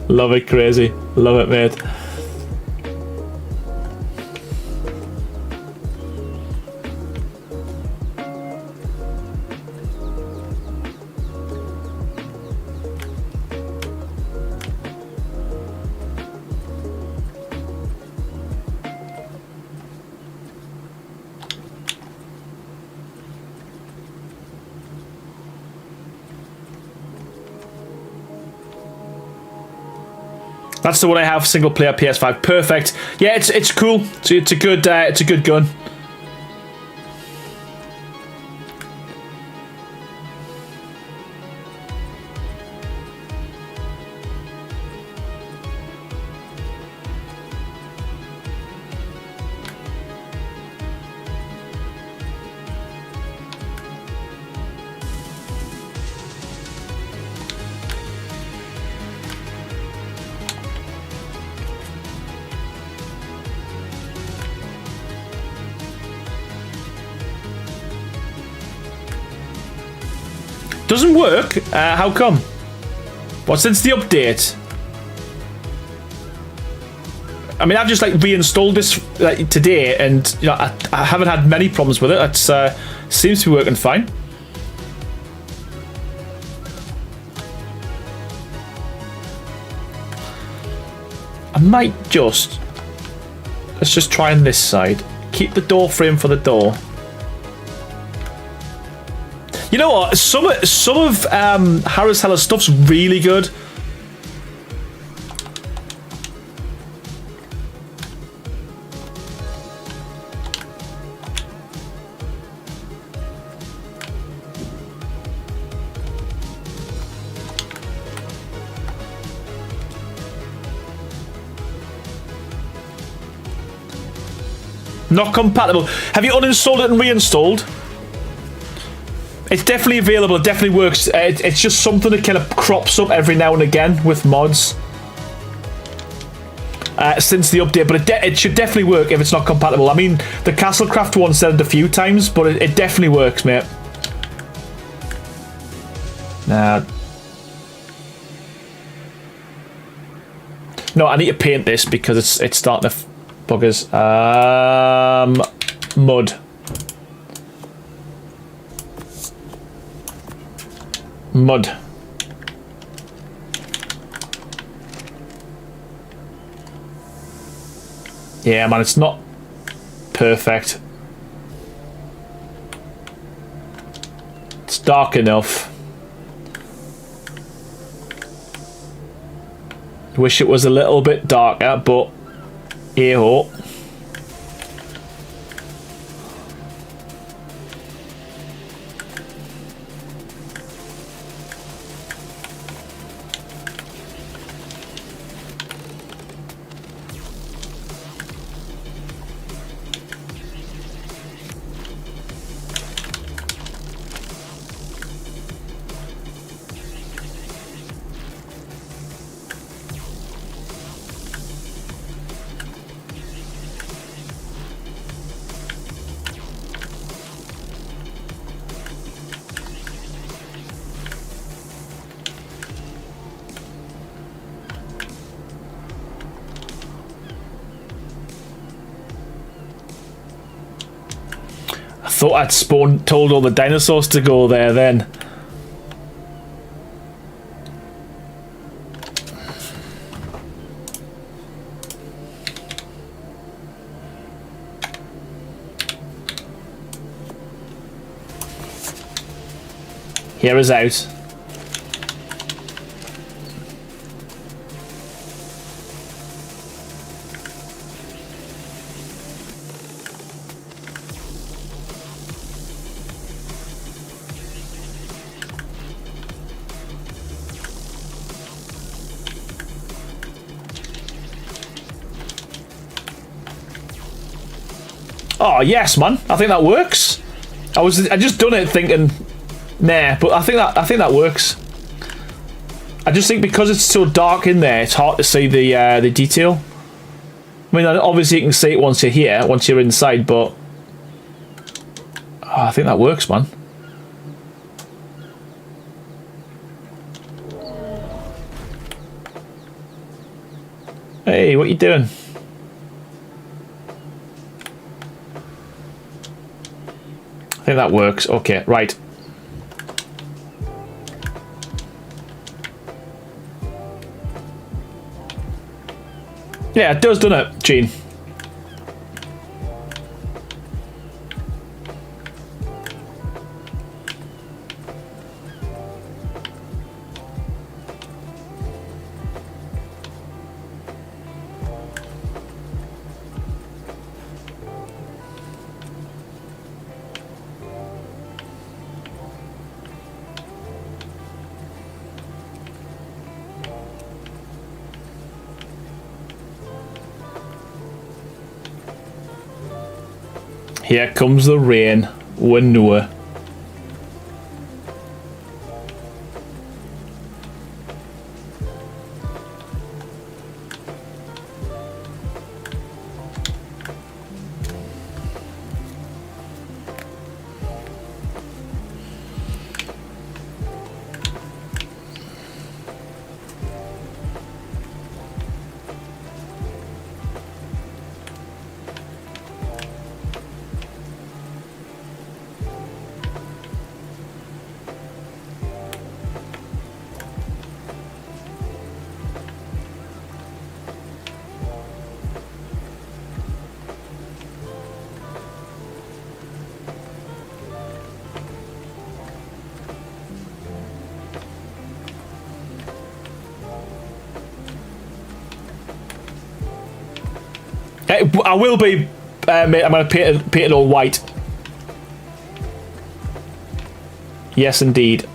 Love it, crazy. Love it, mate. That's the one I have, single player PS5. Perfect. Yeah, it's cool. It's a good gun. Doesn't work? How come? What, since the update? I mean, I've just like reinstalled this today, and you know, I haven't had many problems with it. It seems to be working fine. I might just... Let's just try on this side. Keep the door frame for the door. You know what? Some of Harris Heller's stuff's really good. Not compatible. Have you uninstalled it and reinstalled? It's definitely available. It definitely works. It's just something that kind of crops up every now and again with mods since the update. But it should definitely work if it's not compatible. I mean, the Castlecraft one said it a few times, but it definitely works, mate. Nah. No, I need to paint this because it's starting to buggers. Mud. Mud. Yeah, man, it's not perfect. It's dark enough. Wish it was a little bit darker, but hey-ho. thought I'd told all the dinosaurs to go there then. Hear us out. Oh yes, man! I think that works. I just done it thinking, nah, but I think that works. I just think because it's so dark in there, it's hard to see the detail. I mean, obviously you can see it once you're here, once you're inside, but I think that works, man. Hey, what you doing? I think that works. Okay, right. Yeah, it does, doesn't it, Gene? Here comes the rain. We know it. I will be, mate, I'm going to paint it all white. Yes, indeed.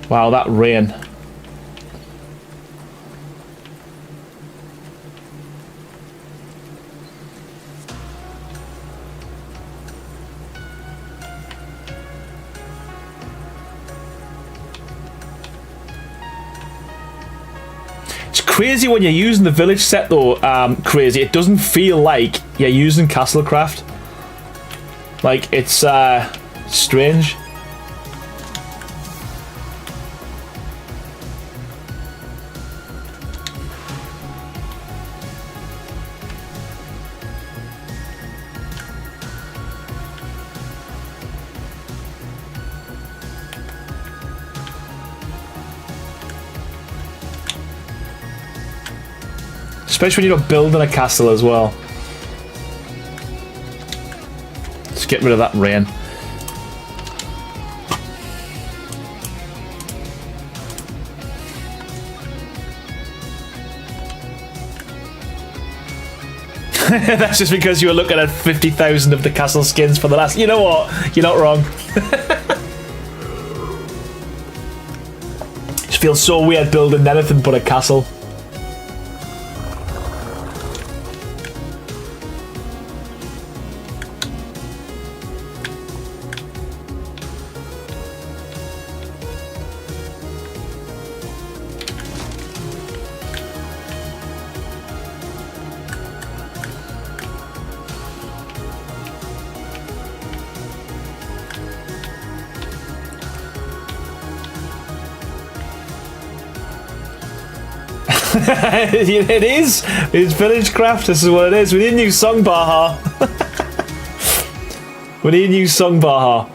Wow, that rain. Crazy when you're using the village set though, Crazy. It doesn't feel like you're using Castlecraft. Like, it's strange. Especially when you're not building a castle as well. Let's get rid of that rain. That's just because you were looking at 50,000 of the castle skins for the last... You know what? You're not wrong. It feels so weird building anything but a castle. It is. It's village craft. This is what it is. We need a new song, Baha. We need a new song, Baha.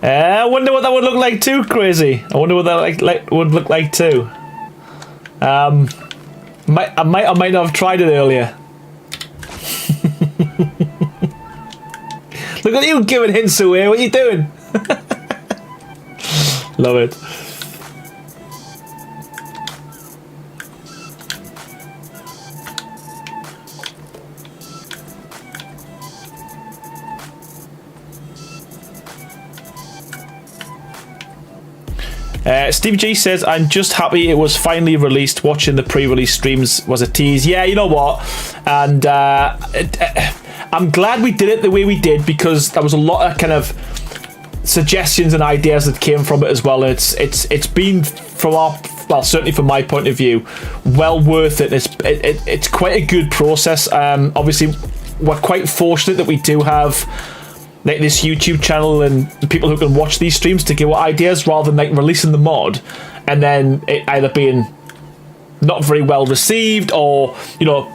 I wonder what that would look like too, Crazy. I wonder what that would look like too. I might not have tried it earlier. Look at you giving hints away. What are you doing? Love it. Steve G says, I'm just happy it was finally released. Watching the pre-release streams was a tease. Yeah, you know what? And I'm glad we did it the way we did, because there was a lot of kind of suggestions and ideas that came from it as well. It's been, from our, well, certainly from my point of view, well worth it. It's quite a good process. Obviously, we're quite fortunate that we do have like this YouTube channel and people who can watch these streams to give ideas, rather than like releasing the mod and then it either being not very well received, or you know,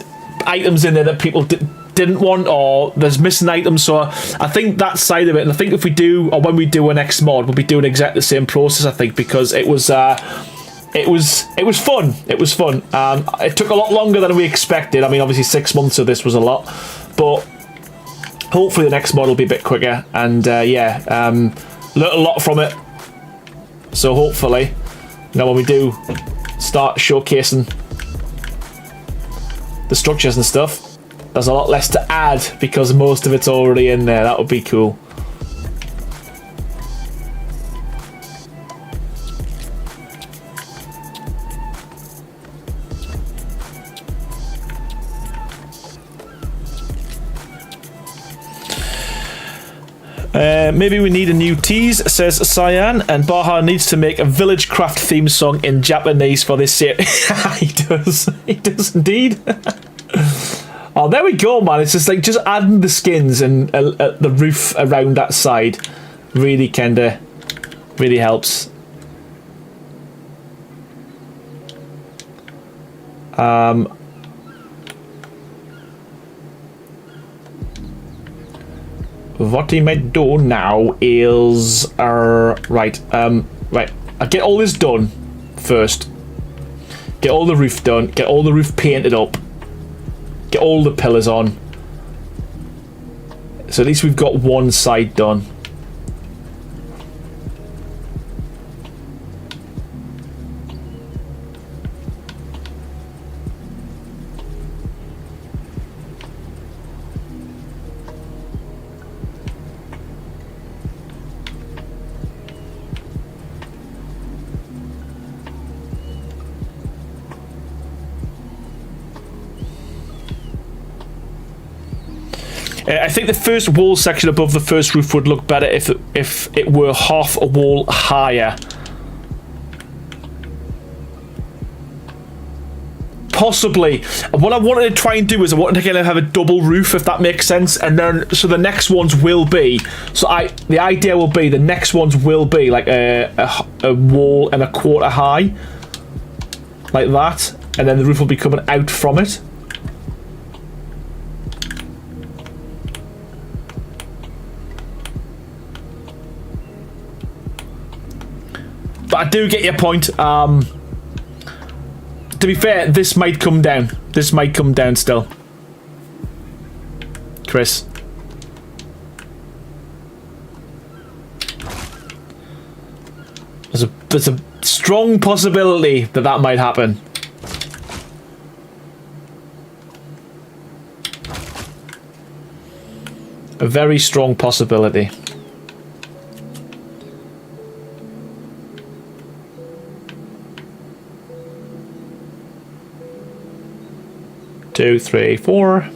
items in there that people didn't want, or there's missing items. So I think that side of it, and I think if we do, or when we do an X mod, we'll be doing exactly the same process, I think, because it was fun. It was fun. It took a lot longer than we expected. I mean, obviously 6 months of this was a lot, but hopefully the next mod will be a bit quicker. And yeah, learned a lot from it. So hopefully, you know, when we do start showcasing the structures and stuff, there's a lot less to add because most of it's already in there. That would be cool. Maybe we need a new tease, says Cyan, and Baha needs to make a village craft theme song in Japanese for this series. He does indeed. Oh, there we go, man. It's just like just adding the skins and the roof around that side really really helps. What he might do now is right. I'll get all this done first. Get all the roof done. Get all the roof painted up. Get all the pillars on. So at least we've got one side done. I think the first wall section above the first roof would look better if it were half a wall higher. Possibly. What I wanted to try and do is I wanted to kind of have a double roof, if that makes sense, and then so the next ones will be. So the idea will be the next ones will be like a wall and a quarter high, like that, and then the roof will be coming out from it. But I do get your point. To be fair, this might come down. This might come down still. Chris. There's a strong possibility that might happen. A very strong possibility. 2, 3, 4.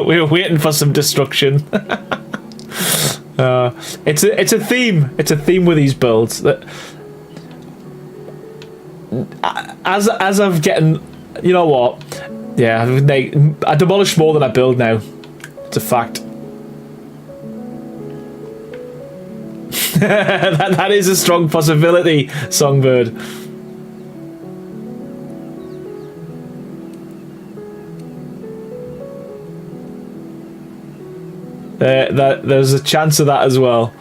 We were waiting for some destruction. It's a theme. It's a theme with these builds that as I'm getting, you know what? Yeah, I demolish more than I build now. It's a fact. that is a strong possibility, Songbird. There's a chance of that as well.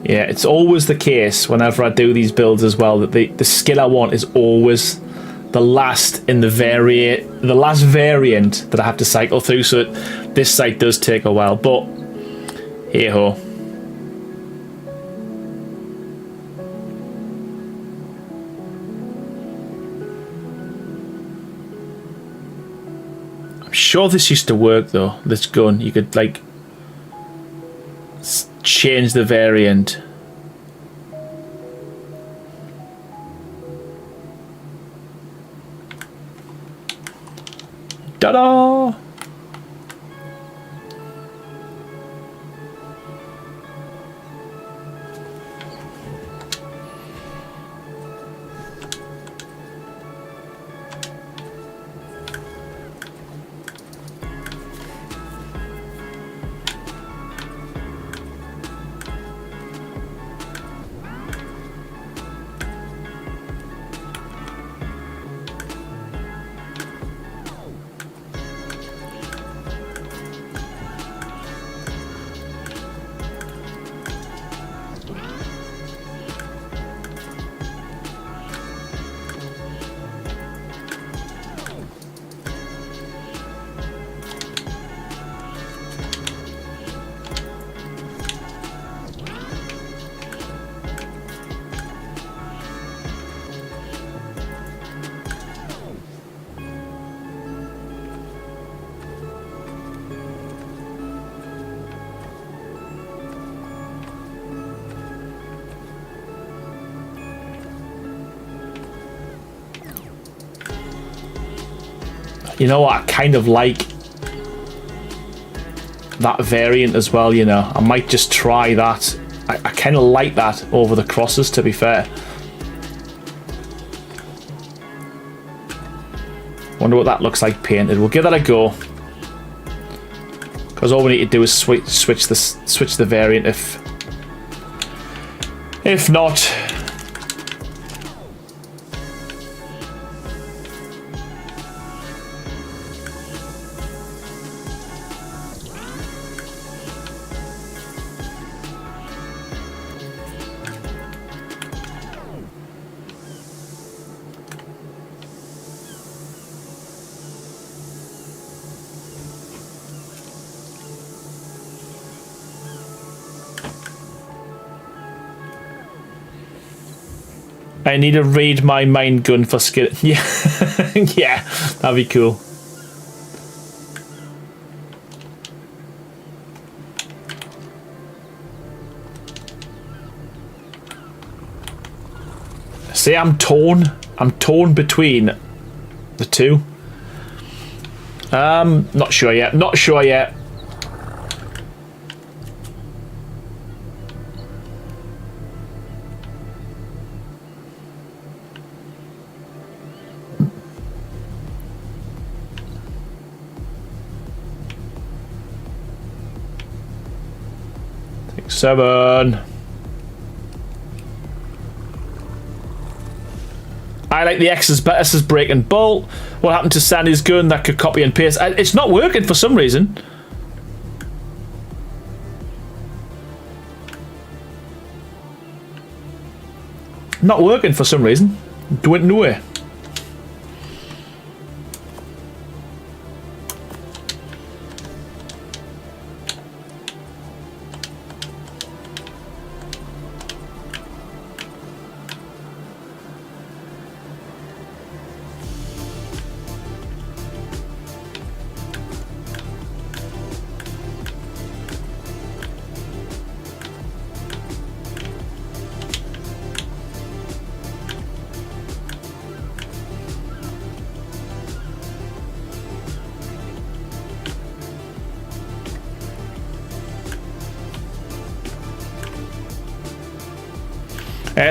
Yeah, it's always the case whenever I do these builds as well that the skill I want is always the last in the last variant that I have to cycle through. So this site does take a while, but hey ho. I'm sure this used to work though. This gun, you could like change the variant. Ta-da! You know what, I kind of like that variant as well, you know. I might just try that. I kind of like that over the crosses, to be fair. Wonder what that looks like painted. We'll give that a go. Because all we need to do is switch the variant if not. I need to raid my mine gun for skill. Yeah, yeah, that'd be cool. See, I'm torn. I'm torn between the two. Not sure yet. Not sure yet. Take 7. I Highlight the X's better, says Breaking Bolt. What happened to Sandy's gun that could copy and paste? It's not working for some reason. Not working for some reason. Going nowhere.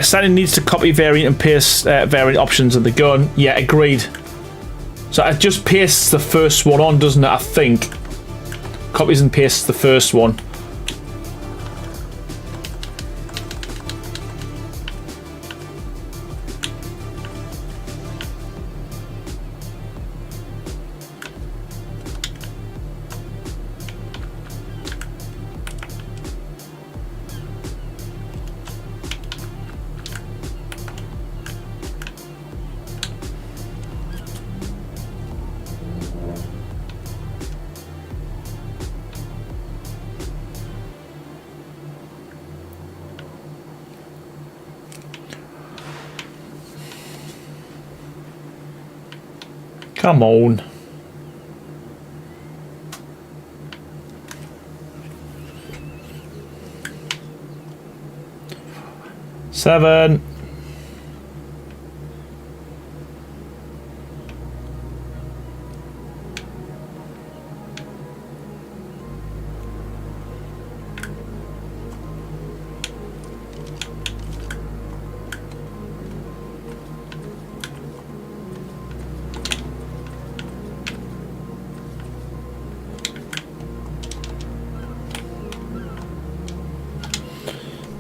Sandy needs to copy variant and paste variant options of the gun. Yeah, agreed. So it just pastes the first one on, doesn't it? I think. Copies and pastes the first one. Come on. Seven.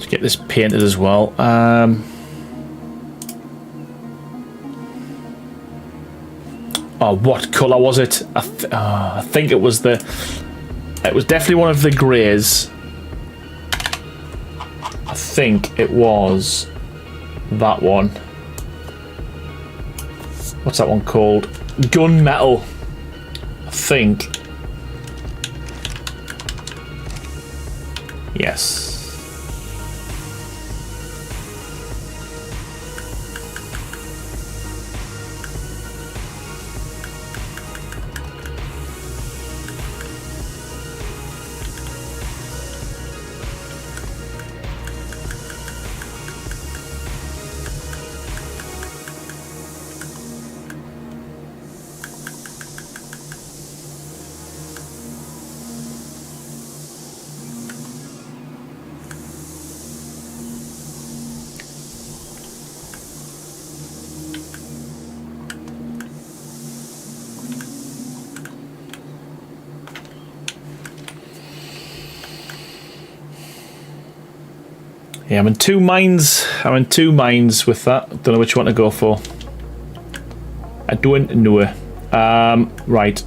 Get this painted as well. Oh, what colour was it? I think it was the. It was definitely one of the greys. I think it was that one. What's that one called? Gunmetal. I think. Yes. Yeah, I'm in two minds. I'm in two minds with that. Don't know which one to go for. I don't know. Right.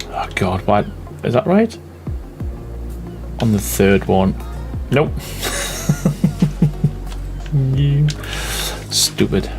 Oh God, what? Is that right? On the third one. Nope. You stupid.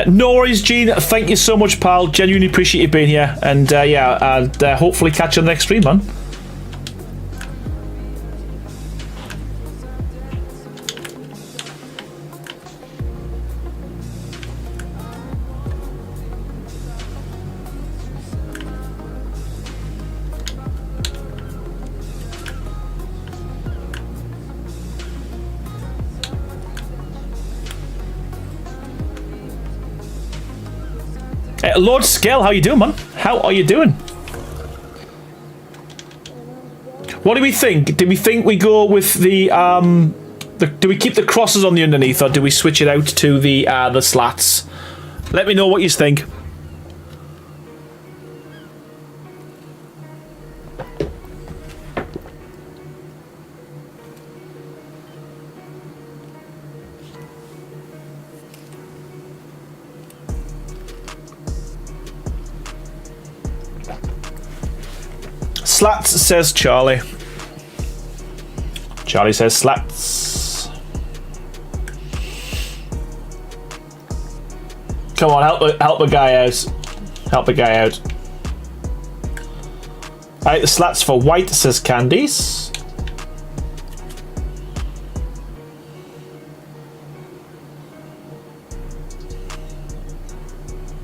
No worries, Gene. Thank you so much, pal. Genuinely appreciate you being here. And yeah, and hopefully catch you on the next stream, man. Lord Scale, how you doing, man? How are you doing? What do we think? Do we think we go with the do we keep the crosses on the underneath, or do we switch it out to the slats? Let me know what you think. Slats, says Charlie. Charlie says slats. Come on, help the guy out. Help the guy out. Alright, the slats for white, says Candice.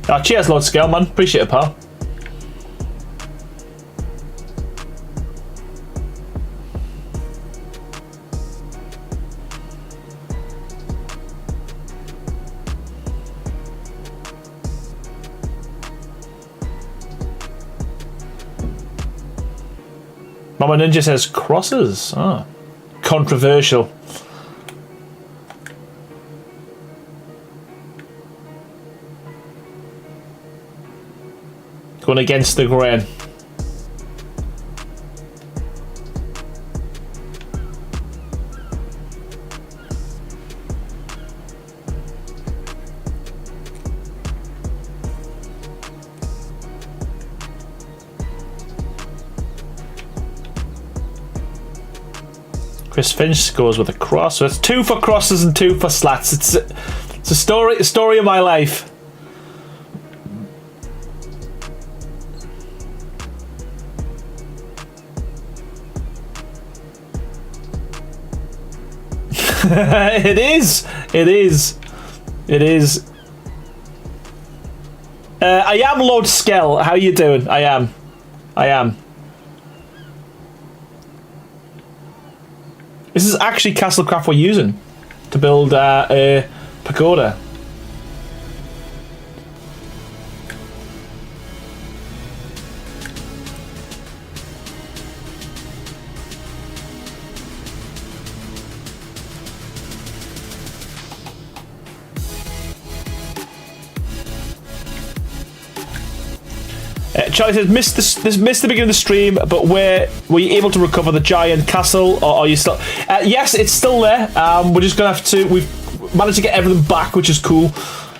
Oh, cheers, Lord Scale, man. Appreciate it, pal. Mama Ninja says crosses. Ah, controversial. Going against the grain. Chris Finch scores with a cross. So it's 2 for crosses and 2 for slats. It's a story of my life. It is. I am Lord Skell. How you doing? I am. This is actually Castlecraft we're using to build a pagoda. Charlie says, missed the beginning of the stream, but were you able to recover the giant castle, or are you still... yes, it's still there. We're just going to have to... We've managed to get everything back, which is cool.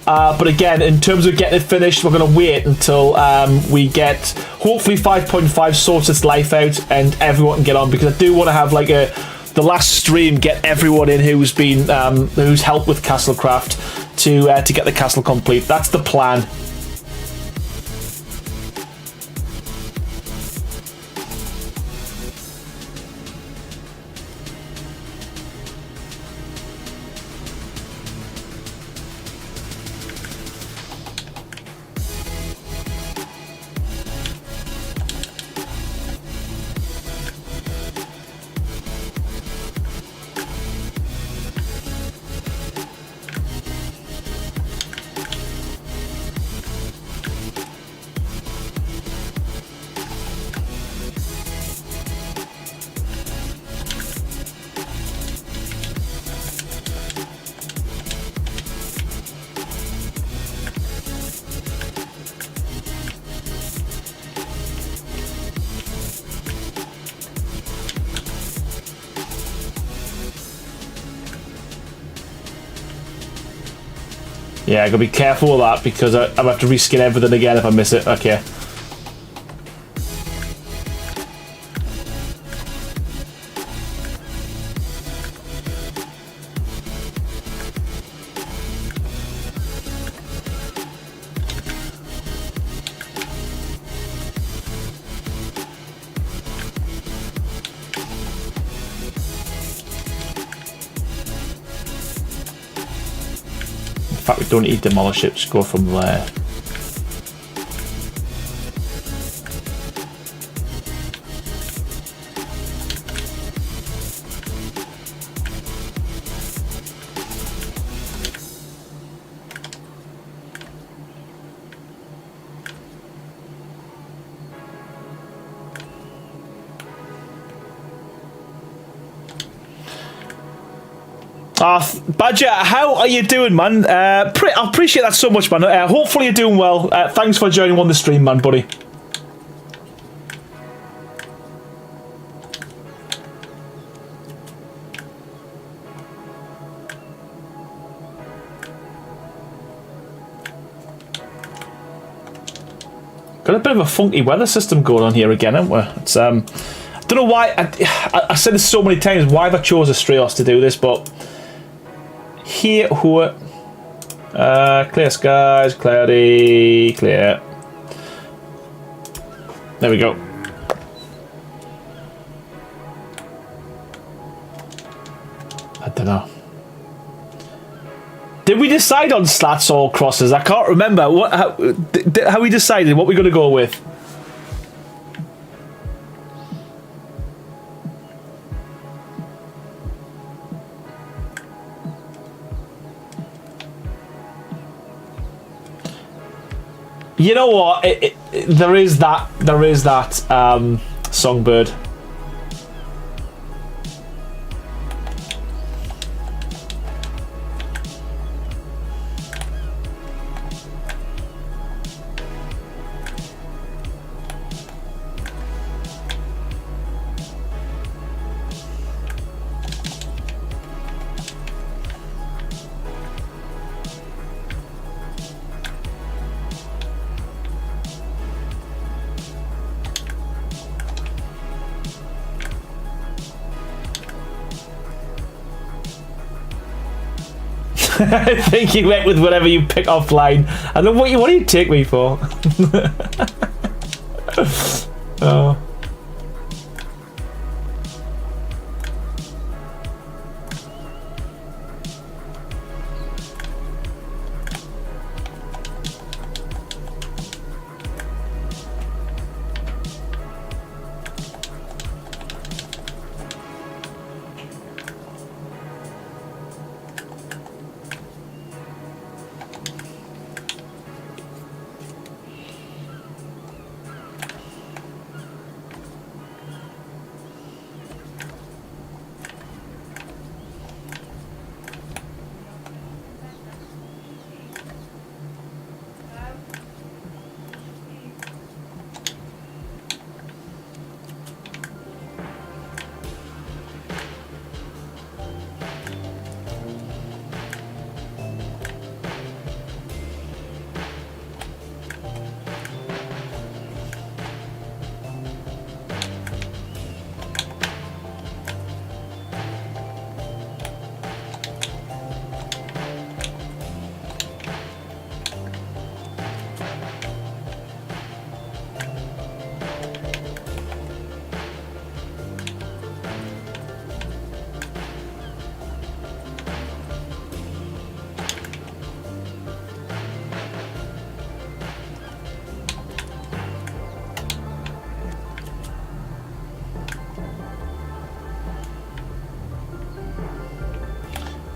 But again, in terms of getting it finished, we're going to wait until we get, hopefully, 5.5 sorts its life out and everyone can get on, because I do want to have like the last stream, get everyone in who's been who's helped with Castlecraft to get the castle complete. That's the plan. Yeah, I gotta be careful with that, because I'll have to reskin everything again if I miss it. Okay. fact, we don't need to demolish it, just go from there. Badger, how are you doing, man? I appreciate that so much, man. Hopefully you're doing well. Thanks for joining on the stream, man, buddy. Got a bit of a funky weather system going on here again, haven't we? It's I don't know why. I said this so many times why they chose Australis to do this, but here, clear skies, cloudy, clear. There we go. I don't know. Did we decide on slats or crosses? I can't remember how we decided what we're going to go with. You know what? There is that songbird. I think you went with whatever you pick offline. I don't know what do you take me for? Oh.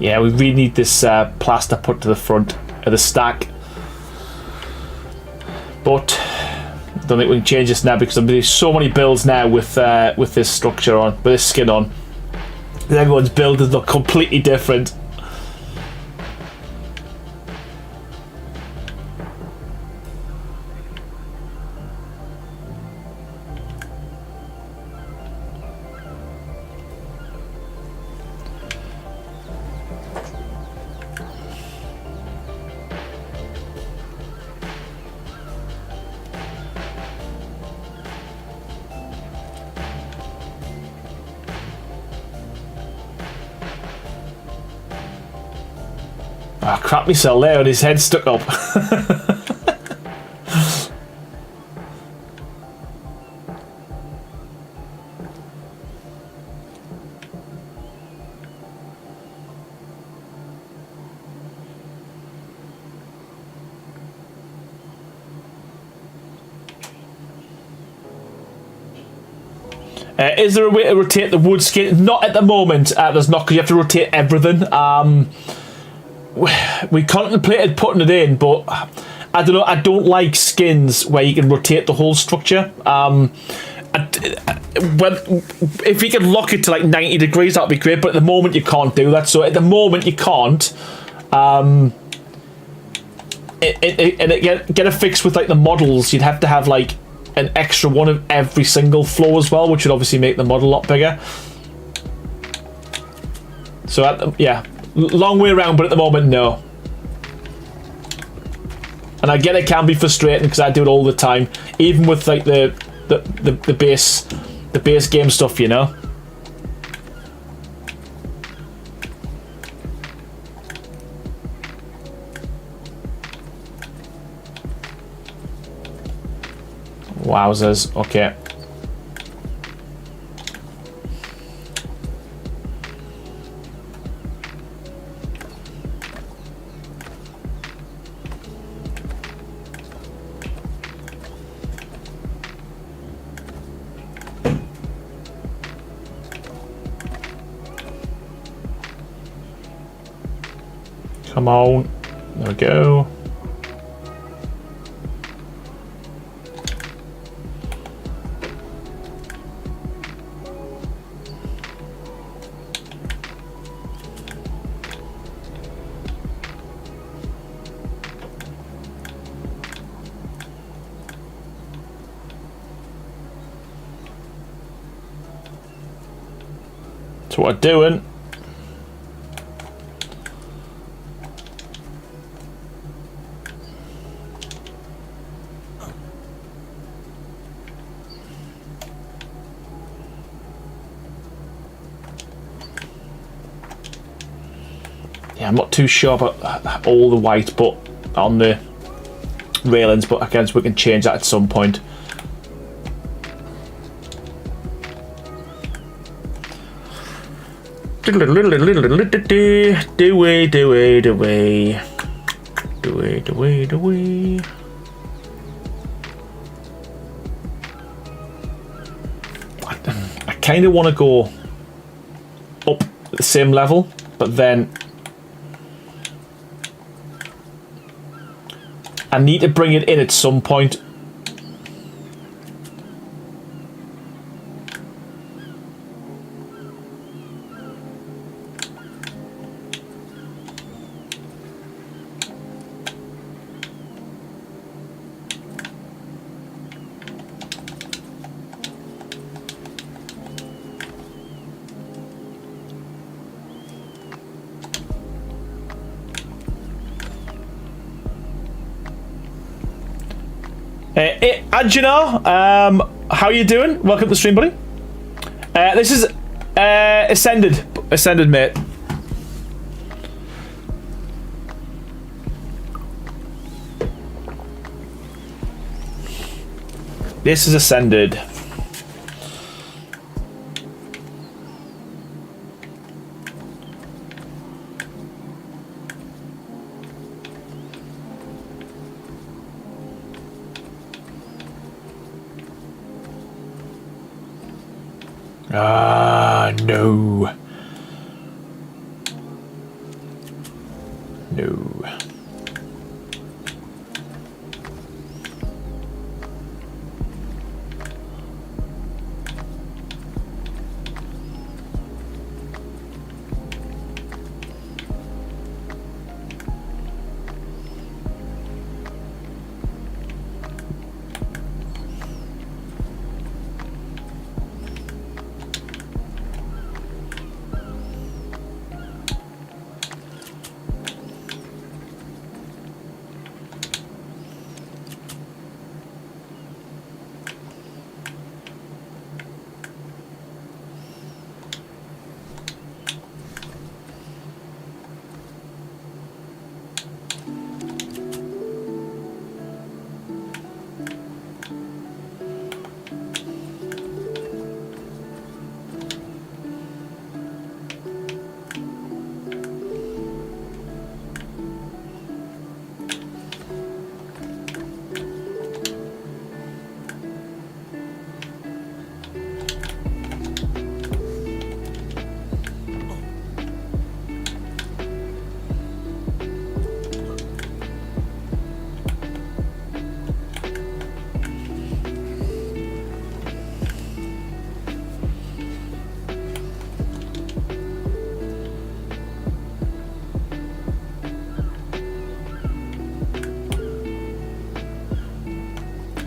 Yeah, we really need this plaster put to the front of the stack. But I don't think we can change this now because there's so many builds now with this structure on, with this skin on. Everyone's builds look completely different. Oh, crap myself there and his head stuck up. Is there a way to rotate the wood skin? Not at the moment. There's not, because you have to rotate everything. We contemplated putting it in, but I don't know. I don't like skins where you can rotate the whole structure. If you could lock it to like 90 degrees, that'd be great. But at the moment, you can't do that. So at the moment, you can't. Get a fix with like the models. You'd have to have like an extra one of every single floor as well, which would obviously make the model a lot bigger. So yeah, long way around, but at the moment, no. And I get it can be frustrating because I do it all the time, even with like the base game stuff, you know. Wowzers. Okay. Come on. There we go. That's what I'm doing. Yeah, I'm not too sure about all the white, but on the railings, but I guess we can change that at some point. Do we. I kind of want to go up at the same level, but then I need to bring it in at some point. Adjuna, how are you doing? Welcome to the stream, buddy. This is Ascended, mate. This is Ascended. No. No.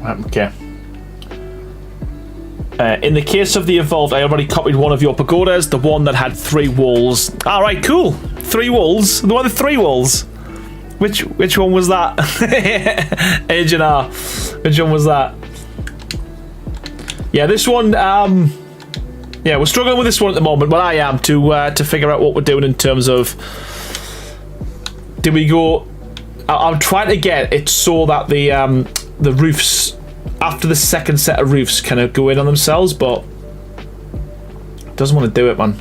Okay. In the case of the evolved, I already copied one of your pagodas, the one that had 3 walls. All right, cool. 3 walls. The one with 3 walls. Which one was that? H&R. Which one was that? Yeah, this one. Yeah, we're struggling with this one at the moment. Well, I am to figure out what we're doing in terms of. Do we go? I'm trying to get it so that the roofs after the second set of roofs kind of go in on themselves, but it doesn't want to do it, man.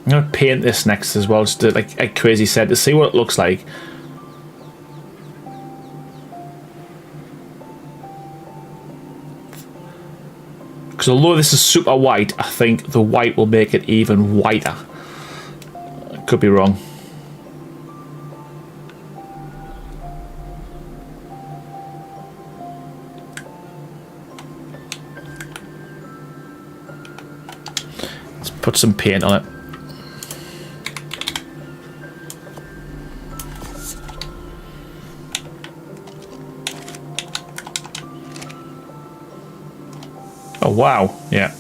I'm gonna paint this next as well, just to, like Crazy said, to see what it looks like. Because although this is super white, I think the white will make it even whiter. Could be wrong. Let's put some paint on it. Oh, wow. Yeah.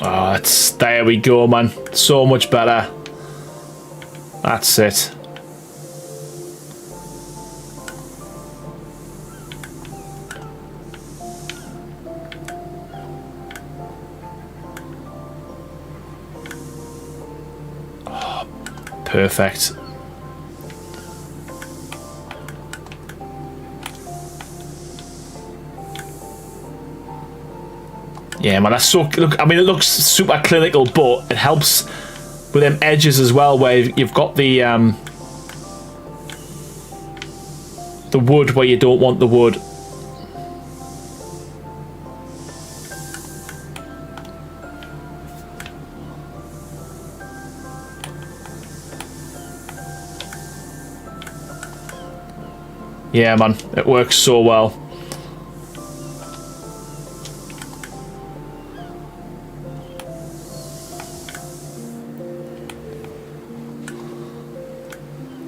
Oh, there we go, man. So much better. That's it. Perfect. Yeah, man, that's so. Look, I mean, it looks super clinical, but it helps with them edges as well, where you've got the wood where you don't want the wood. Yeah, man, it works so well.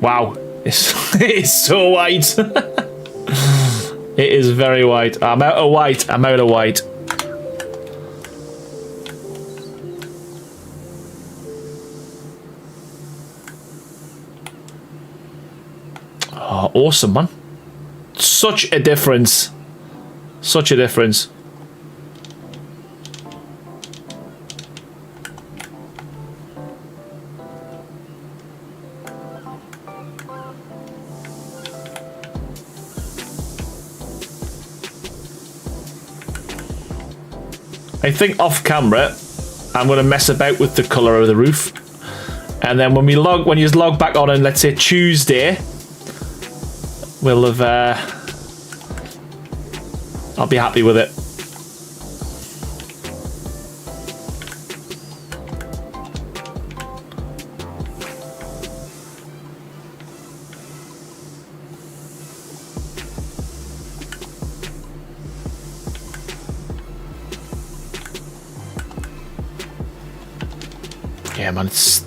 Wow, it's so white. It is very white. I'm out of white. I'm out of white. Oh, awesome, man. Such a difference. Such a difference. I think off camera I'm going to mess about with the colour of the roof, and then when you log back on, and let's say Tuesday, we'll have I'll be happy with it. Yeah, man, it's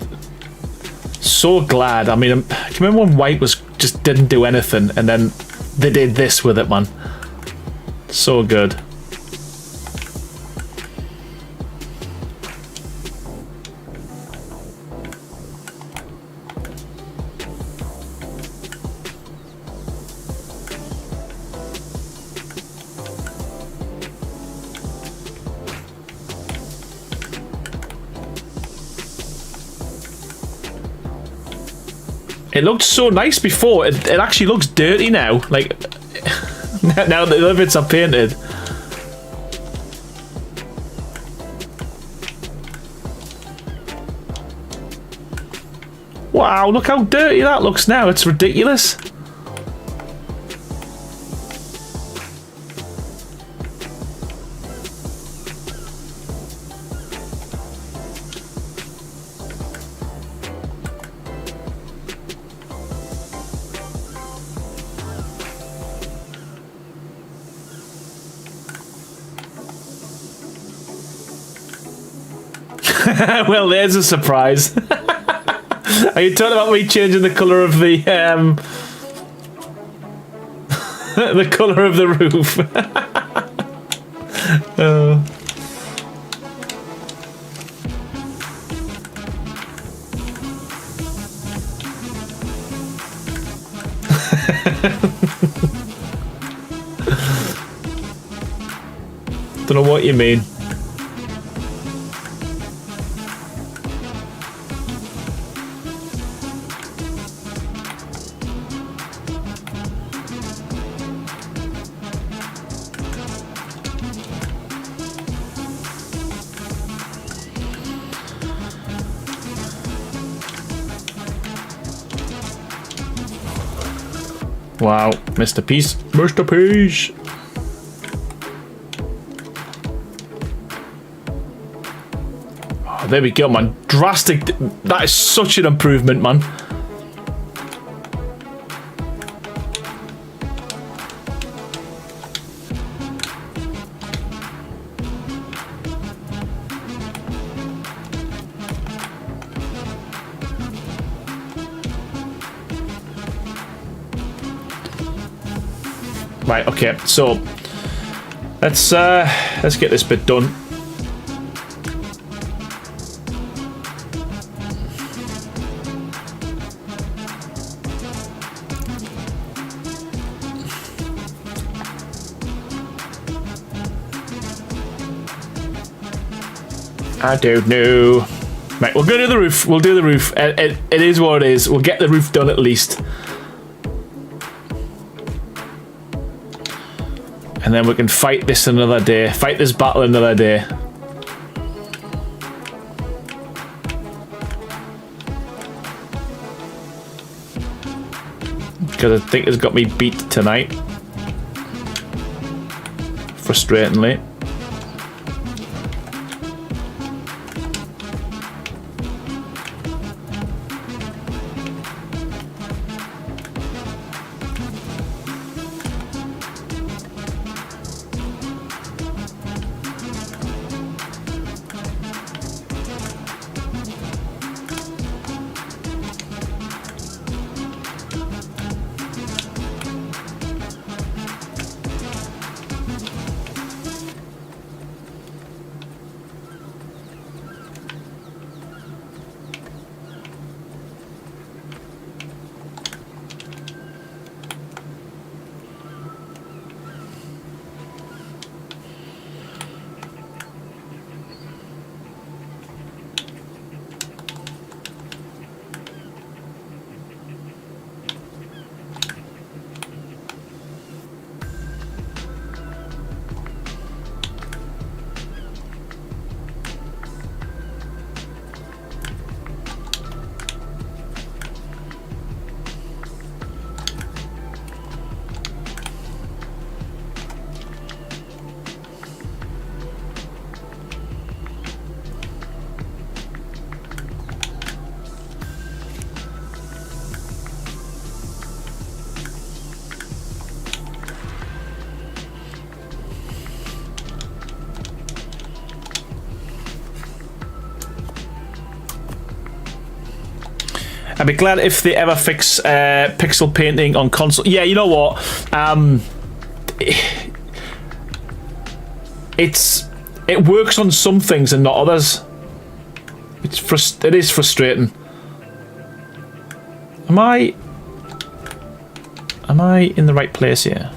so glad. I mean, I remember when white was just didn't do anything, and then they did this with it, man. So good. It looked so nice before. It actually looks dirty now. Like, now that the other bits are painted. Wow, look how dirty that looks now. It's ridiculous. Well, there's a surprise. Are you talking about me changing the colour of the the colour of the roof? Oh. Don't know what you mean. Wow, Mr. Peace. Mr. Peace. Oh, there we go, man. Drastic. That is such an improvement, man. Right, okay, so let's get this bit done. I don't know. Right, we'll go to the roof. We'll do the roof. It is what it is. We'll get the roof done at least. And then we can fight this another day. Fight this battle another day. Because I think it's got me beat tonight. Frustratingly. I'd be glad if they ever fix pixel painting on console. Yeah, you know what? It works on some things and not others. It is frustrating. Am I in the right place here?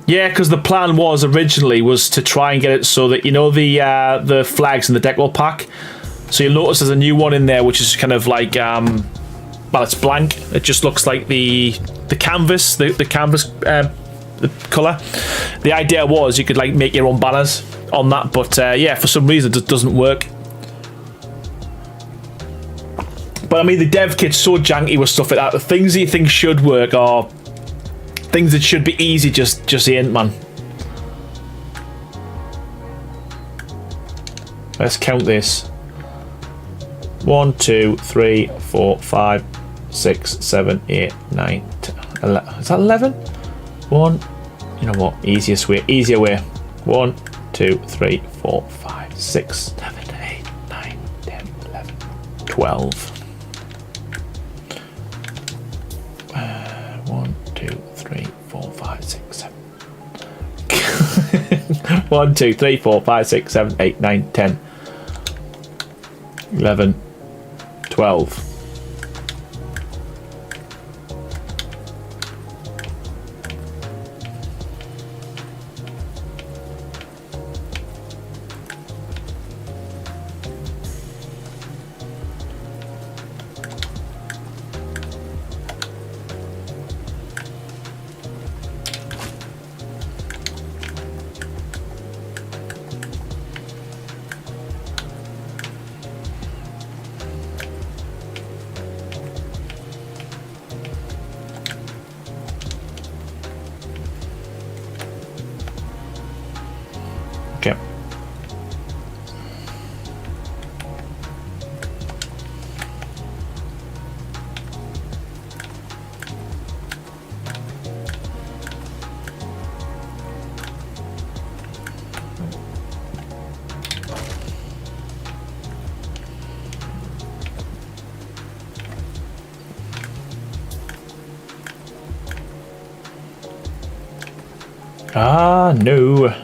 Yeah, because the plan was originally to try and get it so that, you know, the flags in the decor pack. So you'll notice there's a new one in there, which is kind of like well, it's blank. It just looks like the canvas, the canvas the color. The idea was you could like make your own banners on that, but yeah, for some reason it just doesn't work. But I mean, the dev kit's so janky with stuff like that. The things that you think should work are things that should be easy, just ain't, man. Let's count this. 1, 2, 3, 4, 5, 6, 7, 8, 9, 10, 11. Is that 11? 1. You know what? Easier way. 1, 2, 3, 4, 5, 6, 7, 8, 9, 10, 11, 12. 1, 2, 3, 4, 5, 6, 7. 1, 2, 3, 4, 5, 6, 7, 8, 9, 10, 11, 12. Okay. Ah, no.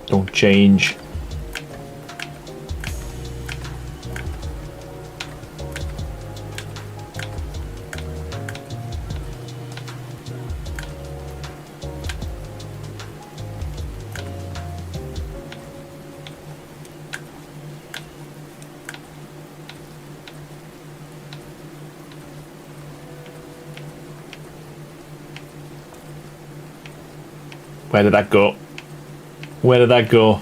Don't change. Where did that go? Where did that go?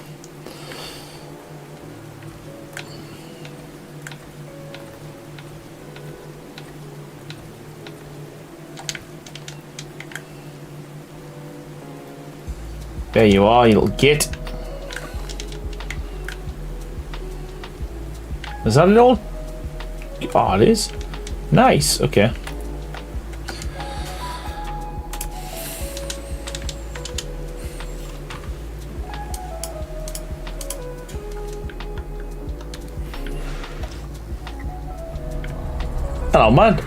There you are, you little git. Is that an old? Oh, it is. Nice. Okay. Hello, man.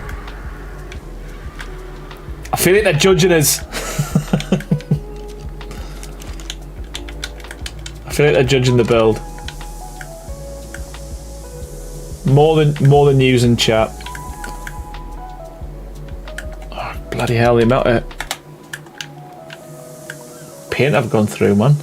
I feel like they're judging us. I feel like they're judging the build. More than news and chat. Oh, bloody hell, the amount of paint I've gone through, man.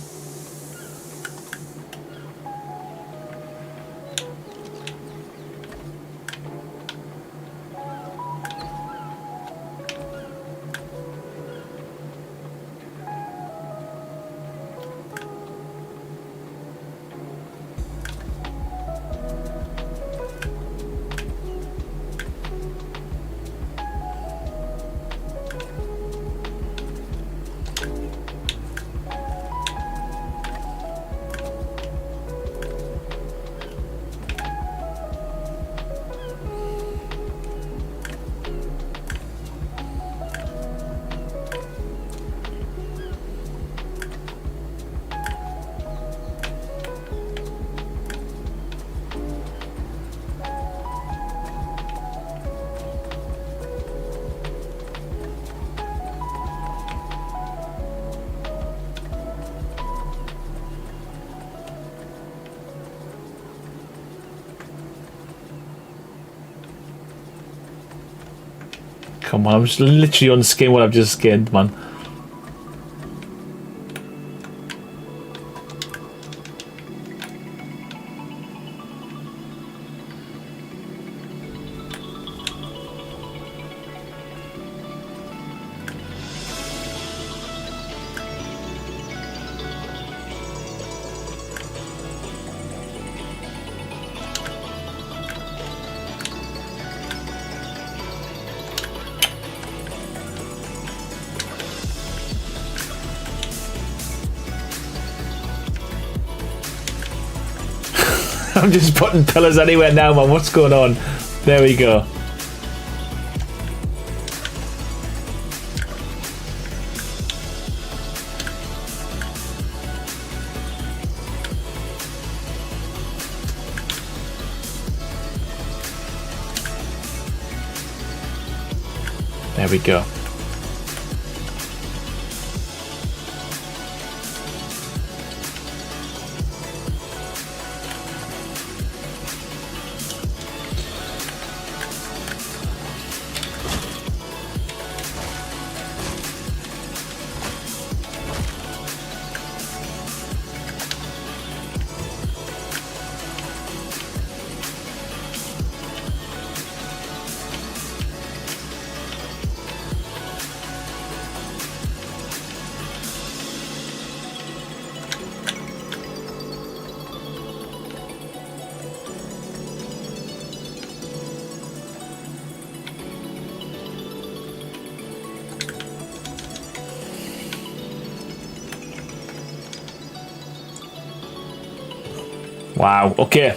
Come on, I'm just literally on skin what I've just skinned, man. I'm just putting pillars anywhere now, man. What's going on? There we go. There we go. Wow, okay. I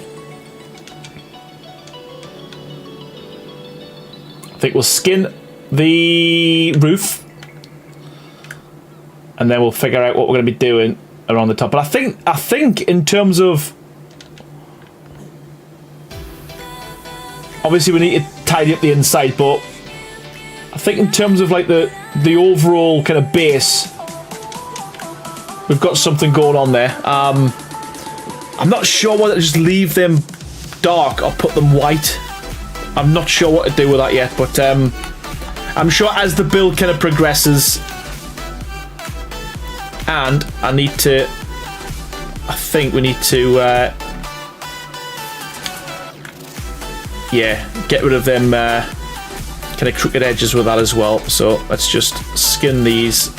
think we'll skin the roof and then we'll figure out what we're going to be doing around the top. But I think in terms of, obviously we need to tidy up the inside, but I think in terms of like the overall kind of base, we've got something going on there. I'm not sure whether to just leave them dark or put them white. I'm not sure what to do with that yet, but I'm sure as the build kind of progresses, and I think we need to yeah, get rid of them kind of crooked edges with that as well. So let's just skin these.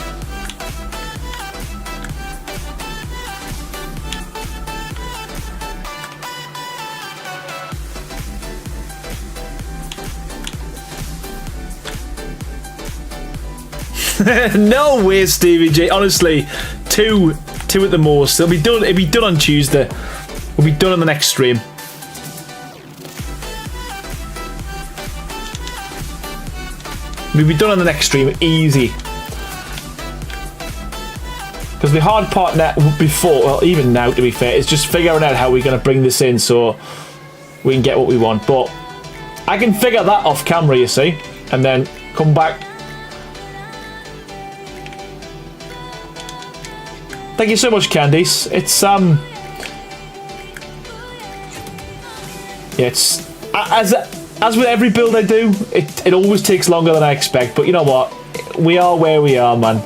No way, Stevie J. Honestly, two at the most. It'll be done on Tuesday. We'll be done on the next stream. We'll be done on the next stream, easy. Because the hard part now, before, well, even now to be fair, is just figuring out how we're going to bring this in so we can get what we want. But I can figure that off camera, you see, and then come back. Thank you so much, Candice. It's yeah, it's as with every build I do, it always takes longer than I expect. But you know what? We are where we are, man.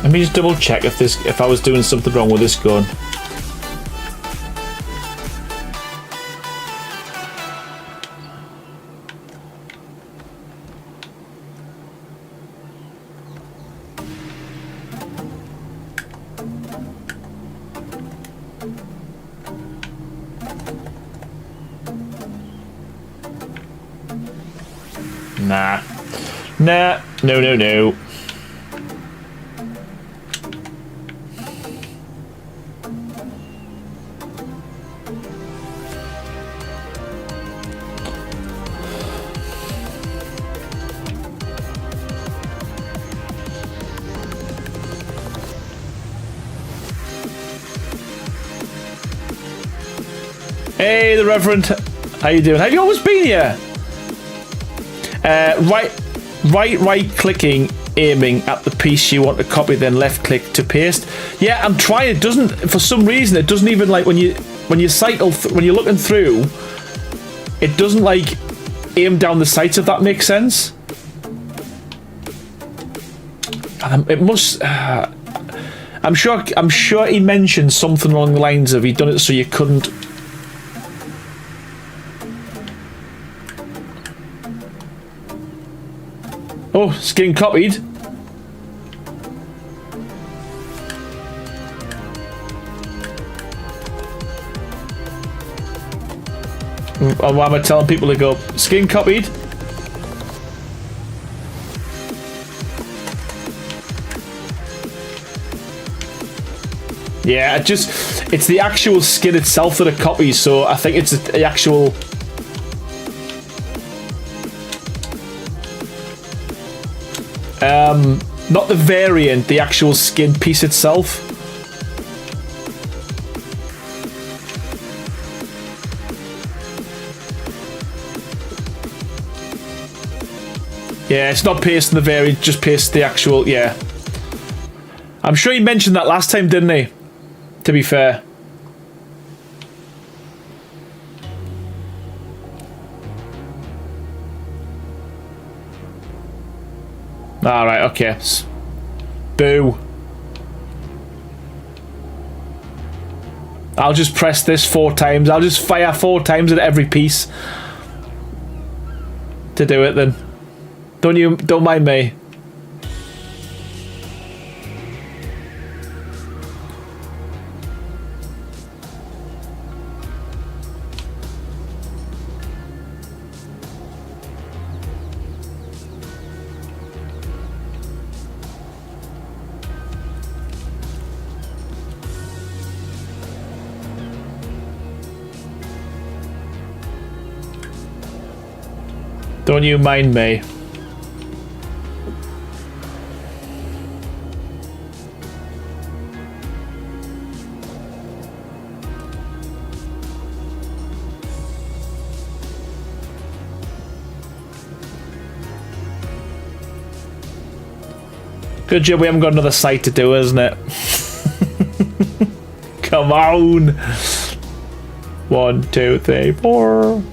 Let me just double check if I was doing something wrong with this gun. Nah. Nah. No, no, no. Hey, the Reverend. How you doing? Have you always been here? Right clicking, aiming at the piece you want to copy, then left click to paste. Yeah, I'm trying. It doesn't, for some reason, it doesn't even like when you cycle when you're looking through. It doesn't like aim down the sights, if that makes sense. It must. I'm sure he mentioned something along the lines of he done it so you couldn't. Oh, it's getting copied. Why am I telling people to go? Skin copied. Yeah, it's the actual skin itself that it copies, so I think it's the actual. Not the variant, the actual skin piece itself. Yeah, it's not pasting the variant, just paste the actual, yeah. I'm sure he mentioned that last time, didn't he? To be fair. Alright, okay. Boo. I'll just press this 4 times. I'll just fire 4 times at every piece. To do it then. Don't mind me. Don't you mind me. Good job we haven't got another site to do, isn't it? Come on. 1, 2, 3, 4.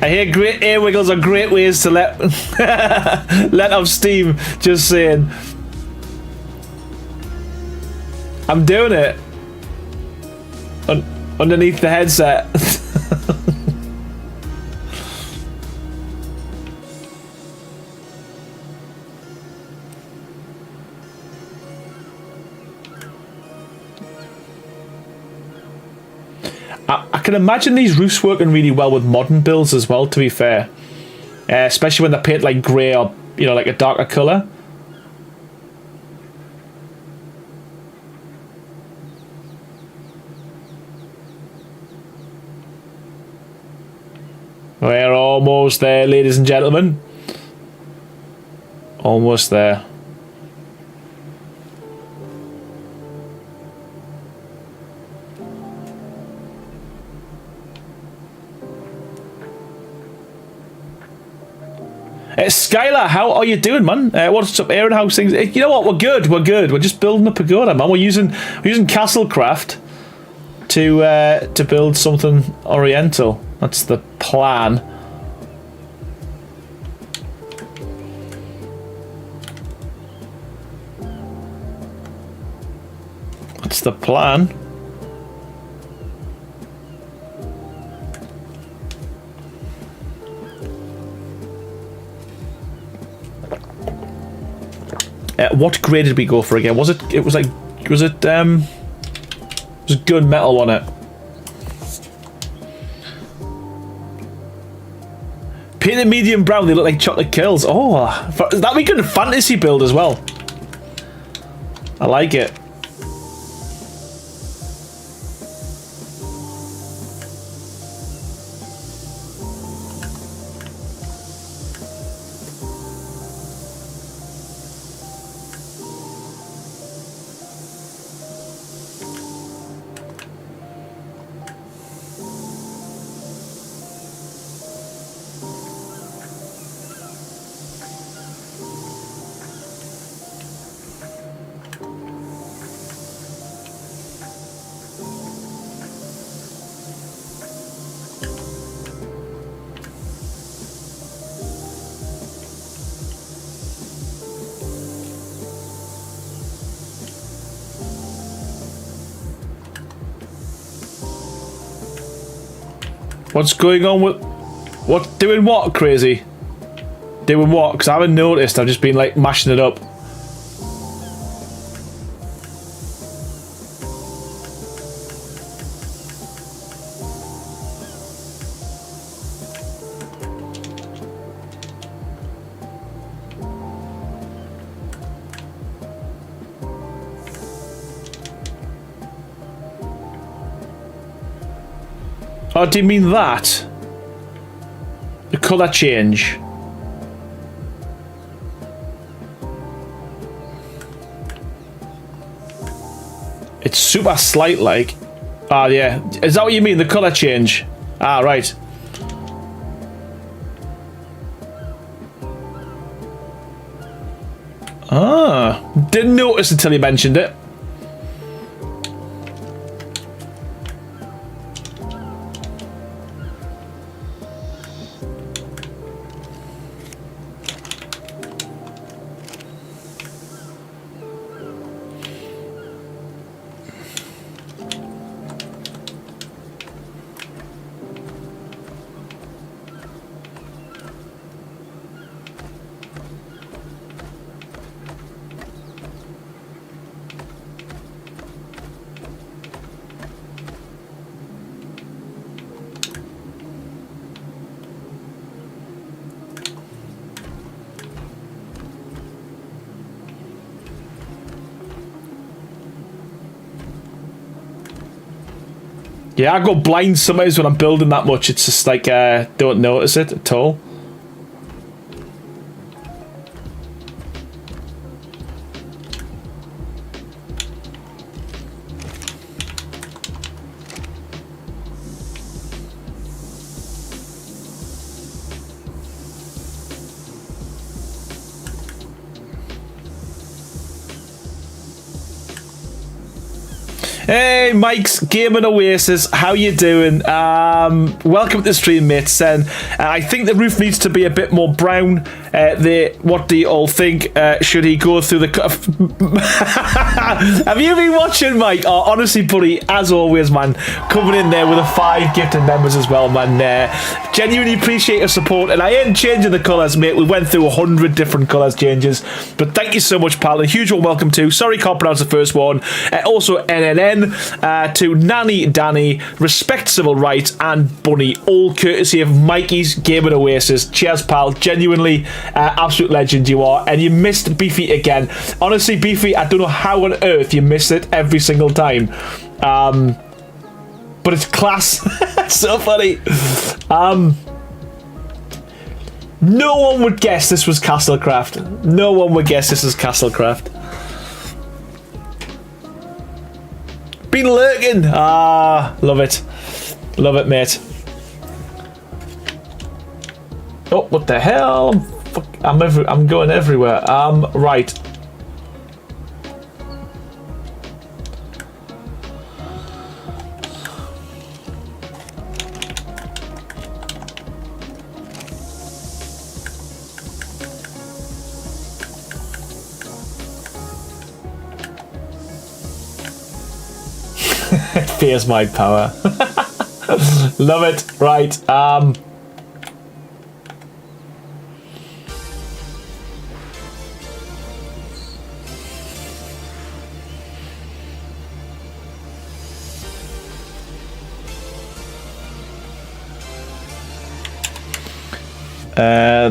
I hear great air wiggles are great ways to let off steam. Just saying. I'm doing it. Underneath the headset. I can imagine these roofs working really well with modern builds as well, to be fair. Especially when they're painted like grey or, you know, like a darker colour. We're almost there, ladies and gentlemen. Almost there. Skylar, how are you doing, man? What's up, Aaron? How's things? You know what? We're good. We're good. We're just building a pagoda, man. We're using Castlecraft to build something oriental. That's the plan. That's the plan. What grade did we go for again? Was it gunmetal on it? Painted medium brown, they look like chocolate kills. Oh, that'd be good in fantasy build as well. I like it. What's going on with... What? Doing what, Crazy? Doing what? Because I haven't noticed. I've just been, like, mashing it up. Oh, do you mean that? The colour change. It's super slight, like. Ah, yeah. Is that what you mean? The colour change? Ah, right. Ah, didn't notice until you mentioned it. Yeah, I go blind sometimes when I'm building that much. It's just like, don't notice it at all. Hey, Mike's Gaming Oasis, how you doing? Welcome to the stream, mates. And I think the roof needs to be a bit more brown. What do you all think? Should he go through the... Have you been watching, Mike? Oh, honestly, buddy, as always, man, coming in there with the 5 gifted members as well, man. Genuinely appreciate your support, and I ain't changing the colours, mate. We went through 100 different colours changes, but thank you so much, pal. A huge one welcome to, sorry, can't pronounce the first one, also NNN, to Nanny Danny, Respect Civil Rights, and Bunny, all courtesy of Mikey's Gaming Oasis. Cheers, pal. Genuinely, absolute legend you are, and you missed Beefy again. Honestly, Beefy, I don't know how on earth you missed it every single time. But it's class. It's so funny. No one would guess this was Castlecraft. No one would guess this is Castlecraft. Been lurking. Ah, love it. Love it, mate. Oh, what the hell? I'm going everywhere. Right. Fears my power. Love it. Right.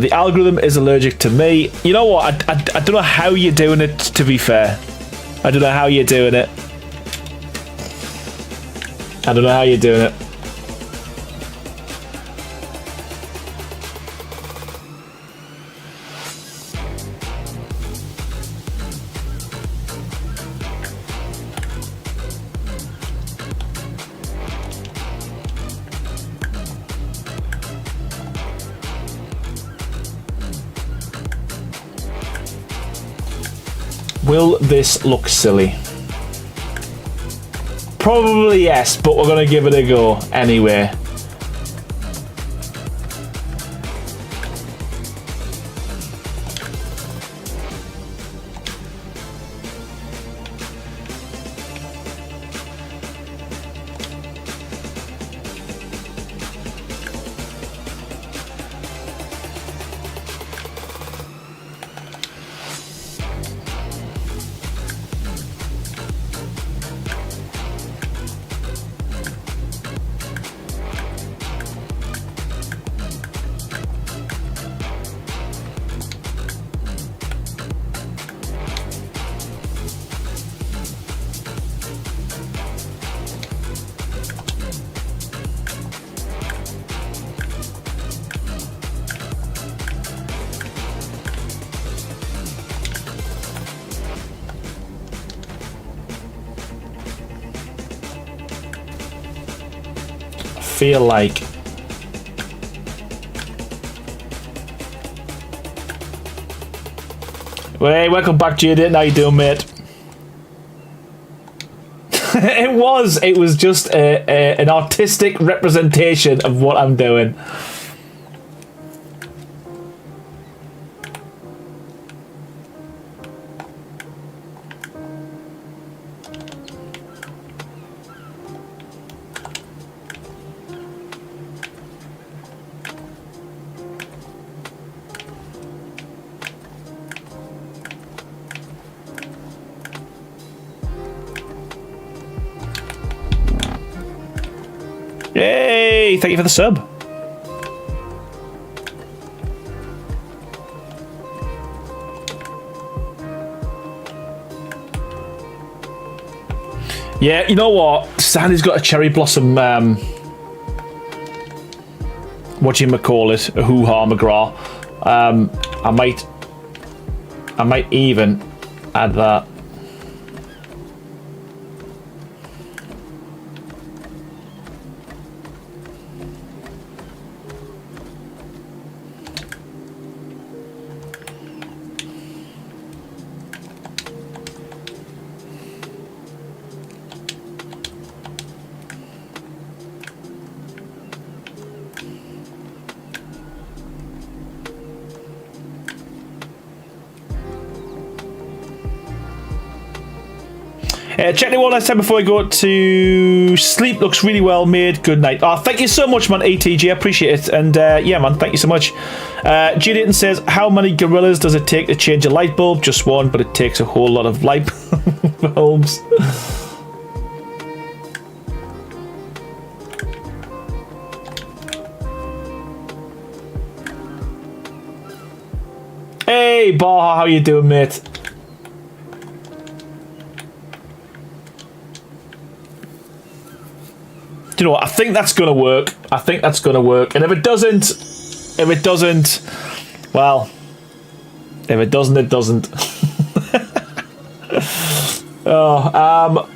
The algorithm is allergic to me. You know what? I don't know how you're doing it, to be fair. I don't know how you're doing it. I don't know how you're doing it. Will this look silly? Probably yes, but we're going to give it a go anyway. Feel like hey, welcome back, Jaden. How you doing, mate? It was just an artistic representation of what I'm doing. Yay! Thank you for the sub. Yeah, you know what? Sandy's got a cherry blossom, what do you call it? A hoo-ha McGraw. I might even add that. Check the one last time before I go to sleep. Looks really well made. Good night. Oh, thank you so much, man, ATG. I appreciate it. And yeah, man, thank you so much. G. Dayton says, how many gorillas does it take to change a light bulb? Just one, but it takes a whole lot of light bulbs. Hey, Baha, how you doing, mate? You know what? I think that's gonna work. I think that's gonna work. And if it doesn't, well, if it doesn't, it doesn't. Oh,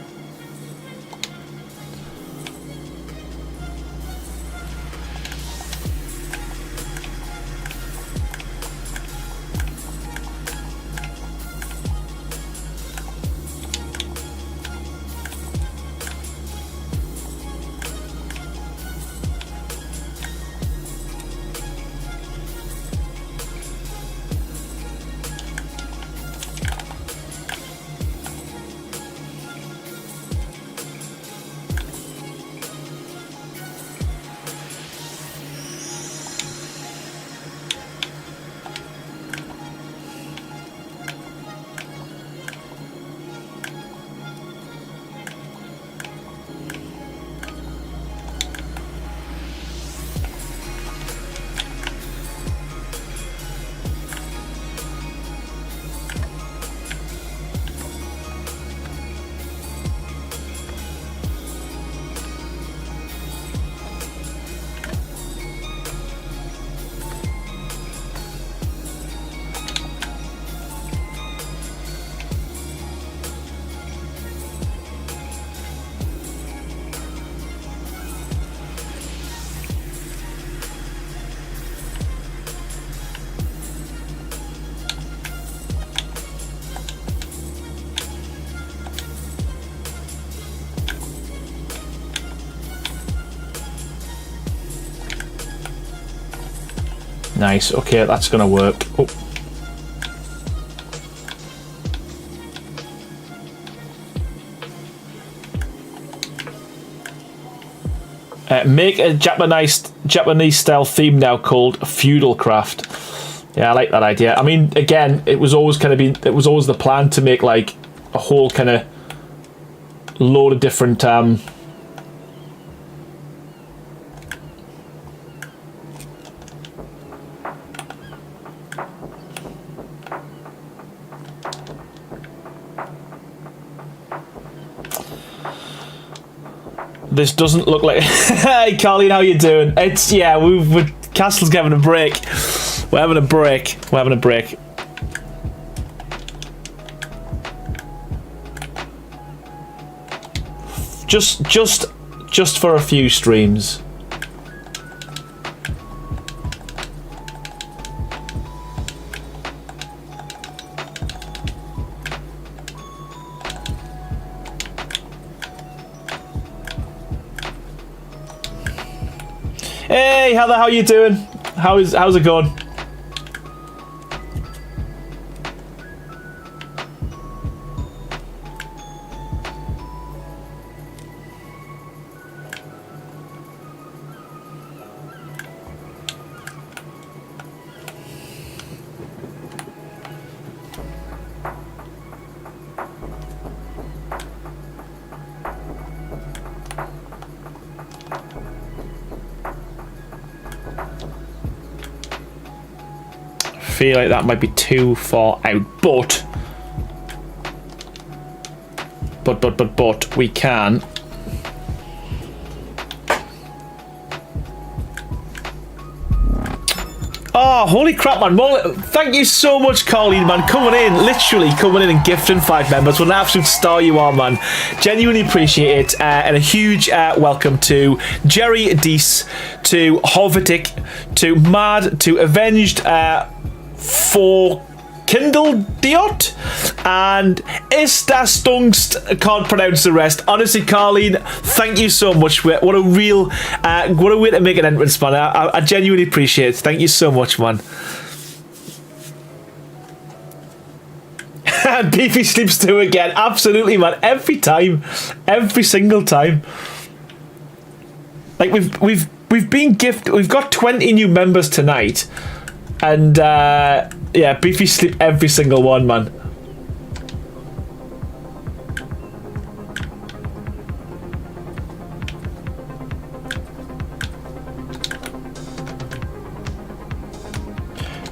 nice. Okay, that's gonna work. Oh. Make a Japanese style theme now called Feudal Craft. Yeah, I like that idea. I mean, again, it was always the plan to make like a whole kind of load of different this doesn't look like. Hey, Colleen, how you doing? It's yeah, we're Castle's having a break. We're having a break. We're having a break. Just for a few streams. Hey Heather, how you doing? How's it going? Feel like that might be too far out, but we can. Oh, holy crap, man. Well, thank you so much, Colleen, man. Literally coming in and gifting 5 members. What an absolute star you are, man. Genuinely appreciate it. And a huge welcome to Jerry Deese, to Hovitic, to Mad, to Avenged, for Kindle Diot and Istastunst. Can't pronounce the rest. Honestly, Carleen, thank you so much. What a real what a way to make an entrance, man. I genuinely appreciate it. Thank you so much, man. And Beefy sleeps too again. Absolutely, man. Every time. Every single time. Like, we've been gifted... We've got 20 new members tonight. And, yeah, Beefy sleep every single one, man.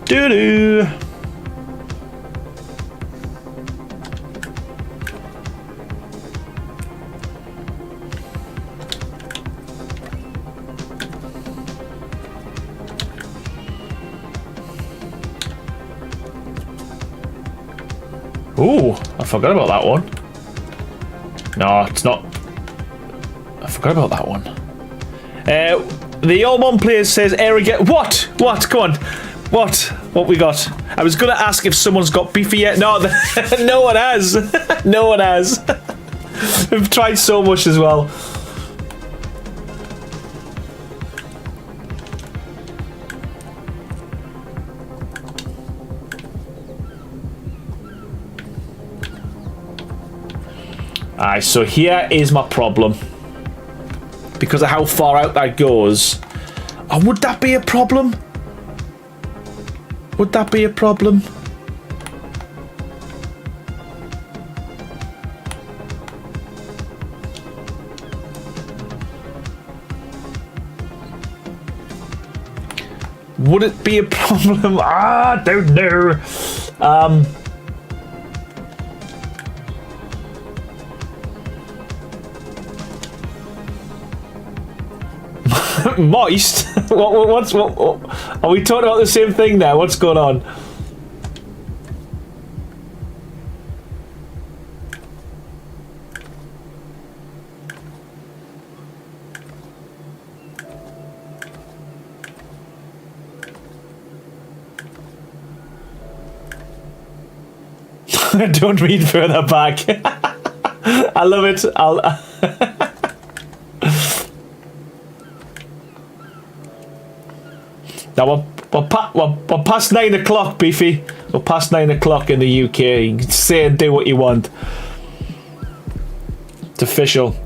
Doo-doo. Ooh, I forgot about that one. No, it's not. I forgot about that one. The Ormond player says, arrogant. What? What? Come on. What we got? I was going to ask if someone's got Beefy yet. No, no one has. No one has. We've tried so much as well. Alright, so here is my problem. Because of how far out that goes. Oh, would that be a problem? Would that be a problem? Would it be a problem? I don't know. Moist? What? Are we talking about the same thing now? What's going on? Don't read further back. I love it. Now we're past 9 o'clock, Beefy. We're past 9 o'clock in the UK. You can say and do what you want. It's official.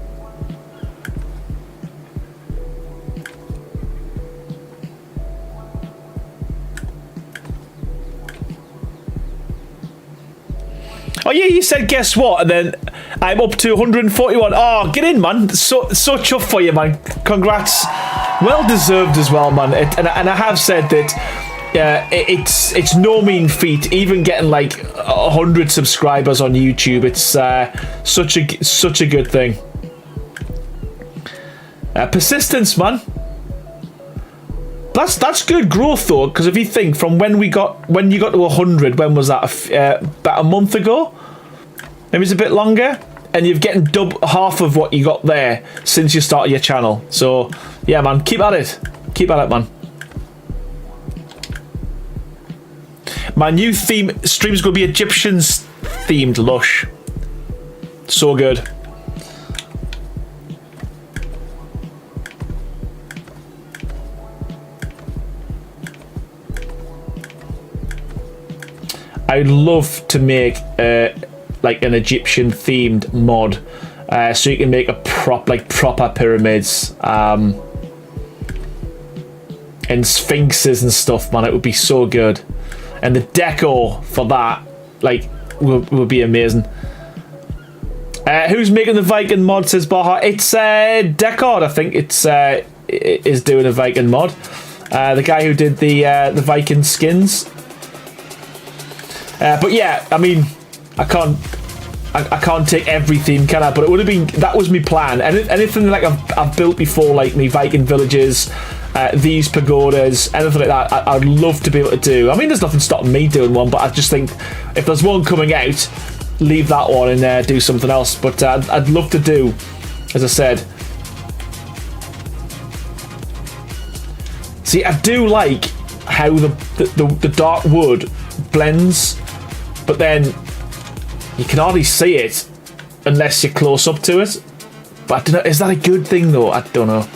Oh yeah, you said guess what, and then I'm up to 141. Oh, get in, man! So chuffed for you, man. Congrats. Well deserved as well, man. And I have said that it's no mean feat. Even getting like 100 subscribers on YouTube, it's such a good thing. Persistence, man. That's good growth though, because if you think from when you got to 100, when was that? About a month ago? Maybe it's a bit longer. And you've getting half of what you got there since you started your channel. So yeah, man, keep at it. Keep at it, man. My new theme stream's gonna be Egyptians themed, lush. So good. I'd love to make like an Egyptian themed mod, so you can make a proper pyramids and sphinxes and stuff, man. It would be so good, and the deco for that like would be amazing. Who's making the Viking mod, says Baha? It's Deckard, I think. Is doing a Viking mod. The guy who did the Viking skins. But yeah, I mean, I can't take everything, can I? But it would have been, that was my plan. And anything like I've built before, like me Viking villages, these pagodas, anything like that, I'd love to be able to do. I mean, there's nothing stopping me doing one, but I just think if there's one coming out, leave that one and do something else. But I'd love to do, as I said. See, I do like how the dark wood blends, but then you can hardly see it unless you're close up to it. But I don't know, is that a good thing though? I don't know.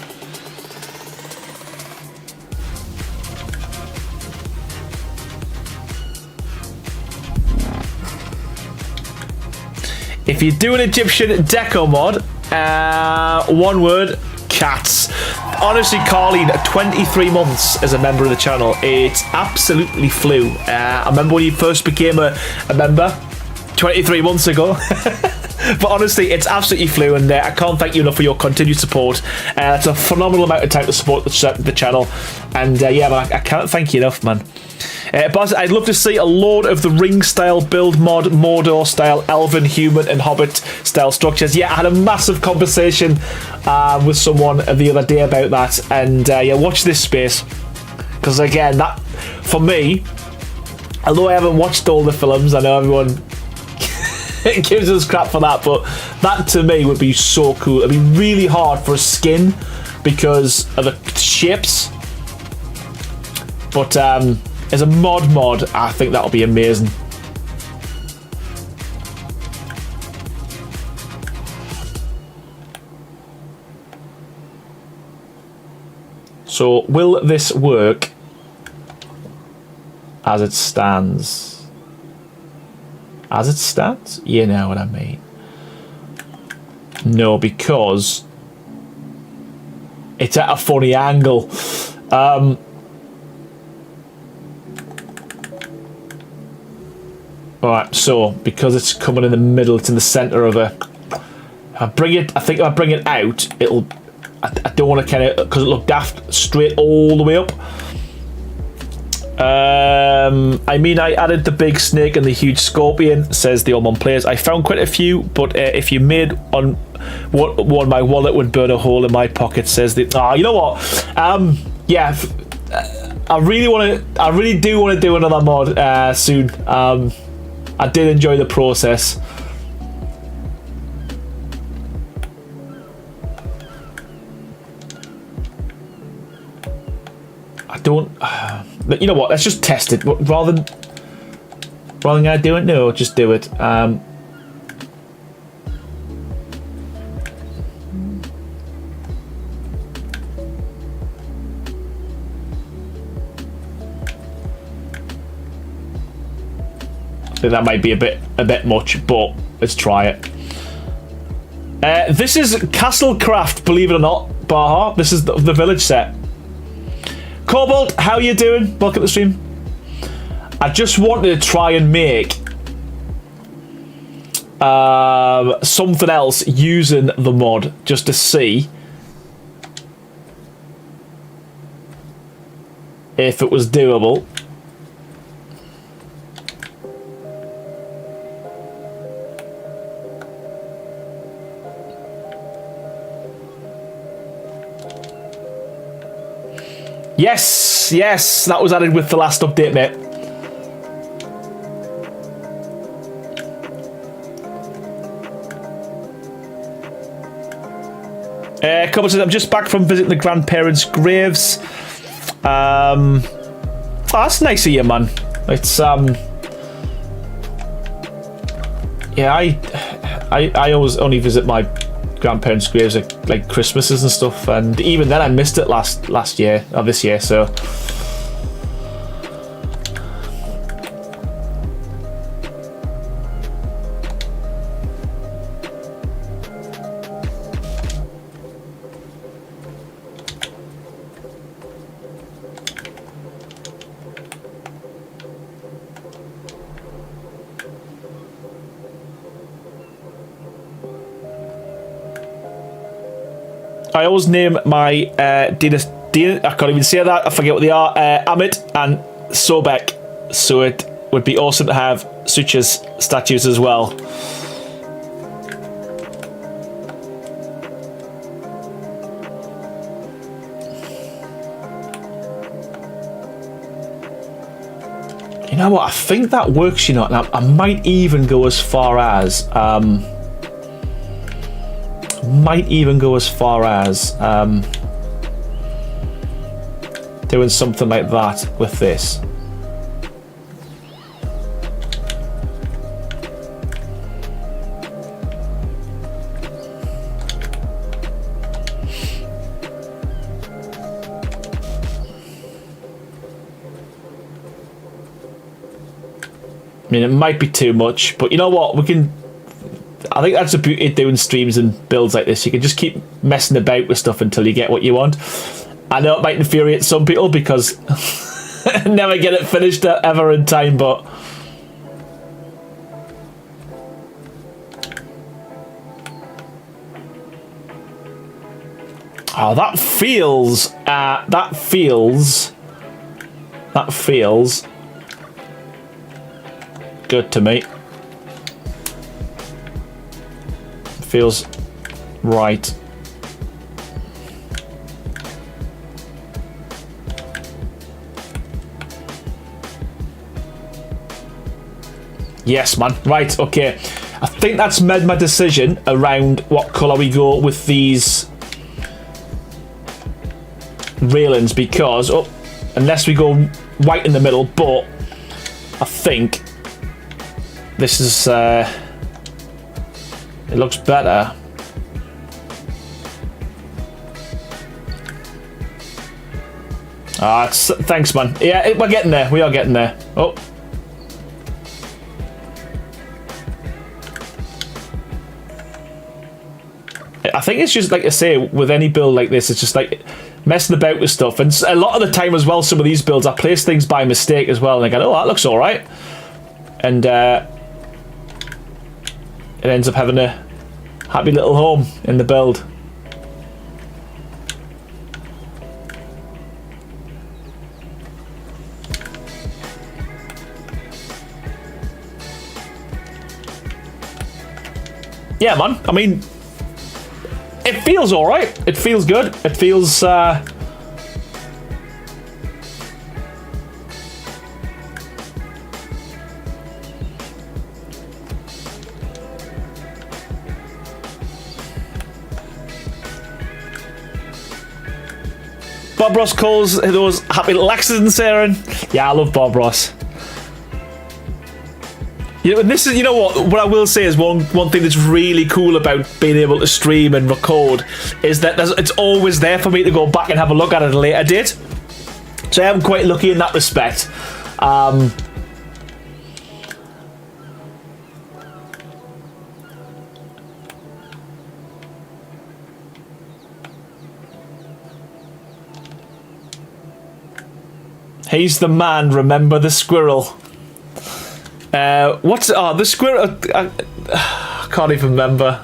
If you do an Egyptian deco mod, one word, cats. Honestly, Carleen, 23 months as a member of the channel. It's absolutely flew. I remember when you first became a member 23 months ago. But honestly, it's absolutely flew, and I can't thank you enough for your continued support. It's a phenomenal amount of time to support the channel, and yeah, man, I can't thank you enough, man. But I'd love to see a Lord of the Ring style build mod, Mordor style, Elven, Human, and Hobbit style structures. Yeah, I had a massive conversation with someone the other day about that, and yeah, watch this space, because again, that for me, although I haven't watched all the films, I know everyone gives us crap for that, but that to me would be so cool. It'd be really hard for a skin because of the shapes, but as a mod, I think that'll be amazing. So, will this work as it stands? As it stands? You know what I mean. No, because it's at a funny angle. Alright, so because it's coming in the middle, it's in the centre of a. I think if I bring it out, it'll. I don't want to kind of, because it look daft straight all the way up. I mean, I added the big snake and the huge scorpion, says the Ormond Players. I found quite a few, but if you made on one, my wallet would burn a hole in my pocket, says the. Ah, you know what? Yeah, I really do want to do another mod soon. I did enjoy the process. I don't. You know what? Let's just test it rather than I do it. No, just do it. I think that might be a bit much, but let's try it. This is Castlecraft, believe it or not, Baha. This is the village set. Cobalt, how you doing? Welcome to the stream. I just wanted to try and make something else using the mod, just to see if it was doable. Yes, that was added with the last update, mate. Couple says, I'm just back from visiting the grandparents' graves. Oh, that's nice of you, man. It's yeah, I always only visit my grandparents' graves at like Christmases and stuff, and even then I missed it last year or this year, so I always name my I can't even say that, I forget what they are, Amit and Sobek, so it would be awesome to have such as statues as well. You know what, I think that works, you know, and I might even go as far as doing something like that with this. I mean, it might be too much, but you know what, we can. I think that's the beauty of doing streams and builds like this. You can just keep messing about with stuff until you get what you want. I know it might infuriate some people because I never get it finished ever in time, but oh, that feels good to me. Feels right. Yes, man. Right, okay. I think that's made my decision around what colour we go with these railings, because unless we go white in the middle, but I think this is it looks better. Thanks, man. Yeah, we're getting there. We are getting there. Oh. I think it's just like I say, with any build like this, it's just like messing about with stuff. And a lot of the time as well, some of these builds, I place things by mistake as well. And I go, oh, that looks all right. And it ends up having a happy little home in the build. Yeah, man. I mean, it feels all right. It feels good. It feels Bob Ross calls those happy little accidents, Aaron. Yeah, I love Bob Ross. You know, and this is, you know what I will say is one thing that's really cool about being able to stream and record is that it's always there for me to go back and have a look at it at a later date. So I am quite lucky in that respect. He's the man, remember the squirrel. The squirrel? I can't even remember.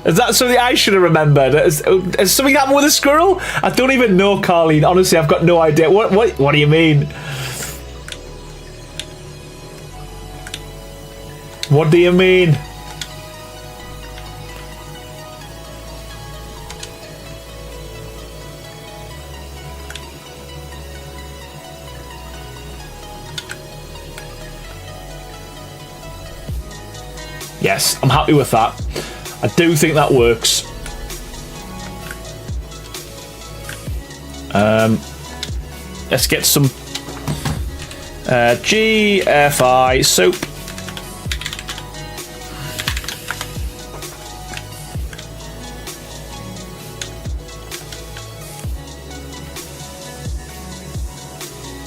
Is that something I should have remembered? Has something happened with a squirrel? I don't even know, Carleen. Honestly, I've got no idea. What do you mean? What do you mean? Yes, I'm happy with that. I do think that works. Let's get some GFI soap.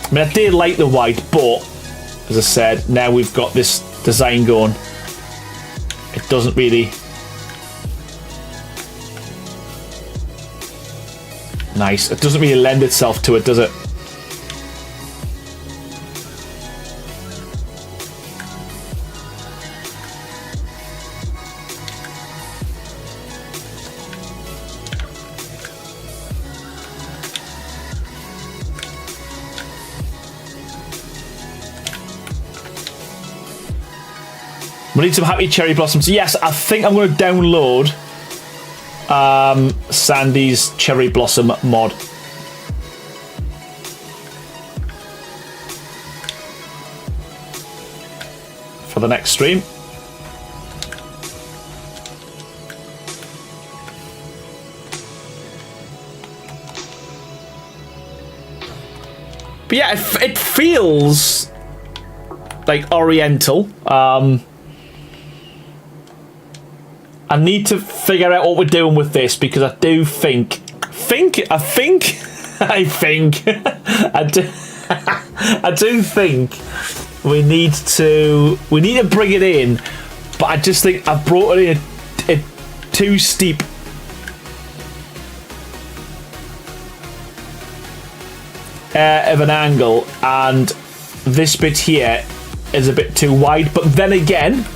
I mean, I did like the white, but as I said, now we've got this design going. It doesn't really... Nice. It doesn't really lend itself to it, does it? We need some happy cherry blossoms. Yes, I think I'm going to download Sandy's cherry blossom mod. For the next stream. But yeah, it feels like Oriental. I need to figure out what we're doing with this because I do think I do think we need to bring it in but I just think I've brought it in too steep. Of an angle, and this bit here is a bit too wide, but then again,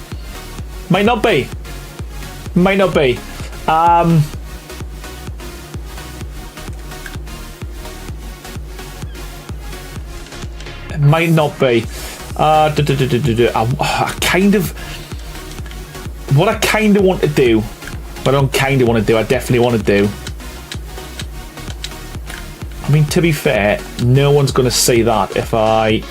might not be. It might not be. I kind of, what I kind of want to do, but I don't kind of want to do, I definitely want to do. I mean, to be fair, no one's going to see that if I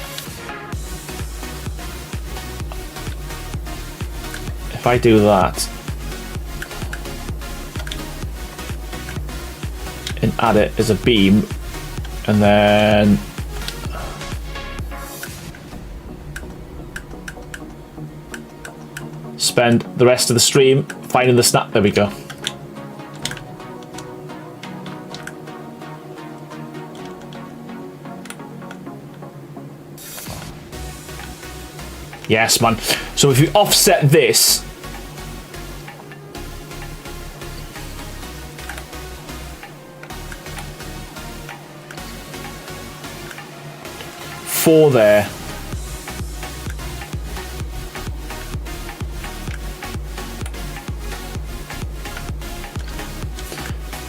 do that and add it as a beam, and then spend the rest of the stream finding the snap. There we go. Yes, man. So if you offset this, four there.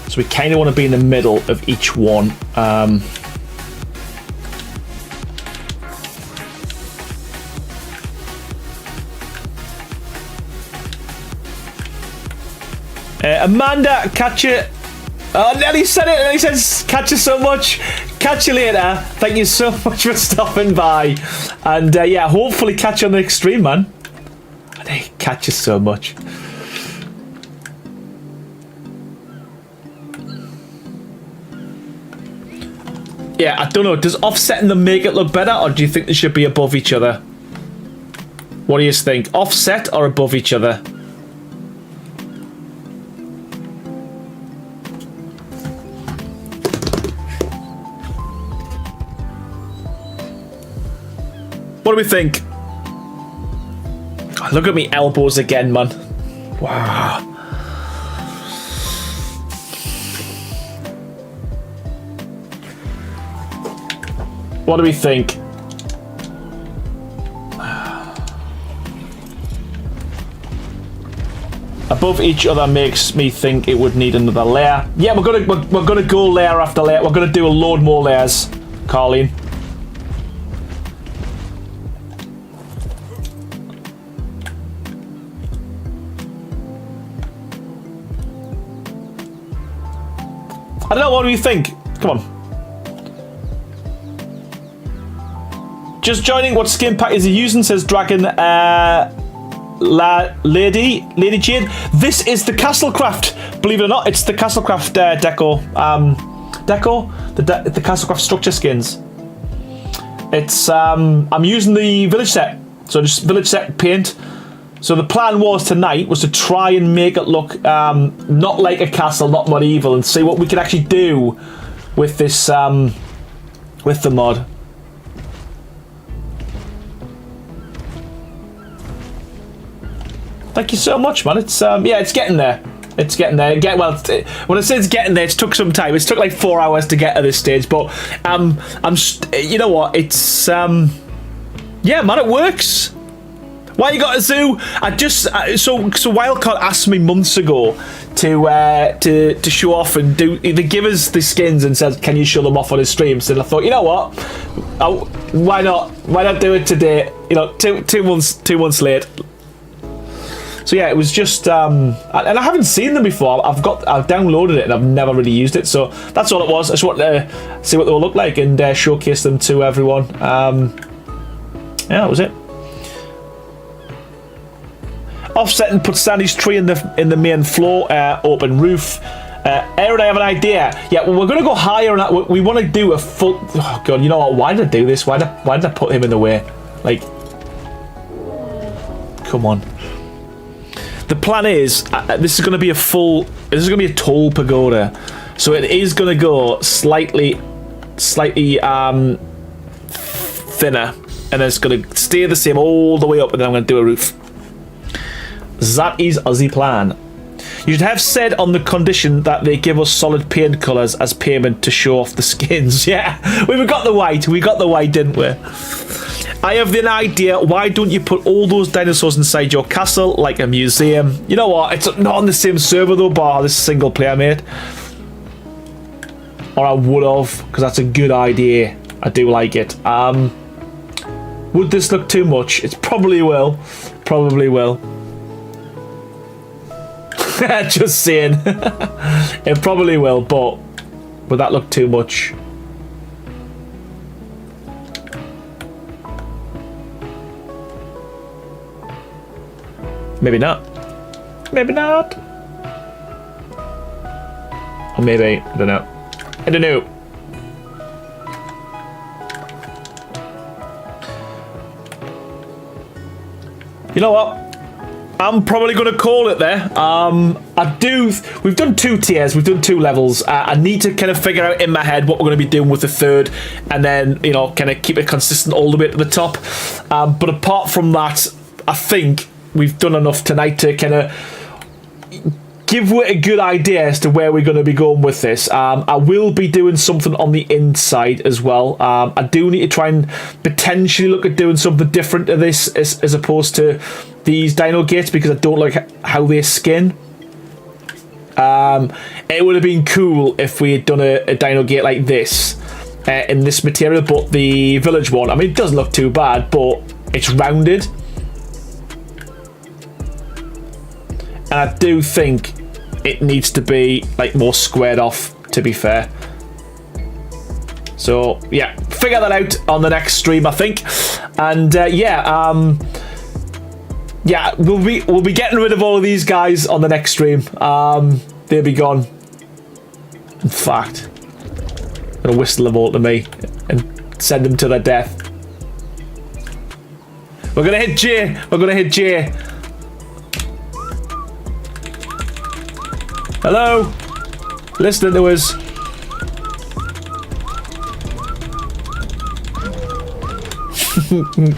So we kind of want to be in the middle of each one. Amanda, catch you. Oh, Nelly said it. Nelly says, catch you so much. Catch you later. Thank you so much for stopping by. And yeah, hopefully catch you on the next stream, man. And hey, catch you so much. Yeah, I don't know. Does offsetting them make it look better, or do you think they should be above each other? What do you think? Offset or above each other? What do we think? Oh, look at me elbows again, man. Wow. What do we think? Above each other makes me think it would need another layer. Yeah, we're gonna go layer after layer. We're gonna do a load more layers, Carleen. I don't know, what do you think? Come on. Just joining, what skin pack is he using? Says Dragon Lady Jade. This is the Castlecraft, believe it or not. It's the Castlecraft the Castlecraft structure skins. It's I'm using the village set, so just village set paint. So the plan was tonight was to try and make it look not like a castle, not medieval, and see what we could actually do with this with the mod. Thank you so much, man. It's yeah, it's getting there. It's getting there. When I say it's getting there, it took some time. It's took like 4 hours to get to this stage, but you know what? It's yeah, man, it works. Why you got a zoo? So Wildcard asked me months ago to show off and do. They give us the skins and said, "Can you show them off on his streams?" And I thought, you know what? Why not? Why not do it today? You know, two months late. So yeah, it was just, and I haven't seen them before. I've downloaded it and I've never really used it. So that's all it was. I just wanted to see what they all look like and showcase them to everyone. Yeah, that was it. Offset and put Sandy's tree in the main floor, open roof. Aaron, I have an idea. Yeah, well, we're gonna go higher. And we want to do a full. Oh god, you know what? Why did I do this? Why did I put him in the way? Like, come on. The plan is this is going to be this is going to be a tall pagoda, so it is going to go slightly thinner, and it's going to stay the same all the way up, and then I'm going to do a roof. That is the plan. You'd have said on the condition that they give us solid paint colours as payment to show off the skins. Yeah, we got the white. We got the white, didn't we? I have an idea. Why don't you put all those dinosaurs inside your castle like a museum? You know what? It's not on the same server though, bar this single player, mate. Or I would have, because that's a good idea. I do like it. Would this look too much? It probably will. Probably will. Just saying. It probably will, but would that look too much? Maybe not. Maybe not. Or maybe, I don't know. I don't know. You know what? I'm probably going to call it there. We've done 2 tiers, we've done 2 levels. I need to kind of figure out in my head what we're going to be doing with the 3rd, and then, you know, kind of keep it consistent all the way to the top. But apart from that, I think we've done enough tonight to kind of give it a good idea as to where we're going to be going with this. I will be doing something on the inside as well. I do need to try and potentially look at doing something different to this as opposed to these dino gates, because I don't like how they skin. It would have been cool if we had done a dino gate like this in this material, but the village one, I mean, it doesn't look too bad, but it's rounded. And I do think it needs to be like more squared off, to be fair. So yeah, figure that out on the next stream, I think. And yeah, we'll be getting rid of all of these guys on the next stream. They'll be gone. In fact, I'm gonna whistle them all to me and send them to their death. We're gonna hit J. We're gonna hit J. Hello? Listening to us.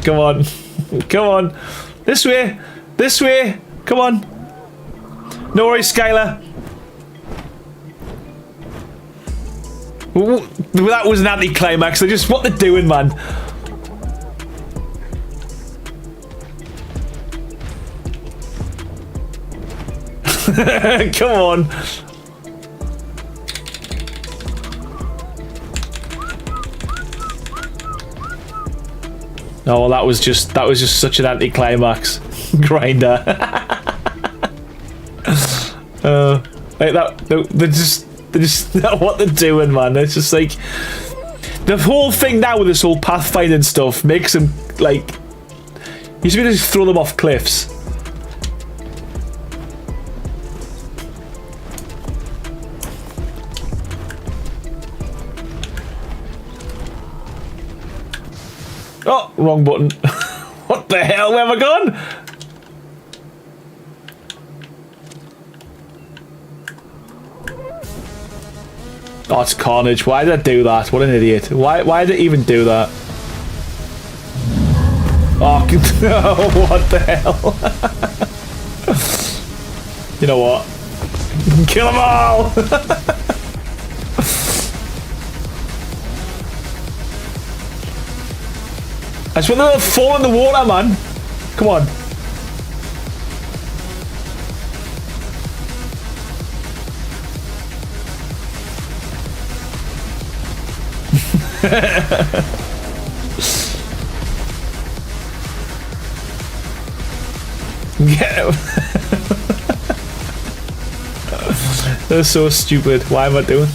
Come on. Come on. This way. This way. Come on. No worries, Skylar. That was an anti-climax. They're just what they're doing, man. Come on. Oh, well, that was just such an anticlimax. Grinder. Like that, they're just not what they're doing, man. It's just like the whole thing now with this whole pathfinding stuff makes them like you should just throw them off cliffs. Oh, wrong button. What the hell? Where have I gone? Oh, it's carnage. Why did I do that? What an idiot. Why did I even do that? Oh, no, what the hell? You know what? Kill them all! I just want them to fall in the water, man. Come on. Get him. They're so stupid. Why am I doing?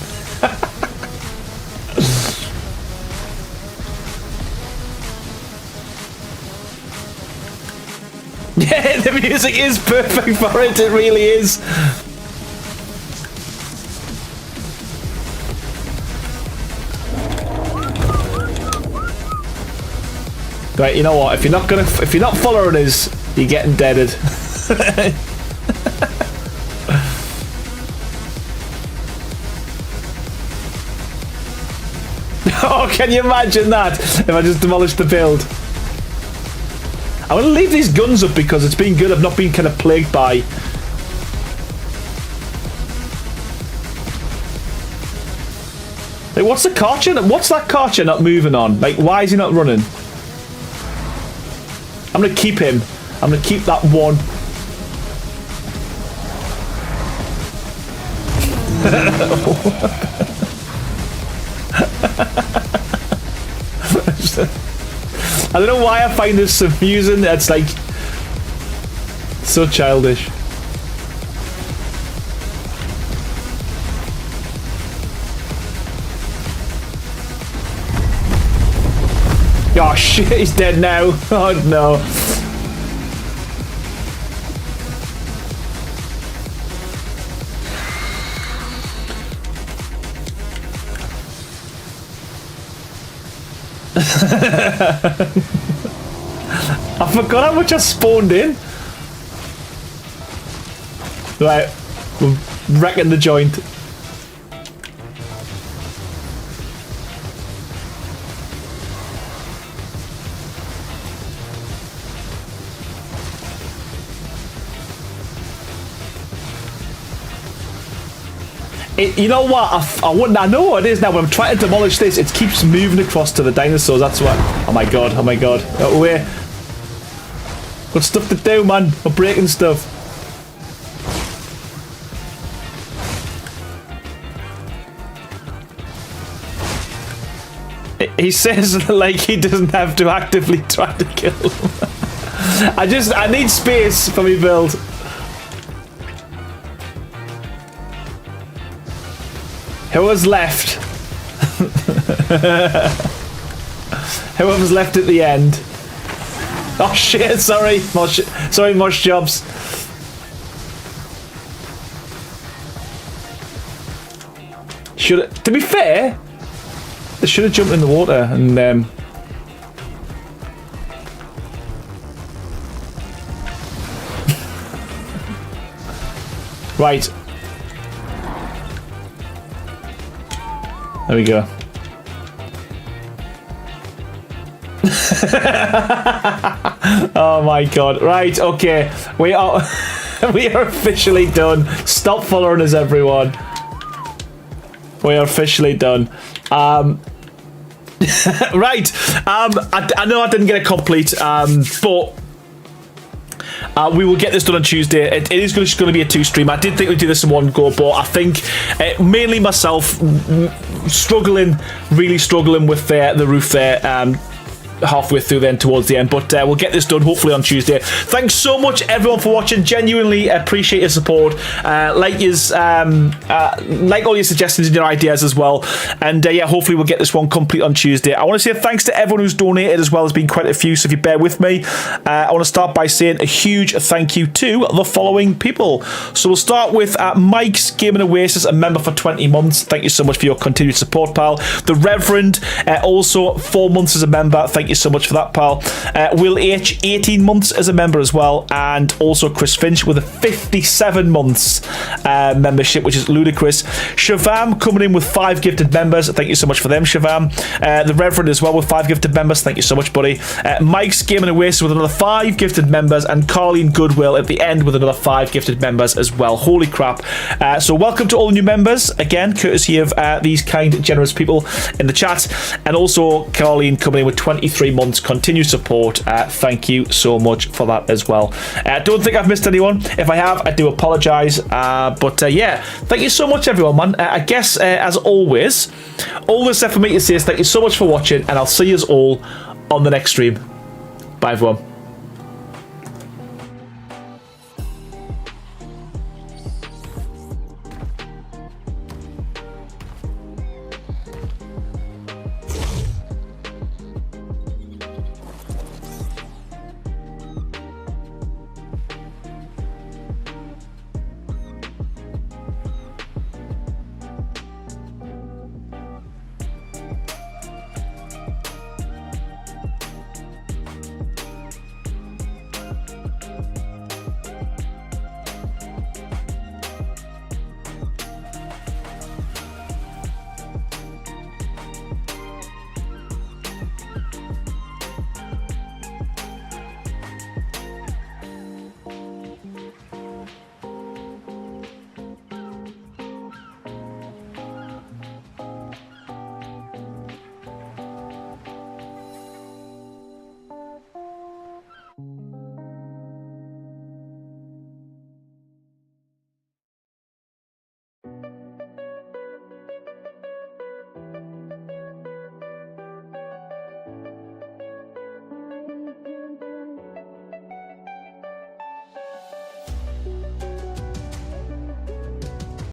Yeah, the music is perfect for it. It really is. Right, you know what? If you're not following us, you're getting deaded. Oh, can you imagine that? If I just demolished the build. I'm going to leave these guns up because it's been good. I've not been kind of plagued by... Like, what's the Karcher? What's that Karcher not moving on? Like, why is he not running? I'm going to keep him. I'm going to keep that one. I don't know why I find this confusing. It's like so childish. Oh shit, he's dead now. Oh no. I forgot how much I spawned in. Right, we're wrecking the joint. You know what? I know what it is now. When I'm trying to demolish this, it keeps moving across to the dinosaurs. That's what. Oh my god! Oh my god! Out of the way. Got stuff to do, man. I'm breaking stuff. He says like he doesn't have to actively try to kill him. I need space for me build. Whoever's left. Whoever's left at the end. Oh shit, sorry. Sorry, Mosh Jobs. To be fair, they should have jumped in the water and right. There we go. Oh my god. Right, okay. We are we are officially done. Stop following us, everyone. We are officially done. Right. I know I didn't get it complete, but we will get this done on Tuesday. It is just going to be a 2-stream. I did think we'd do this in one go, but I think mainly myself really struggling with the roof there. Halfway through then towards the end, but we'll get this done hopefully on Tuesday. Thanks so much everyone for watching. Genuinely appreciate your support. Like all your suggestions and your ideas as well, and yeah, hopefully we'll get this one complete on Tuesday. I want to say thanks to everyone who's donated as well. There's been quite a few, so if you bear with me, I want to start by saying a huge thank you to the following people. So we'll start with Mike's Gaming Oasis, a member for 20 months. Thank you so much for your continued support, pal. The Reverend, also 4 months as a member. Thank you so much for that, pal. Will H, 18 months as a member as well, and also Chris Finch with a 57 months membership, which is ludicrous. Shavam coming in with 5 gifted members. Thank you so much for them, Shavam. The Reverend as well with 5 gifted members. Thank you so much, buddy. Mike's Gaming Oasis with another 5 gifted members, and Carleen Goodwill at the end with another 5 gifted members as well. Holy crap. So welcome to all new members, again, courtesy of these kind, generous people in the chat, and also Carleen coming in with 23 months continued support. Thank you so much for that as well. Don't think I've missed anyone. If I have, I do apologise, but yeah, thank you so much everyone, man. I guess as always, all that's left for me to say is thank you so much for watching, and I'll see you all on the next stream. Bye everyone.